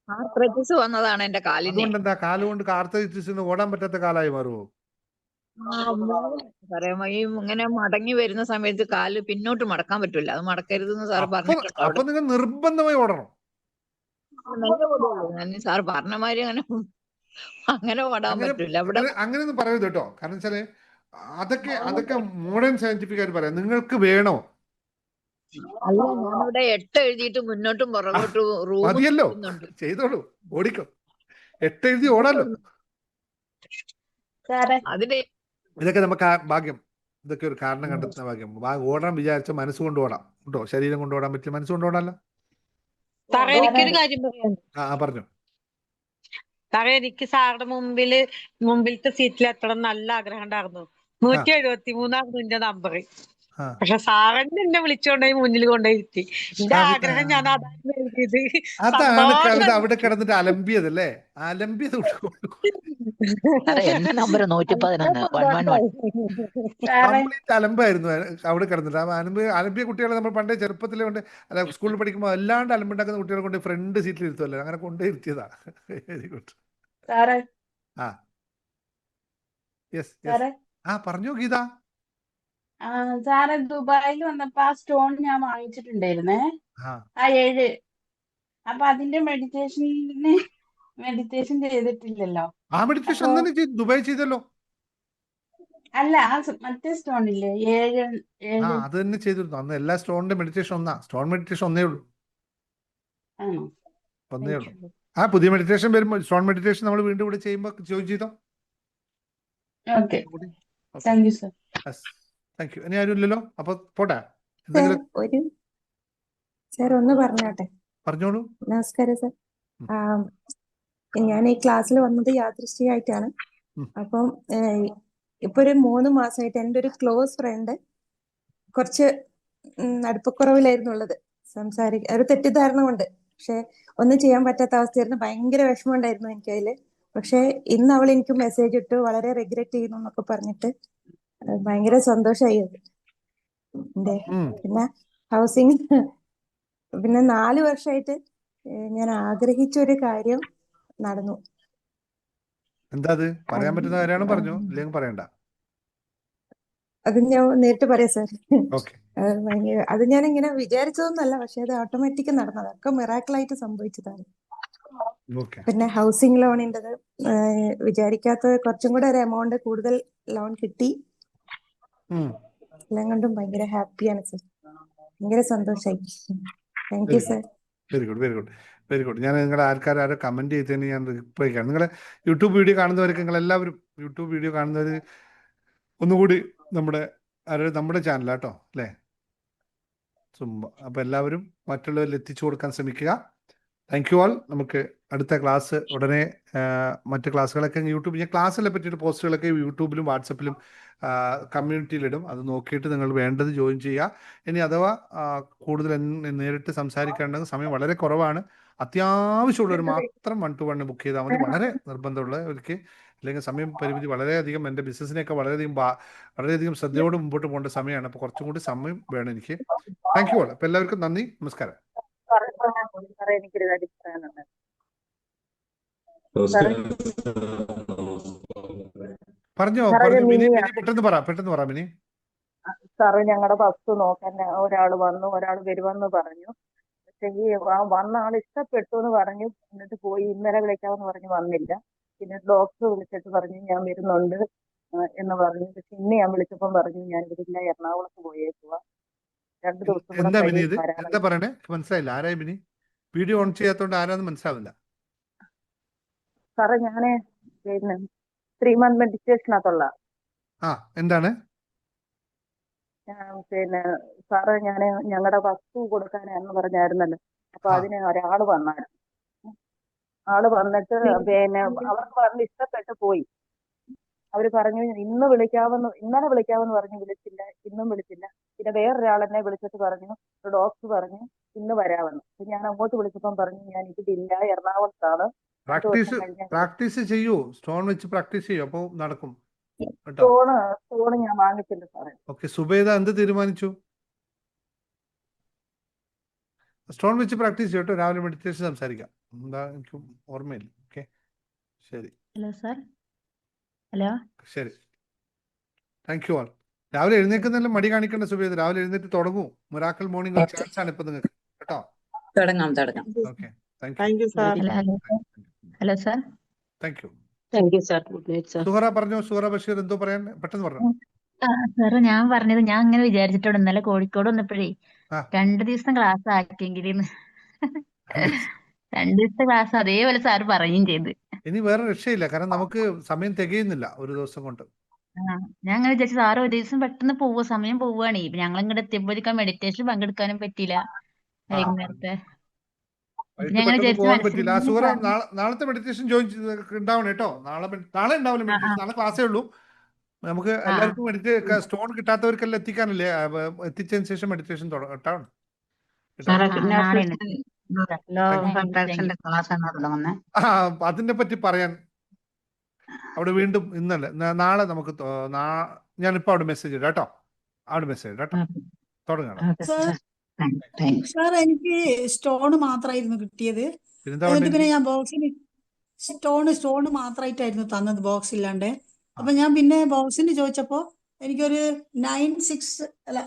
Speaker 2: ആർത്രൈറ്റിസ് വന്നതാണ് എന്റെ കാലിന്.
Speaker 1: അതുകൊണ്ട് എന്താ കാലുകൊണ്ട് ആർത്രൈറ്റിസിന് ഓടാൻ പറ്റാത്ത കാലായി മാറുമോ?
Speaker 2: ഈ ഇങ്ങനെ മടങ്ങി വരുന്ന സമയത്ത് കാല് പിന്നോട്ട് മടക്കാൻ പറ്റൂല. അത് മടക്കരുതെന്ന് സാർ പറഞ്ഞിട്ടുണ്ട്.
Speaker 1: അപ്പൊ നിങ്ങൾ നിർബന്ധമായി ഓടണം.
Speaker 2: സാർ പറഞ്ഞ മാതിരി അങ്ങനെ ഓടാൻ പറ്റൂല. ഇവിടെ
Speaker 1: അങ്ങനെയൊന്നും പറയരുത് കേട്ടോ. കാരണം വെച്ചാല് അതൊക്കെ മോഡേൺ സയന്റിഫിക് ആയിട്ട് പറയാം. നിങ്ങൾക്ക് വേണോ?
Speaker 2: അല്ല, ഞാനിവിടെ 8 എഴുതിയിട്ട് മുന്നോട്ടും പുറകോട്ടും
Speaker 1: മതിയല്ലോ, ചെയ്തോളൂ, ഓടിക്കോ. 8 എഴുതി ഓടാലോ. ഇതൊക്കെ നമുക്ക് ഭാഗ്യം. ഇതൊക്കെ ഒരു കാരണം കണ്ടെത്തുന്ന ഭാഗ്യം. ഓടാൻ വിചാരിച്ച മനസ്സുകൊണ്ട് ഓടാം കേട്ടോ. ശരീരം കൊണ്ട് ഓടാൻ പറ്റില്ല, മനസ്സുകൊണ്ട് ഓടാലോ.
Speaker 12: എനിക്കൊരു കാര്യം പറയാം.
Speaker 1: പറഞ്ഞു
Speaker 12: സാറേ, എനിക്ക് സാറുടെ മുമ്പിലത്തെ സീറ്റിൽ എത്തണം നല്ല ആഗ്രഹം ഉണ്ടായിരുന്നു. 173 എന്റെ നമ്പർ. പക്ഷെ സാറന്നെ എന്നെ വിളിച്ചോണ്ടായി മുന്നിൽ കൊണ്ടുപോയി. എന്റെ ആഗ്രഹം ഞാൻ അതാണ് എഴുതിയത്.
Speaker 1: അതാണ് അവിടെ കിടന്നിട്ട് അലമ്പിയതല്ലേ? അലമ്പിയത് കംപ്ലീറ്റ് അലമ്പായിരുന്നു അവിടെ കിടന്നിട്ട്. അലമ്പിയ കുട്ടികളെ നമ്മൾ പണ്ടേ ചെറുപ്പത്തിലെ കൊണ്ട് അല്ല സ്കൂളിൽ പഠിക്കുമ്പോൾ അല്ലാണ്ട് അലമ്പുണ്ടാക്കുന്ന കുട്ടികളെ കൊണ്ട് ഫ്രണ്ട് സീറ്റിൽ ഇരുത്തുമല്ലോ. അങ്ങനെ കൊണ്ടേ ഇരുത്തിയതാ. Very good. പറഞ്ഞോ ഗീത.
Speaker 13: സാറെ, ദുബായിൽ വന്നപ്പോ ആ സ്റ്റോൺ ഞാൻ വാങ്ങിച്ചിട്ടുണ്ടായിരുന്നേ, ആ 7. അപ്പൊ അതിന്റെ മെഡിറ്റേഷൻ ചെയ്തിട്ടില്ലല്ലോ.
Speaker 1: ആ മെഡിറ്റേഷൻ ദുബായ് ചെയ്തല്ലോ.
Speaker 13: അല്ല, ആ മറ്റേ സ്റ്റോൺ ഇല്ലേ 7.
Speaker 1: അത് തന്നെ ചെയ്തിരുന്നു അന്ന്. എല്ലാ സ്റ്റോണിന്റെ മെഡിറ്റേഷൻ ഒന്നാ. സ്റ്റോൺ മെഡിറ്റേഷൻ ഒന്നേ ഉള്ളൂ. പുതിയ മെഡിറ്റേഷൻ വരുമ്പോൾ സ്റ്റോൺ മെഡിറ്റേഷൻ നമ്മൾ വീണ്ടും ഇവിടെ ചെയ്യുമ്പോൾ ജോയിൻ ചെയ്തോ. Thank you. ഇനി ആരും ഇല്ലല്ലോ, അപ്പൊ പോട്ടെ.
Speaker 14: സാർ ഒന്ന് പറഞ്ഞോട്ടെ?
Speaker 1: പറഞ്ഞോളൂ.
Speaker 14: നമസ്കാരം സാർ. ഞാൻ ഈ ക്ലാസ്സിൽ വന്നത് യാദൃശ്ചികമായിട്ടാണ്. അപ്പം ഇപ്പൊ ഒരു 3 മാസമായിട്ട് എൻ്റെ ഒരു ക്ലോസ് ഫ്രണ്ട് കുറച്ച് അടുപ്പക്കുറവിലായിരുന്നു ഉള്ളത്. ഒരു തെറ്റിദ്ധാരണ കൊണ്ട്. പക്ഷെ ഒന്നും ചെയ്യാൻ പറ്റാത്ത അവസ്ഥയായിരുന്നു. ഭയങ്കര വിഷമം ഉണ്ടായിരുന്നു എനിക്കതില്. പക്ഷെ ഇന്ന് അവൾ എനിക്ക് മെസ്സേജ് ഇട്ടു, വളരെ റിഗ്രറ്റ് ചെയ്യുന്നു എന്നൊക്കെ പറഞ്ഞിട്ട്. ഭയങ്കര സന്തോഷമായി അത്. പിന്നെ ഹൗസിംഗ്, പിന്നെ 4 വർഷമായിട്ട് ഞാൻ ആഗ്രഹിച്ച ഒരു കാര്യം നടന്നു.
Speaker 1: എന്താ അത്? പറയാൻ പറ്റുന്ന കാര്യമാണ്, പറഞ്ഞു. ഇല്ലെങ്കിൽ പറയണ്ട.
Speaker 14: അത് ഞാൻ നേരിട്ട് പറയാം സാർ. അത് ഞാൻ ഇങ്ങനെ വിചാരിച്ചതൊന്നുമല്ല, പക്ഷെ അത് ഓട്ടോമാറ്റിക് നടന്നത്. ഒക്കെ മിറാക്കിളായിട്ട് സംഭവിച്ചതാണ്. പിന്നെ ഹൗസിംഗ് ലോണിൻ്റെത് വിചാരിക്കാത്ത കുറച്ചും കൂടെ ഒരു എമൗണ്ട് കൂടുതൽ ലോൺ കിട്ടി. എല്ലാം കൊണ്ടും ഭയങ്കര ഹാപ്പിയാണ് സാർ. ഭയങ്കര സന്തോഷമായി. Thank you sir.
Speaker 1: Very good, very good, very good. ഞാൻ നിങ്ങളുടെ ആരോ കമന്റ് ചെയ്തതിന് ഞാൻ റിപ്ലൈ ചെയ്യാം. നിങ്ങളെ യൂട്യൂബ് വീഡിയോ കാണുന്നവർക്ക്, നിങ്ങളെല്ലാവരും യൂട്യൂബ് വീഡിയോ കാണുന്നവർ ഒന്നുകൂടി നമ്മുടെ ചാനലാട്ടോ അല്ലേ, അപ്പോൾ എല്ലാവരും മറ്റുള്ളവരിൽ എത്തിച്ചു കൊടുക്കാൻ ശ്രമിക്കുക. Thank you all. നമുക്ക് അടുത്ത ക്ലാസ് ഉടനെ, മറ്റ് ക്ലാസ്സുകളൊക്കെ യൂട്യൂബ്, ഞാൻ ക്ലാസ്സിനെ പറ്റിയിട്ട് പോസ്റ്റുകളൊക്കെ യൂട്യൂബിലും വാട്സപ്പിലും കമ്മ്യൂണിറ്റിയിലിടും. അത് നോക്കിയിട്ട് നിങ്ങൾ വേണ്ടത് ജോയിൻ ചെയ്യുക. ഇനി അഥവാ കൂടുതൽ നേരിട്ട് സംസാരിക്കേണ്ടെങ്കിൽ സമയം വളരെ കുറവാണ്. അത്യാവശ്യമുള്ളവർ മാത്രം 1 to 1 ബുക്ക് ചെയ്താൽ മതി. വളരെ നിർബന്ധമുള്ളവർക്ക്. അല്ലെങ്കിൽ സമയം പരിമിതി വളരെയധികം, എൻ്റെ ബിസിനസ്സിനെയൊക്കെ വളരെയധികം ശ്രദ്ധയോടെ മുമ്പോട്ട് പോകേണ്ട സമയമാണ്. അപ്പോൾ കുറച്ചും കൂടി സമയം വേണം എനിക്ക്. Thank you all. അപ്പോൾ എല്ലാവർക്കും നന്ദി, നമസ്കാരം.
Speaker 8: എനിക്കൊരു കാര്യം പറയാനുണ്ട്.
Speaker 1: പറഞ്ഞോ, പെട്ടെന്ന് പറ മിനി.
Speaker 8: സാറ്, ഞങ്ങളുടെ ബസ് നോക്കാൻ ഒരാൾ വരുമെന്ന് പറഞ്ഞു. പക്ഷെ വന്ന ആൾ ഇഷ്ടപ്പെട്ടു എന്ന് പറഞ്ഞു, എന്നിട്ട് പോയി. ഇന്നലെ വിളിക്കാമെന്ന് പറഞ്ഞു, വന്നില്ല. പിന്നെ ഡോക്ടർ വിളിച്ചിട്ട് പറഞ്ഞു ഞാൻ വരുന്നുണ്ട് എന്ന് പറഞ്ഞു. പക്ഷെ ഇന്ന് ഞാൻ വിളിച്ചപ്പം പറഞ്ഞു ഞാൻ ഇവിടെ എറണാകുളത്ത് പോയേക്കുക. 2 ദിവസം
Speaker 1: എന്താ പറയണേ? മനസ്സിലായില്ല. ആരായി മിനി? വീഡിയോ ഓൺ ചെയ്യാത്തോണ്ട് ആരാന്ന് മനസ്സിലാവില്ല.
Speaker 8: സാറേ, ഞാന് പിന്നെ 3 month മെഡിറ്റേഷനകത്തുള്ള
Speaker 1: എന്താണ്?
Speaker 8: പിന്നെ സാറ്, ഞങ്ങളുടെ വസ്തു കൊടുക്കാനാന്ന് പറഞ്ഞായിരുന്നല്ലോ. അപ്പൊ അതിന് ഒരാള് വന്നായിരുന്നു. ആള് വന്നിട്ട് പിന്നെ അവർക്ക് പറഞ്ഞ് ഇഷ്ടപ്പെട്ട് പോയി.
Speaker 15: അവര് പറഞ്ഞു ഇന്നലെ വിളിക്കാമെന്ന് പറഞ്ഞു, വിളിച്ചില്ല, ഇന്നും വിളിച്ചില്ല. പിന്നെ വേറൊരാൾ എന്നെ വിളിച്ചിട്ട് പറഞ്ഞു, ഒരു ഡോക്ടർ പറഞ്ഞു ഇന്ന് വരാമെന്ന്. അപ്പൊ ഞാൻ അങ്ങോട്ട് വിളിച്ചപ്പം പറഞ്ഞു ഞാൻ ഇതില്ല, എറണാകുളത്താണ്, 2 ദിവസം കഴിഞ്ഞാൽ
Speaker 1: പ്രാക്ടീസ് ചെയ്യൂ, സ്റ്റോൺ വെച്ച് പ്രാക്ടീസ് ചെയ്യൂ, അപ്പോൾ നടക്കും കേട്ടോ.
Speaker 15: സ്റ്റോണ് ഞാൻ വാങ്ങിച്ചില്ല സാറേ.
Speaker 1: ഓക്കെ, സുബൈദ എന്ത് തീരുമാനിച്ചു? സ്റ്റോൺ വെച്ച് പ്രാക്ടീസ് ചെയ്യട്ടോ, രാവിലെ മെഡിറ്റേഷൻ സംസാരിക്കാം. എന്താ എനിക്ക് ഓർമ്മയില്ല. ഓക്കെ, ശരി.
Speaker 16: Hello sir. ഹലോ.
Speaker 1: ശരി, താങ്ക് യു ആൾ. രാവിലെ എഴുന്നേൽക്കുന്നതിലും മടി കാണിക്കേണ്ട സുബൈദ, രാവിലെ എഴുന്നേറ്റ് തുടങ്ങൂ. മിറാക്കിൾ മോർണിംഗ് ഒരു ചാൻസ് ആണ് ഇപ്പൊ നിങ്ങൾക്ക് കേട്ടോ.
Speaker 17: തുടങ്ങാം.
Speaker 1: Okay,
Speaker 17: thank you sir.
Speaker 16: Hello sir.
Speaker 1: Thank U.
Speaker 17: Thank you sir. Good night sir.
Speaker 1: Suhara പറഞ്ഞോ, സുഹറ ബഷീർ എന്തോ പറയാൻ പെട്ടെന്ന് പറഞ്ഞു.
Speaker 16: സാറ് ഞാൻ പറഞ്ഞത് ഞാൻ അങ്ങനെ വിചാരിച്ചിട്ടുണ്ട് ഇന്നലെ കോഴിക്കോട് വന്നപ്പോഴേ 2 ദിവസം ക്ലാസ് ആക്കിയെങ്കിലെന്ന്. 2 ദിവസത്തെ ക്ലാസ് അതേപോലെ സാറ് പറയുകയും ചെയ്ത്.
Speaker 1: ഇനി വേറെ രക്ഷയില്ല, കാരണം നമുക്ക് സമയം തികയുന്നില്ല ഒരു ദിവസം കൊണ്ട്.
Speaker 16: ഞാൻ അങ്ങനെ വിചാരിച്ചു സാറ് ഒരു ദിവസം പെട്ടെന്ന് സമയം പോവുകയാണേ. ഇപ്പൊ ഞങ്ങൾ ഇങ്ങോട്ട് എത്തിയപ്പോഴേക്കും മെഡിറ്റേഷനിൽ പങ്കെടുക്കാനും പറ്റിയില്ല വൈകുന്നേരത്തെ.
Speaker 1: പെട്ടെന്ന് പോകാൻ പറ്റില്ല. ആ സുഹറ, നാളത്തെ മെഡിറ്റേഷൻ ജോയിൻ ഉണ്ടാവണം കേട്ടോ. നാളെ ഉണ്ടാവില്ല മെഡിറ്റേഷൻ, നാളെ ക്ലാസ്സേ ഉള്ളൂ. നമുക്ക് എല്ലാവർക്കും സ്റ്റോൺ കിട്ടാത്തവർക്കെല്ലാം എത്തിക്കാനല്ലേ, എത്തിച്ചതിന് ശേഷം മെഡിറ്റേഷൻ തുടങ്ങാം. അതിനെ പറ്റി പറയാൻ അവിടെ വീണ്ടും ഇന്നലെ നാളെ നമുക്ക് ഞാനിപ്പോ അവിടെ മെസ്സേജ് ഇടാം കേട്ടോ. അവിടെ മെസ്സേജ് ഇടാം കേട്ടോ. തുടങ്ങണം.
Speaker 18: സാർ എനിക്ക് സ്റ്റോണ് മാത്രമായിരുന്നു കിട്ടിയത്. എന്നിട്ട് പിന്നെ ഞാൻ ബോക്സിന് സ്റ്റോണ് മാത്രമായിട്ടായിരുന്നു തന്നത്, ബോക്സ് ഇല്ലാണ്ട്. അപ്പൊ ഞാൻ പിന്നെ ബോക്സിന് ചോദിച്ചപ്പോ എനിക്കൊരു 96 അല്ല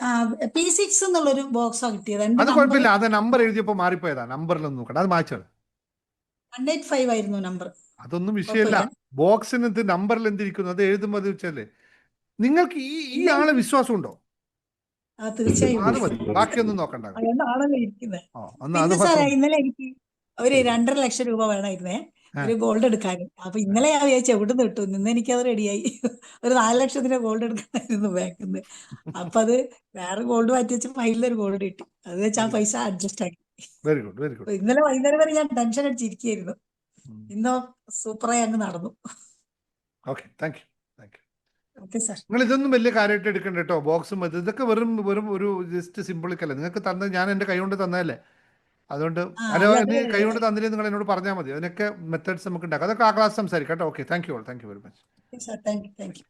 Speaker 18: P6 എന്നുള്ളൊരു ബോക്സാ കിട്ടിയത്.
Speaker 1: അത് കുഴപ്പമില്ല, അത് നമ്പർ എഴുതിയപ്പോ മാറിപ്പോയതാ. നമ്പറിലൊന്നും നോക്കണ്ട, അത് മാറ്റണം.
Speaker 18: 185 ആയിരുന്നു നമ്പർ.
Speaker 1: അതൊന്നും വിഷയമല്ല. ബോക്സിന് നമ്പറിൽ എന്തിരിക്കുന്നു അത് എഴുതുമ്പോൾ അത് വെച്ചല്ലേ. നിങ്ങൾക്ക് ഈ ആളെ വിശ്വാസം ഉണ്ടോ?
Speaker 18: തീർച്ചയായും.
Speaker 1: അത് മതി, ബാക്കിയൊന്നും നോക്കണ്ട.
Speaker 18: അതുകൊണ്ടാണല്ലോ ഇരിക്കുന്നത്. പിന്നെ സാറേ ഇന്നലെ എനിക്ക് ഒരു 2.5 ലക്ഷം രൂപ വേണമായിരുന്നേ, ഒരു ഗോൾഡ് എടുക്കാൻ. അപ്പൊ ഇന്നലെ ഞാൻ വിചാരിച്ചു എവിടെ നിന്ന് കിട്ടും, ഇന്ന് എനിക്കത് റെഡിയായി. ഒരു 4 ലക്ഷത്തിന്റെ ഗോൾഡ് എടുക്കാനായിരുന്നു ബാങ്കിന്ന്. അപ്പൊ അത് വേറെ ഗോൾഡ് മാറ്റി വെച്ച് ഫൈനലൊരു ഗോൾഡ് കിട്ടി. അത് വെച്ച് ആ പൈസ അഡ്ജസ്റ്റ് ആക്കി.
Speaker 1: Very good, very good.
Speaker 18: ഇന്നലെ വൈകുന്നേരം വരെ ഞാൻ ടെൻഷൻ അടിച്ചിരിക്കുകയായിരുന്നു. ഇന്നോ സൂപ്പറായി അങ്ങ് നടന്നു.
Speaker 1: Okay, thank you.
Speaker 18: സാർ,
Speaker 1: നിങ്ങൾ ഇതൊന്നും വലിയ കാര്യമായിട്ട് എടുക്കണ്ട കേട്ടോ. ബോക്സും ഇതൊക്കെ വെറും ഒരു ജസ്റ്റ് സിംബിളിക്കല്ലേ. നിങ്ങൾക്ക് തന്നത് ഞാൻ എൻ്റെ കൈ കൊണ്ട് തന്നതല്ലേ. അതുകൊണ്ട് കൈ കൊണ്ട് തന്നില്ലേ നിങ്ങൾ എന്നോട് പറഞ്ഞാൽ മതി. അതിനൊക്കെ മെത്തേഡ്സ് നമുക്ക് ഉണ്ടാക്കാം. അതൊക്കെ ആ ക്ലാസ് സംസാരിക്കാം കേട്ടോ. Okay, thank you very much.
Speaker 18: Thank you.